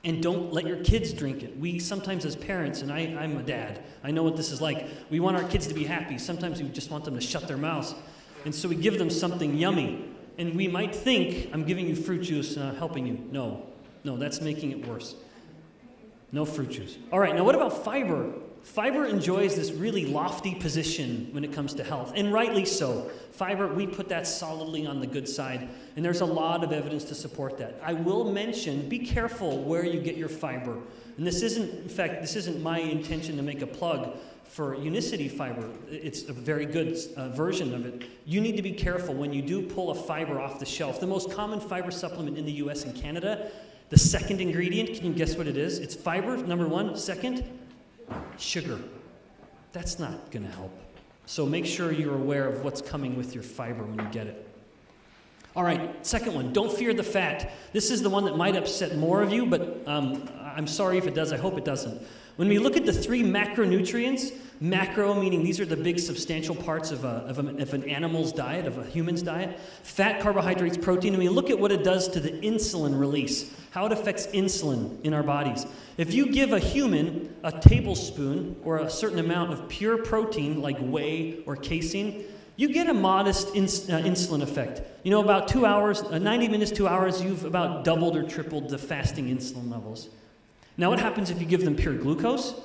And don't let your kids drink it. We sometimes as parents, and I'm a dad, I know what this is like. We want our kids to be happy. Sometimes we just want them to shut their mouths. And so we give them something yummy. And we might think, I'm giving you fruit juice and I'm helping you. No, that's making it worse. No fruit juice. All right, now what about fiber? Fiber enjoys this really lofty position when it comes to health, and rightly so. Fiber, we put that solidly on the good side, and there's a lot of evidence to support that. I will mention, be careful where you get your fiber. And this isn't my intention to make a plug for Unicity fiber. It's a very good version of it. You need to be careful when you do pull a fiber off the shelf. The most common fiber supplement in the US and Canada, the second ingredient, can you guess what it is? It's fiber, number 1. Second, sugar. That's not going to help. So make sure you're aware of what's coming with your fiber when you get it. All right, second one, don't fear the fat. This is the one that might upset more of you, but I'm sorry if it does. I hope it doesn't. When we look at the 3 macronutrients, macro meaning these are the big substantial parts of an animal's diet, of a human's diet, fat, carbohydrates, protein, and we look at what it does to the insulin release, how it affects insulin in our bodies. If you give a human a tablespoon or a certain amount of pure protein, like whey or casein, you get a modest insulin effect. You know, about 2 hours, 90 minutes, 2 hours, you've about doubled or tripled the fasting insulin levels. Now what happens if you give them pure glucose?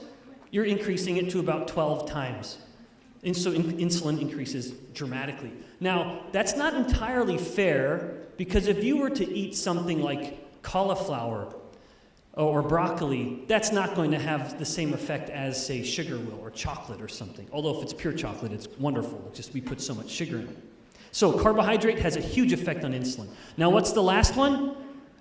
You're increasing it to about 12 times. And so insulin increases dramatically. Now, that's not entirely fair, because if you were to eat something like cauliflower, or broccoli, that's not going to have the same effect as, say, sugar will, or chocolate or something. Although if it's pure chocolate, it's wonderful. It's just we put so much sugar in it. So carbohydrate has a huge effect on insulin. Now what's the last one?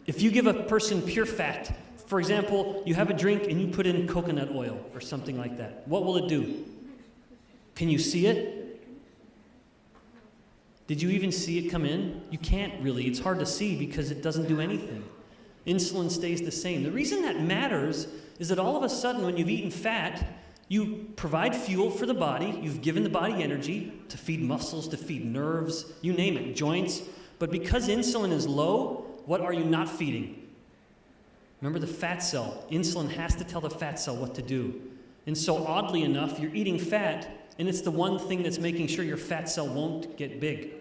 If you give a person pure fat, for example, you have a drink and you put in coconut oil or something like that, what will it do? Can you see it? Did you even see it come in? You can't really. It's hard to see because it doesn't do anything. Insulin stays the same. The reason that matters is that all of a sudden when you've eaten fat, you provide fuel for the body, you've given the body energy to feed muscles, to feed nerves, you name it, joints. But because insulin is low, what are you not feeding? Remember the fat cell. Insulin has to tell the fat cell what to do. And so oddly enough, you're eating fat, and it's the one thing that's making sure your fat cell won't get big.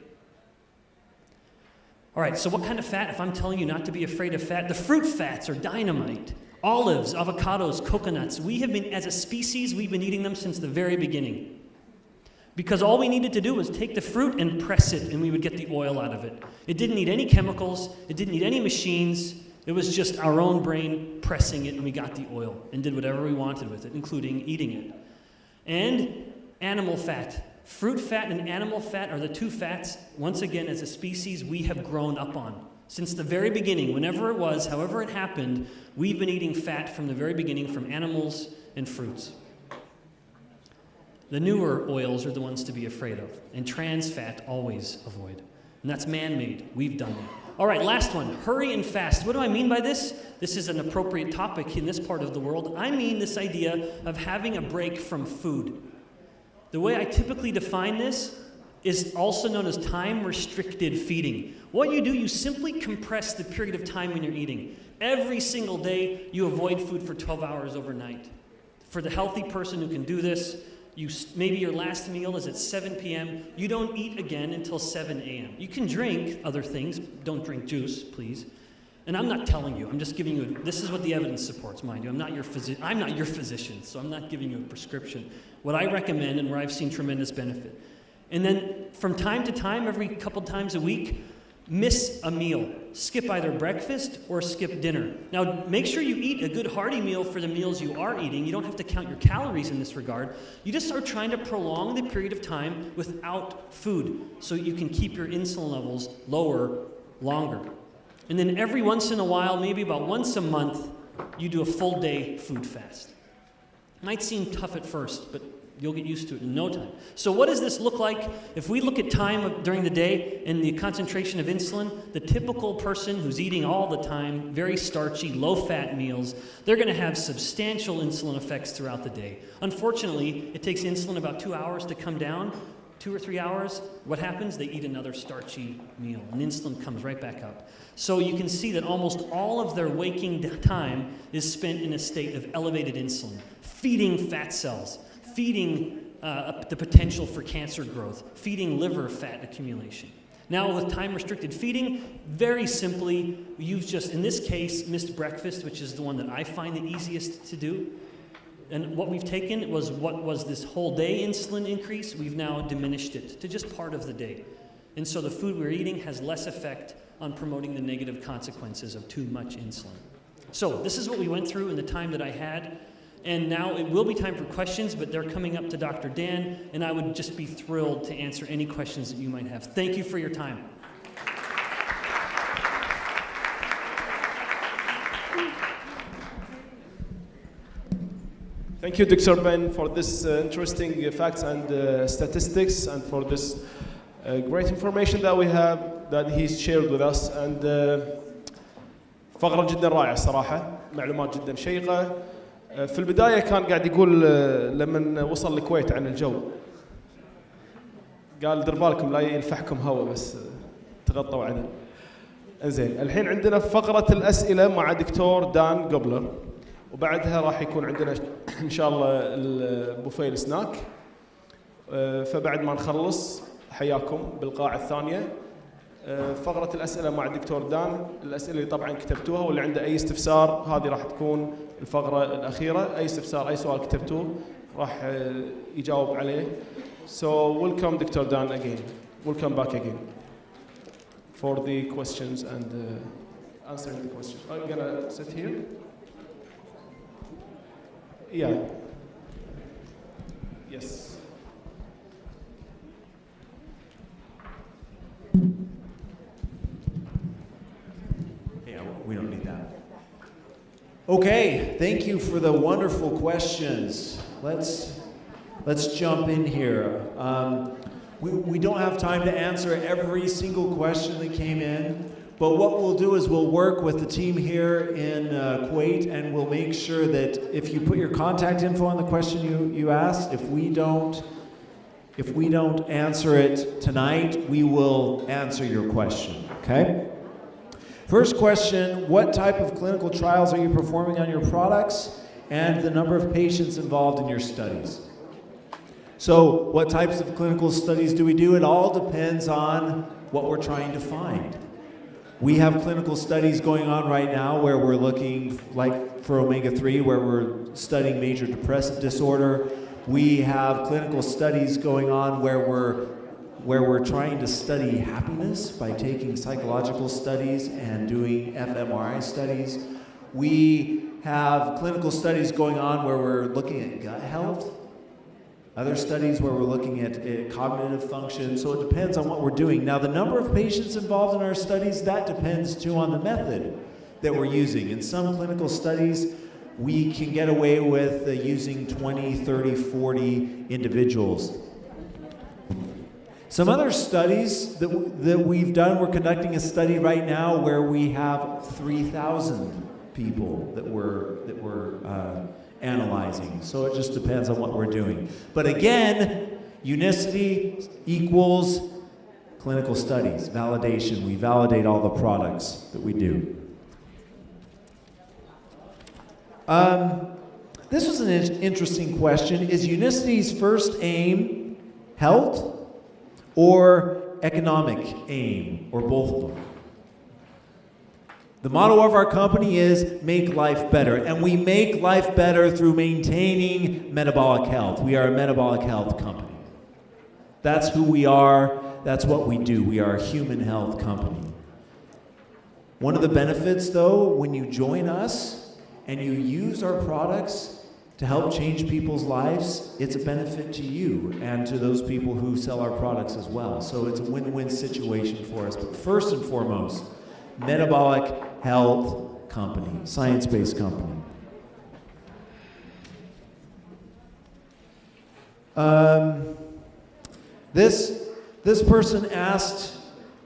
All right, so what kind of fat? If I'm telling you not to be afraid of fat, the fruit fats are dynamite. Olives, avocados, coconuts. We have been, as a species, we've been eating them since the very beginning. Because all we needed to do was take the fruit and press it, and we would get the oil out of it. It didn't need any chemicals. It didn't need any machines. It was just our own brain pressing it, and we got the oil and did whatever we wanted with it, including eating it. And animal fat. Fruit fat and animal fat are the two fats, once again, as a species, we have grown up on. Since the very beginning, whenever it was, however it happened, we've been eating fat from the very beginning from animals and fruits. The newer oils are the ones to be afraid of, and trans fat always avoid. And that's man-made. We've done that. All right, last one, hurry and fast. What do I mean by this? This is an appropriate topic in this part of the world. I mean this idea of having a break from food. The way I typically define this is also known as time-restricted feeding. What you do, you simply compress the period of time when you're eating. Every single day, you avoid food for 12 hours overnight. For the healthy person who can do this, maybe your last meal is at 7 p.m. You don't eat again until 7 a.m. You can drink other things. Don't drink juice, please. And I'm not telling you. I'm just giving you, this is what the evidence supports, mind you. I'm not your physician, so I'm not giving you a prescription. What I recommend and where I've seen tremendous benefit. And then from time to time, every couple times a week, miss a meal. Skip either breakfast or skip dinner. Now, make sure you eat a good hearty meal for the meals you are eating. You don't have to count your calories in this regard. You just are trying to prolong the period of time without food so you can keep your insulin levels lower longer. And then every once in a while, maybe about once a month, you do a full day food fast. Might seem tough at first, but you'll get used to it in no time. So what does this look like? If we look at time during the day and the concentration of insulin, the typical person who's eating all the time, very starchy, low-fat meals, they're going to have substantial insulin effects throughout the day. Unfortunately, it takes insulin about 2 hours to come down. 2 or 3 hours, what happens? They eat another starchy meal, and insulin comes right back up. So you can see that almost all of their waking time is spent in a state of elevated insulin, feeding fat cells, feeding the potential for cancer growth, feeding liver fat accumulation. Now with time-restricted feeding, very simply, you've just, in this case, missed breakfast, which is the one that I find the easiest to do. And what we've taken was what was this whole day insulin increase, we've now diminished it to just part of the day. And so the food we're eating has less effect on promoting the negative consequences of too much insulin. So this is what we went through in the time that I had. And now it will be time for questions, but they're coming up to Dr. Dan, and I would just be thrilled to answer any questions that you might have. Thank you for your time. Thank you, Dr. Ben, for this interesting facts and statistics, and for this great information that we have that he's shared with us. And فقرة جدا رائعة صراحة، معلومات جدا شيقة. في البداية كان قاعد يقول لما وصل الكويت عن الجو، قال دير بالكم لا ينفحكم هواء بس تغطوا عدل. انزين، الحين عندنا فقرة الأسئلة مع دكتور دان قبلر، وبعدها راح يكون عندنا إن شاء الله البوفيه السناك. فبعد ما نخلص حياكم بالقاعة الثانية. فقرة الأسئلة مع الدكتور دان، الأسئلة اللي طبعا كتبتوها واللي عنده أي استفسار هذه راح تكون الفقرة الأخيرة. أي استفسار أي سؤال كتبتوه راح يجاوب عليه. So welcome Dr. Dan again. Welcome back again for the questions and answering the questions. I'm gonna sit here. Yeah. Yes. Yeah, we don't need that. Okay, thank you for the wonderful questions. Let's jump in here. We don't have time to answer every single question that came in, but what we'll do is we'll work with the team here in Kuwait, and we'll make sure that if you put your contact info on the question you asked, if we don't answer it tonight, we will answer your question, okay? First question, what type of clinical trials are you performing on your products and the number of patients involved in your studies? So what types of clinical studies do we do? It all depends on what we're trying to find. We have clinical studies going on right now where we're looking, like for omega-3, where we're studying major depressive disorder. We have clinical studies going on where we're trying to study happiness by taking psychological studies and doing fMRI studies. We have clinical studies going on where we're looking at gut health. Other studies where we're looking at cognitive function. So it depends on what we're doing. Now, the number of patients involved in our studies, that depends too on the method that we're using. In some clinical studies, we can get away with using 20, 30, 40 individuals. Some other studies that we've done, we're conducting a study right now where we have 3,000 people that we're analyzing. So it just depends on what we're doing. But again, unicity equals clinical studies, validation. We validate all the products that we do. This was an interesting question. Is Unicity's first aim health or economic aim, or both of them? The motto of our company is make life better, and we make life better through maintaining metabolic health. We are a metabolic health company. That's who we are. That's what we do. We are a human health company. One of the benefits, though, when you join us and you use our products to help change people's lives, it's a benefit to you and to those people who sell our products as well. So it's a win-win situation for us. But first and foremost, metabolic health company, science-based company. This person asked,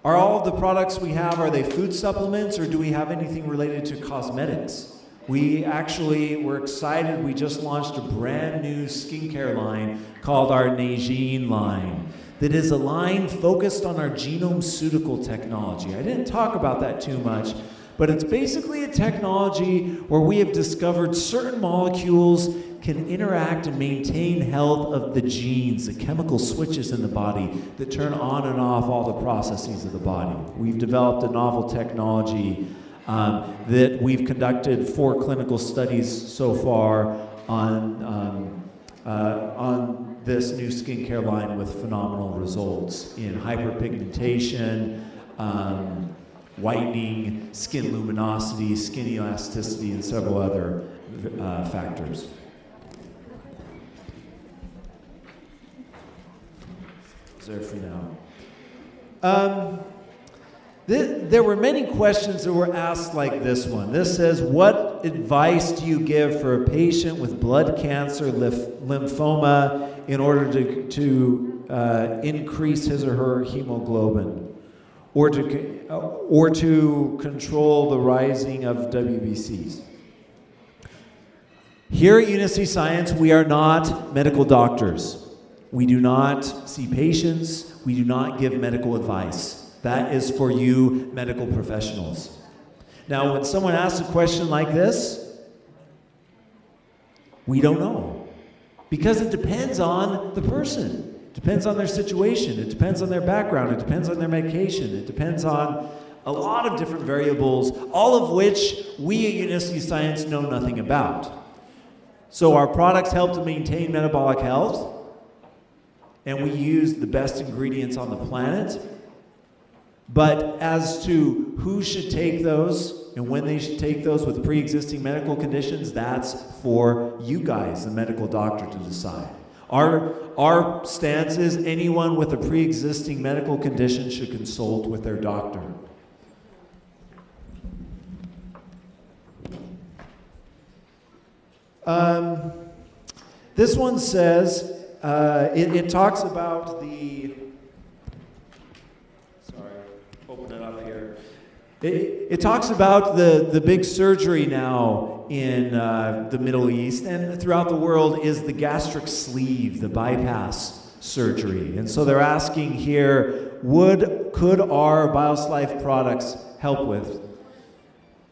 are all of the products we have, are they food supplements, or do we have anything related to cosmetics? We're excited. We just launched a brand new skincare line called our Najin line. That is a line focused on our genome-ceutical technology. I didn't talk about that too much, but it's basically a technology where we have discovered certain molecules can interact and maintain health of the genes, the chemical switches in the body that turn on and off all the processes of the body. We've developed a novel technology that we've conducted 4 clinical studies so far on this new skincare line with phenomenal results in hyperpigmentation, whitening, skin luminosity, skin elasticity, and several other factors. Is there for now? There were many questions that were asked like this one. This says, what advice do you give for a patient with blood cancer, lymphoma, in order to increase his or her hemoglobin, or to control the rising of WBCs? Here at Unicity Science, we are not medical doctors. We do not see patients. We do not give medical advice. That is for you medical professionals. Now, when someone asks a question like this, we don't know. Because it depends on the person. It depends on their situation. It depends on their background. It depends on their medication. It depends on a lot of different variables, all of which we at Unicity Science know nothing about. So our products help to maintain metabolic health, and we use the best ingredients on the planet. But as to who should take those and when they should take those with pre-existing medical conditions, that's for you guys, the medical doctor, to decide. Our stance is anyone with a pre-existing medical condition should consult with their doctor. This one says, it talks about the, sorry, open it up here. It talks about the big surgery now in the Middle East and throughout the world is the gastric sleeve, the bypass surgery. And so they're asking here, could our BioSlife products help with?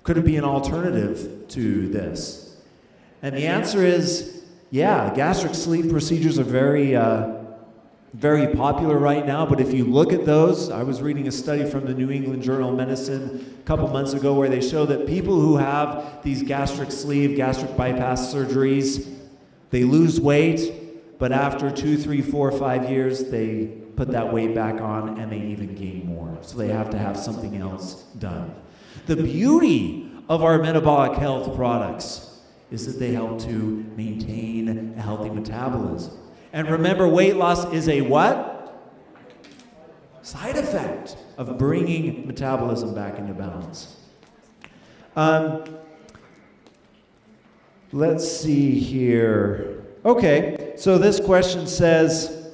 Could it be an alternative to this? And the answer is, yeah, gastric sleeve procedures are very popular right now, but if you look at those, I was reading a study from the New England Journal of Medicine a couple months ago where they show that people who have these gastric sleeve, gastric bypass surgeries, they lose weight, but after 2, 3, 4, 5 years, they put that weight back on and they even gain more. So they have to have something else done. The beauty of our metabolic health products is that they help to maintain a healthy metabolism. And remember, weight loss is a what? Side effect of bringing metabolism back into balance. Let's see here. Okay, so this question says,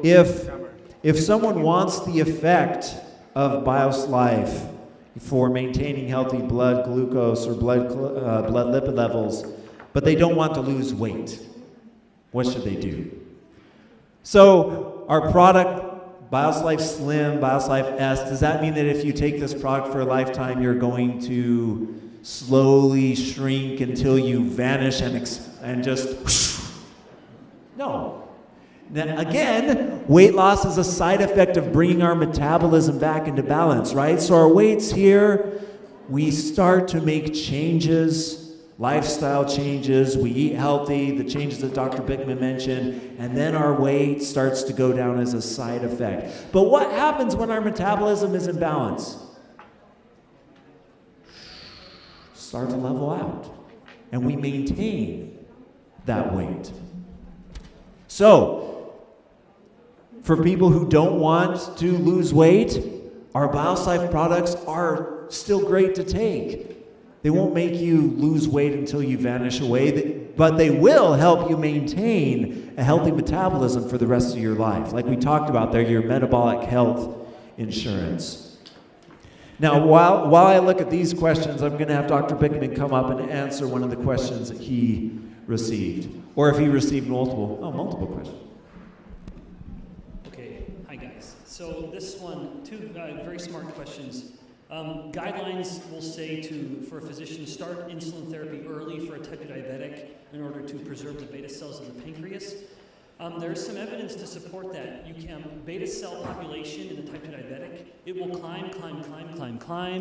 if someone wants the effect of BioSlife for maintaining healthy blood glucose or blood lipid levels, but they don't want to lose weight, what should they do? So our product, BioSlife Slim, BioSlife S, does that mean that if you take this product for a lifetime, you're going to slowly shrink until you vanish and just whoosh? No. Now, again, weight loss is a side effect of bringing our metabolism back into balance, right? So our weights here, we start to make changes, lifestyle changes, we eat healthy, the changes that Dr. Bickman mentioned, and then our weight starts to go down as a side effect. But what happens when our metabolism is in balance? Start to level out, and we maintain that weight. So, for people who don't want to lose weight, our BioSlife products are still great to take. They won't make you lose weight until you vanish away, but they will help you maintain a healthy metabolism for the rest of your life. Like we talked about there, your metabolic health insurance. Now, while I look at these questions, I'm going to have Dr. Bickman come up and answer one of the questions that he received. Or if he received multiple questions. Okay, hi guys. So this one, two very smart questions. Guidelines will say for a physician to start insulin therapy early for a type 2 diabetic in order to preserve the beta cells of the pancreas. There is some evidence to support that. Beta cell population in the type 2 diabetic, it will climb,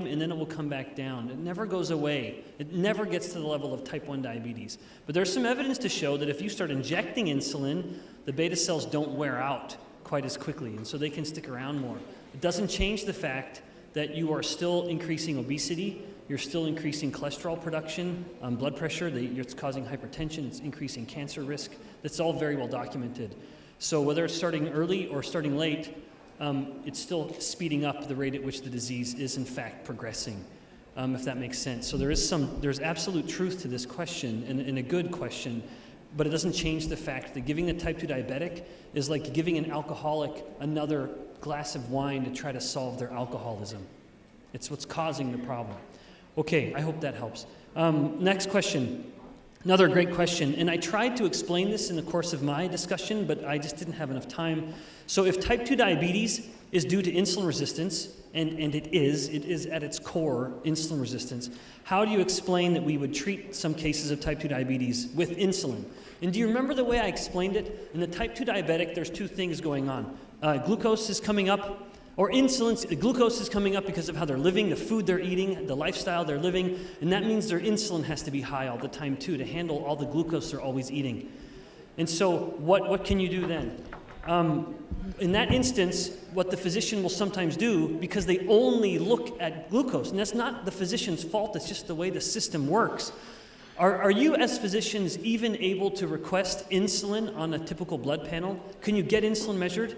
and then it will come back down. It never goes away. It never gets to the level of type 1 diabetes. But there's some evidence to show that if you start injecting insulin, the beta cells don't wear out quite as quickly, and so they can stick around more. It doesn't change the fact that you are still increasing obesity, you're still increasing cholesterol production, blood pressure, it's causing hypertension, it's increasing cancer risk. That's all very well documented. So whether it's starting early or starting late, it's still speeding up the rate at which the disease is in fact progressing, if that makes sense. So there's absolute truth to this question, and a good question, but it doesn't change the fact that giving a type 2 diabetic is like giving an alcoholic another glass of wine to try to solve their alcoholism. It's what's causing the problem. Okay, I hope that helps. Next question. Another great question, and I tried to explain this in the course of my discussion, but I just didn't have enough time. So if type 2 diabetes is due to insulin resistance, and it is at its core insulin resistance, how do you explain that we would treat some cases of type 2 diabetes with insulin? And do you remember the way I explained it? In the type 2 diabetic, there's two things going on. Glucose is coming up, or glucose is coming up because of how they're living, the food they're eating, the lifestyle they're living, and that means their insulin has to be high all the time too to handle all the glucose they're always eating. And so what can you do then? In that instance, what the physician will sometimes do, because they only look at glucose, and that's not the physician's fault, it's just the way the system works. Are you as physicians even able to request insulin on a typical blood panel? Can you get insulin measured?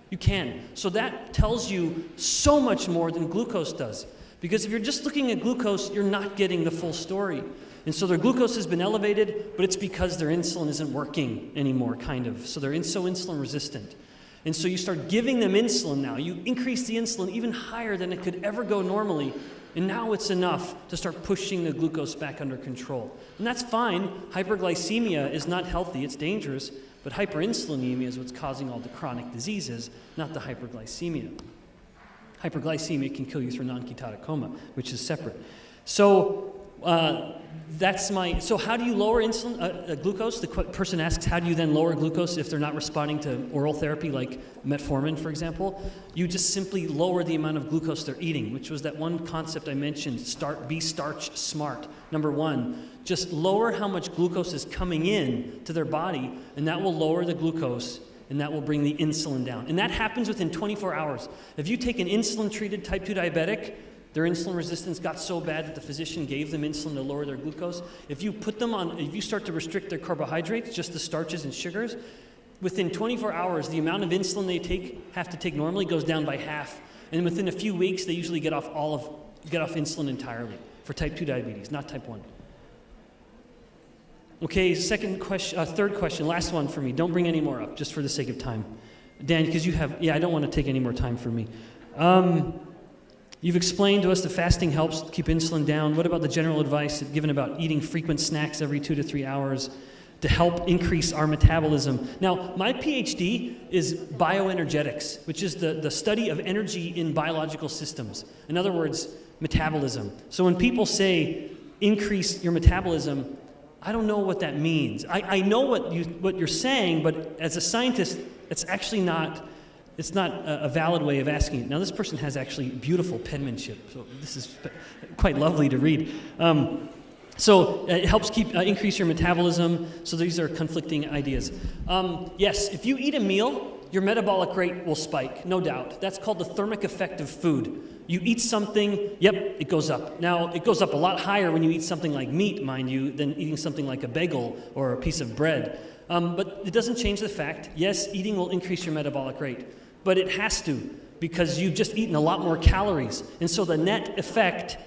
You can. So that tells you so much more than glucose does. Because if you're just looking at glucose, you're not getting the full story. And so their glucose has been elevated, but it's because their insulin isn't working anymore, kind of. So they're so insulin resistant. And so you start giving them insulin now. You increase the insulin even higher than it could ever go normally. And now it's enough to start pushing the glucose back under control. And that's fine. Hyperglycemia is not healthy, it's dangerous. But hyperinsulinemia is what's causing all the chronic diseases, not the hyperglycemia. Hyperglycemia can kill you through non-ketotic coma, which is separate. So so how do you lower insulin, glucose? The person asks, how do you then lower glucose if they're not responding to oral therapy like metformin, for example? You just simply lower the amount of glucose they're eating, which was that one concept I mentioned, be starch smart. Number one, just lower how much glucose is coming in to their body, and that will lower the glucose, and that will bring the insulin down. And that happens within 24 hours. If you take an insulin-treated type 2 diabetic, their insulin resistance got so bad that the physician gave them insulin to lower their glucose. If you start to restrict their carbohydrates, just the starches and sugars, within 24 hours, the amount of insulin they have to take normally goes down by half. And within a few weeks, they usually get off insulin entirely for type 2 diabetes, not type 1. Okay, third question, last one for me. Don't bring any more up, just for the sake of time. Dan, because I don't want to take any more time from me. You've explained to us that fasting helps keep insulin down. What about the general advice given about eating frequent snacks every 2 to 3 hours to help increase our metabolism? Now, my PhD is bioenergetics, which is the study of energy in biological systems. In other words, metabolism. So when people say increase your metabolism, I don't know what that means. I know what you're saying, but as a scientist, it's actually not a valid way of asking it. Now, this person has actually beautiful penmanship, so this is quite lovely to read. So it helps increase your metabolism. So these are conflicting ideas. Yes, if you eat a meal, your metabolic rate will spike, no doubt. That's called the thermic effect of food. You eat something, yep, it goes up. Now, it goes up a lot higher when you eat something like meat, mind you, than eating something like a bagel or a piece of bread. But it doesn't change the fact, yes, eating will increase your metabolic rate. But it has to, because you've just eaten a lot more calories. And so the net effect,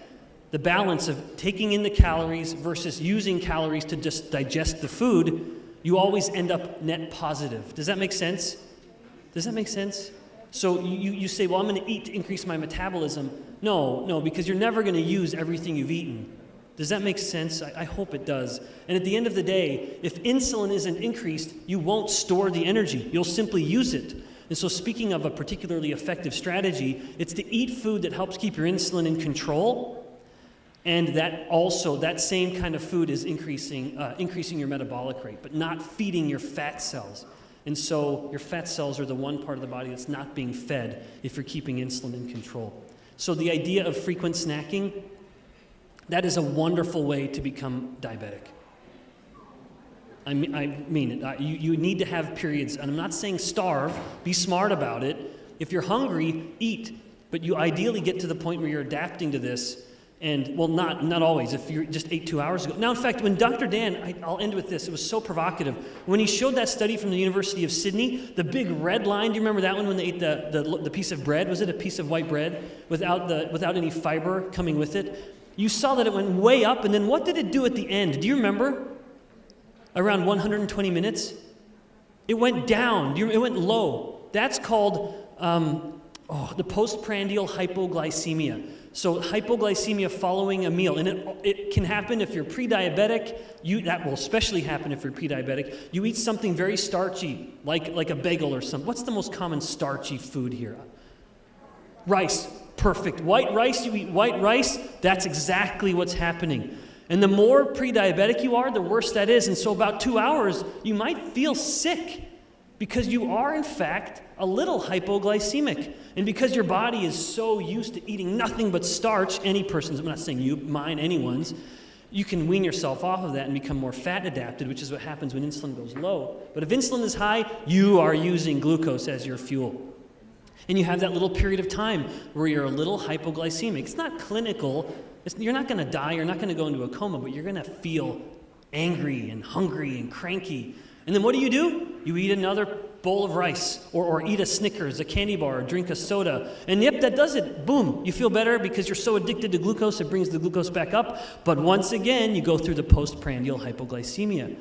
the balance of taking in the calories versus using calories to just digest the food, you always end up net positive. Does that make sense? Does that make sense? So you say, well, I'm going to eat to increase my metabolism. No, because you're never going to use everything you've eaten. Does that make sense? I hope it does. And at the end of the day, if insulin isn't increased, you won't store the energy. You'll simply use it. And so speaking of a particularly effective strategy, it's to eat food that helps keep your insulin in control, and that same kind of food is increasing your metabolic rate, but not feeding your fat cells. And so your fat cells are the one part of the body that's not being fed if you're keeping insulin in control. So the idea of frequent snacking, that is a wonderful way to become diabetic. I mean it. You need to have periods, and I'm not saying starve, be smart about it. If you're hungry, eat, but you ideally get to the point where you're adapting to this, and, well, not always, if you just ate 2 hours ago. Now, in fact, when Dr. Dan, I'll end with this, it was so provocative. When he showed that study from the University of Sydney, the big red line, do you remember that one when they ate the piece of bread? Was it a piece of white bread without any fiber coming with it? You saw that it went way up, and then what did it do at the end? Do you remember? Around 120 minutes, it went down. It went low. That's called the postprandial hypoglycemia. So hypoglycemia following a meal, and it can happen if you're pre-diabetic. That will especially happen if you're pre-diabetic. You eat something very starchy, like a bagel or something. What's the most common starchy food here? Rice. Perfect. White rice. You eat white rice. That's exactly what's happening. And the more pre-diabetic you are, the worse that is. And so about 2 hours, you might feel sick because you are, in fact, a little hypoglycemic. And because your body is so used to eating nothing but starch, any person's, I'm not saying you, mine, anyone's, You can wean yourself off of that and become more fat adapted, which is what happens when insulin goes low. But if insulin is high, you are using glucose as your fuel. And you have that little period of time where you're a little hypoglycemic. It's not clinical. You're not going to die. You're not going to go into a coma, but you're going to feel angry and hungry and cranky. And then what do? You eat another bowl of rice, or eat a Snickers, a candy bar, or drink a soda. And yep, that does it. Boom. You feel better because you're so addicted to glucose, it brings the glucose back up. But once again, you go through the postprandial hypoglycemia.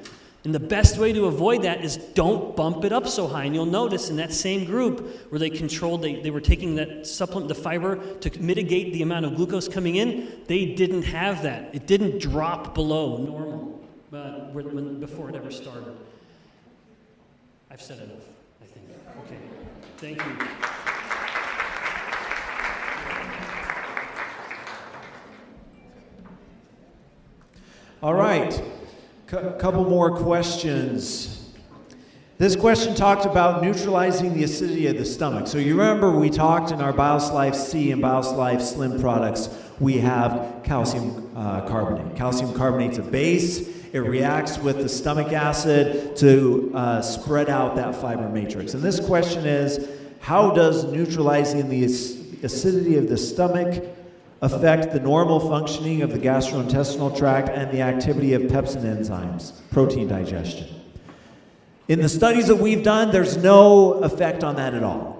And the best way to avoid that is don't bump it up so high. And you'll notice in that same group where they controlled, they were taking that supplement, the fiber, to mitigate the amount of glucose coming in, they didn't have that. It didn't drop below normal before it ever started. I've said enough, I think. Okay, thank you. All right, couple more questions. This question talked about neutralizing the acidity of the stomach. So you remember we talked in our BioSlife C and BioSlife Slim products, we have calcium carbonate. Calcium carbonate's a base. It reacts with the stomach acid to spread out that fiber matrix. And this question is, how does neutralizing the acidity of the stomach affect the normal functioning of the gastrointestinal tract and the activity of pepsin enzymes, protein digestion? In the studies that we've done, there's no effect on that at all.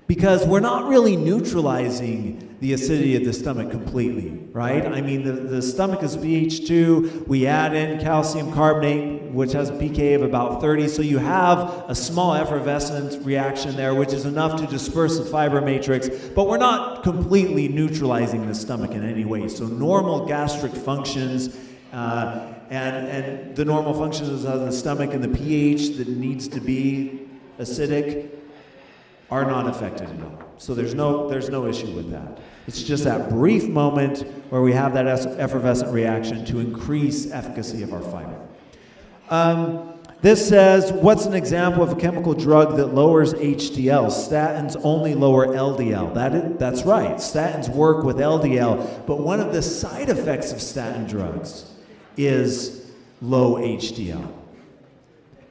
Because we're not really neutralizing the acidity of the stomach completely, right? I mean, the stomach is pH 2. We add in calcium carbonate, which has a pK of about 30. So you have a small effervescent reaction there, which is enough to disperse the fiber matrix. But we're not completely neutralizing the stomach in any way. So normal gastric functions and the normal functions of the stomach and the pH that needs to be acidic are not affected at all. So there's no issue with that. It's just that brief moment where we have that effervescent reaction to increase efficacy of our fiber. This says, what's an example of a chemical drug that lowers HDL? Statins only lower LDL. That's right. Statins work with LDL, but one of the side effects of statin drugs is low HDL.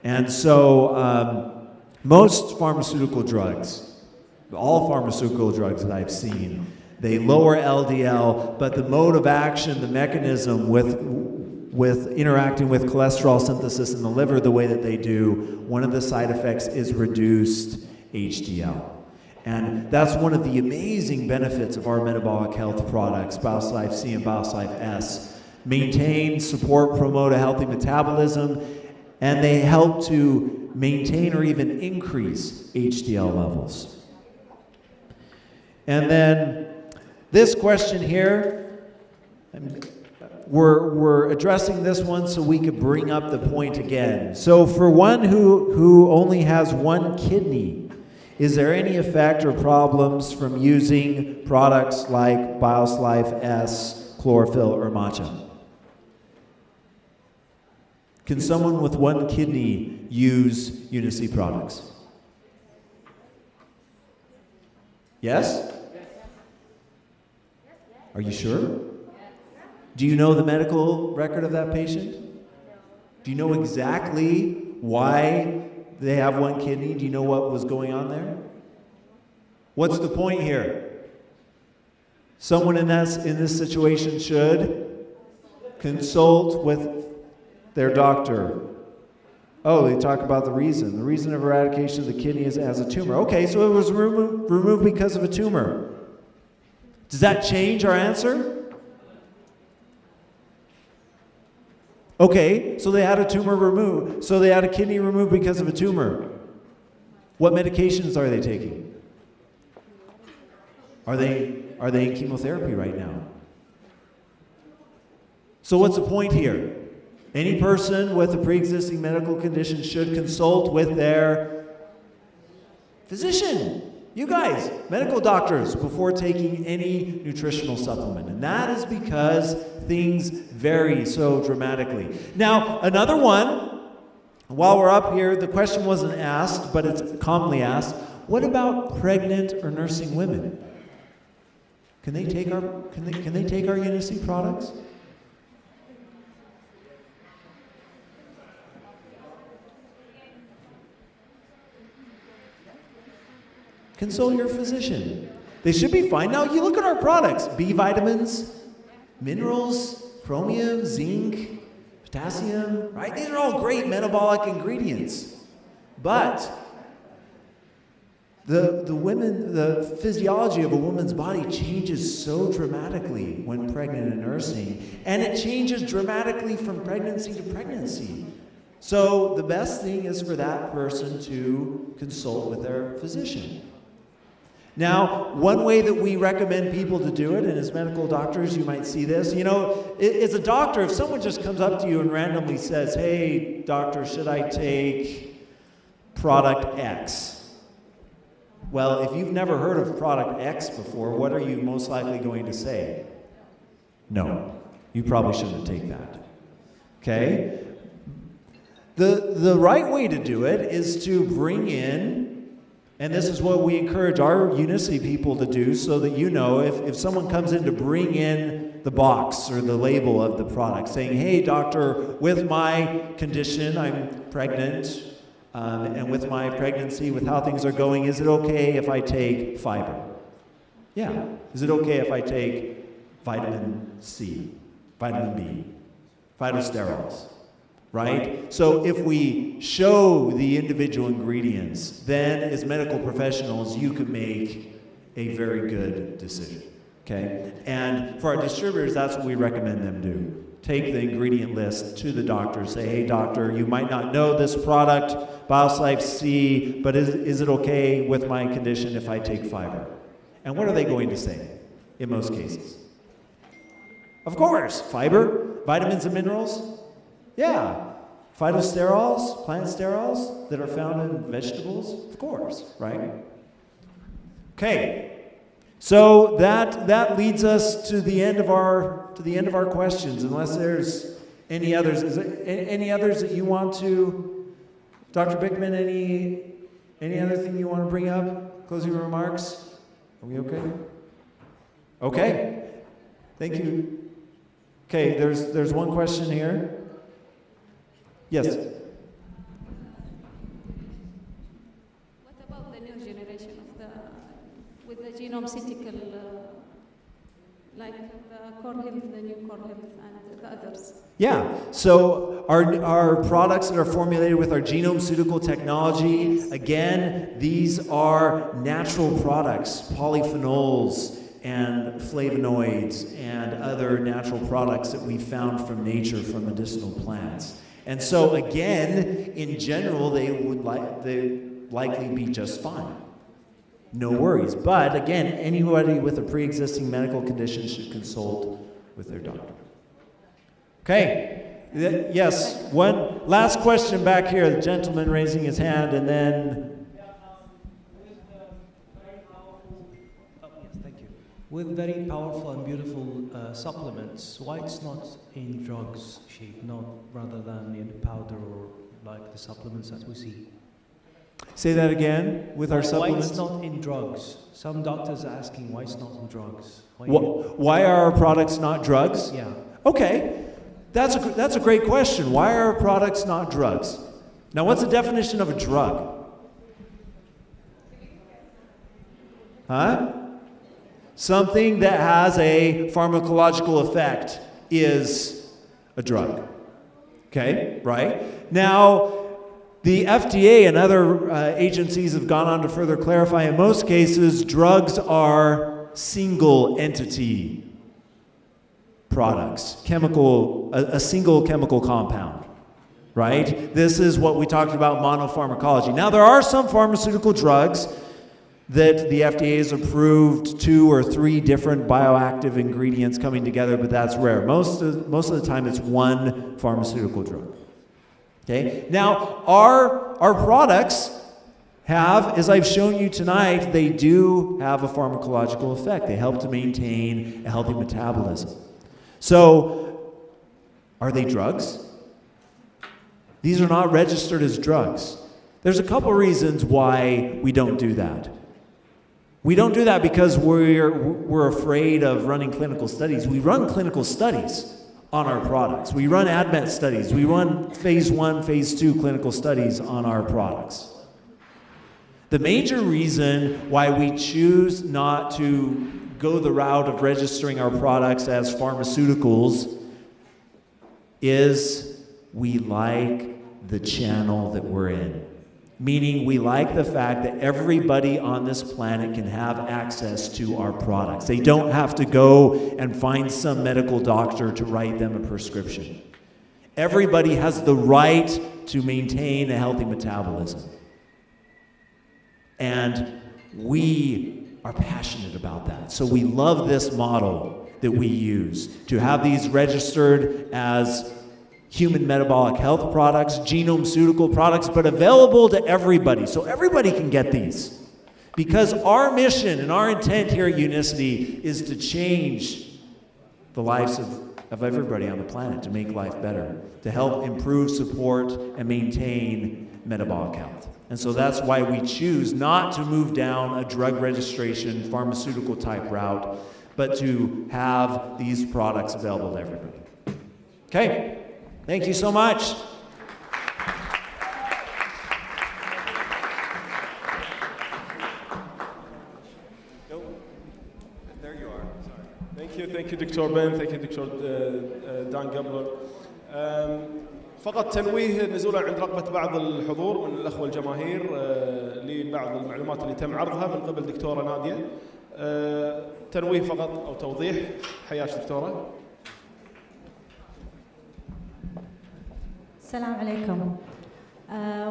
And so most pharmaceutical drugs, all pharmaceutical drugs that I've seen, they lower LDL, but the mode of action, the mechanism with interacting with cholesterol synthesis in the liver the way that they do, one of the side effects is reduced HDL. And that's one of the amazing benefits of our metabolic health products, BioSlife C and BioSlife S. Maintain, support, promote a healthy metabolism, and they help to maintain or even increase HDL levels. And then this question here, we're addressing this one so we could bring up the point again. So for one who only has one kidney, is there any effect or problems from using products like BioSlife S, chlorophyll, or matcha? Can someone with one kidney use UniC products? Yes? Are you sure? Do you know the medical record of that patient? Do you know exactly why they have one kidney? Do you know what was going on there? What's the point here? Someone in this situation should consult with their doctor. Oh, they talk about the reason. The reason of eradication of the kidney is as a tumor. Okay, so it was removed because of a tumor. Does that change our answer? Okay, so they had a tumor removed. So they had a kidney removed because of a tumor. What medications are they taking? Are they in chemotherapy right now? So what's the point here? Any person with a pre-existing medical condition should consult with their physician. You guys, medical doctors, before taking any nutritional supplement. And that is because things vary so dramatically. Now, another one, while we're up here, the question wasn't asked, but it's commonly asked, what about pregnant or nursing women? Can they take our UniC products? consult your physician. They should be fine. Now, you look at our products, B vitamins, minerals, chromium, zinc, potassium, right? These are all great metabolic ingredients. But the physiology of a woman's body changes so dramatically when pregnant and nursing, and it changes dramatically from pregnancy to pregnancy. So the best thing is for that person to consult with their physician. Now, one way that we recommend people to do it, and as medical doctors you might see this, you know, as a doctor, if someone just comes up to you and randomly says, hey, doctor, should I take product X? Well, if you've never heard of product X before, what are you most likely going to say? No, you probably shouldn't take that. Okay? The right way to do it is to bring in, and this is what we encourage our Unicity people to do, so that you know if someone comes in to bring in the box or the label of the product saying, hey doctor, with my condition, I'm pregnant, and with my pregnancy, with how things are going, is it okay if I take fiber? Yeah. Is it okay if I take vitamin C, vitamin B, phytosterols? Right? So if we show the individual ingredients, then as medical professionals, you could make a very good decision. Okay? And for our distributors, that's what we recommend them do. Take the ingredient list to the doctor, say, hey doctor, you might not know this product, Bioslide C, but is it okay with my condition if I take fiber? And what are they going to say in most cases? Of course, fiber, vitamins and minerals. Yeah, phytosterols, plant sterols that are found in vegetables, of course, right? Okay, so that leads us to the end of our questions. Unless there's any others, is there any others that you want to, Dr. Bickman? Any other thing you want to bring up? Closing remarks? Are we okay? Okay, thank you. Okay, there's one question here. Yes. What about the new generation with the genome-cytical, like the core health, the new core health, and the others? Yeah. So our products that are formulated with our genome-cytical technology, again, these are natural products, polyphenols and flavonoids and other natural products that we found from nature, from medicinal plants. And so again, in general, they likely be just fine. No worries. But again, anybody with a pre-existing medical condition should consult with their doctor. Okay. Yes, one last question back here. The gentleman raising his hand, and then... With very powerful and beautiful supplements, why it's not in drugs shape, not rather than in powder or like the supplements that we see? Say that again, with our supplements? Why it's not in drugs? Some doctors are asking why it's not in drugs. Why are our products not drugs? Yeah. Okay, that's a great question. Why are our products not drugs? Now, what's the definition of a drug? Huh? Something that has a pharmacological effect is a drug. Okay, right? Now, the FDA and other agencies have gone on to further clarify, in most cases, drugs are single entity products, a single chemical compound, right? This is what we talked about, monopharmacology. Now, there are some pharmaceutical drugs that the FDA has approved 2 or 3 different bioactive ingredients coming together, but that's rare. Most of the time, it's one pharmaceutical drug. Okay? Now, our products have, as I've shown you tonight, they do have a pharmacological effect. They help to maintain a healthy metabolism. So, are they drugs? These are not registered as drugs. There's a couple reasons why we don't do that. We don't do that because we're afraid of running clinical studies. We run clinical studies on our products. We run ADMET studies. We run phase 1, phase 2 clinical studies on our products. The major reason why we choose not to go the route of registering our products as pharmaceuticals is we like the channel that we're in. Meaning we like the fact that everybody on this planet can have access to our products. They don't have to go and find some medical doctor to write them a prescription. Everybody has the right to maintain a healthy metabolism. And we are passionate about that. So we love this model that we use to have these registered as human metabolic health products, genome-ceutical products, but available to everybody, so everybody can get these. Because our mission and our intent here at Unicity is to change the lives of everybody on the planet, to make life better, to help improve, support, and maintain metabolic health. And so that's why we choose not to move down a drug registration, pharmaceutical type route, but to have these products available to everybody. Okay? Thank you so much. There you are. Sorry. Thank you, Dr. Ben. Thank you, Dr. Dan Gabler. فقط تنويه نزولا عند رغبة بعض الحضور من الأخوة الجماهير لبعض المعلومات اللي تم عرضها من قبل دكتورة نادية. تنويه فقط أو توضيح. حياك دكتورة. Assalamu alaikum.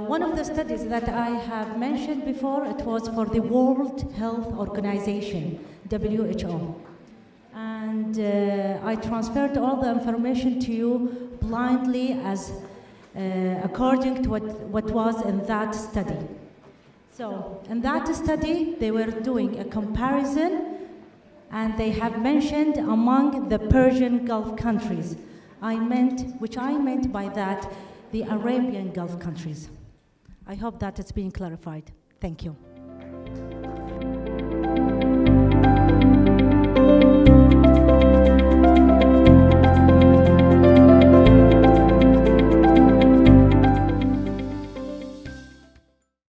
One of the studies that I have mentioned before, it was for the World Health Organization, WHO. And I transferred all the information to you blindly as according to what was in that study. So in that study, they were doing a comparison, and they have mentioned among the Persian Gulf countries. Which I meant by that, the Arabian Gulf countries. I hope that it's being clarified. Thank you.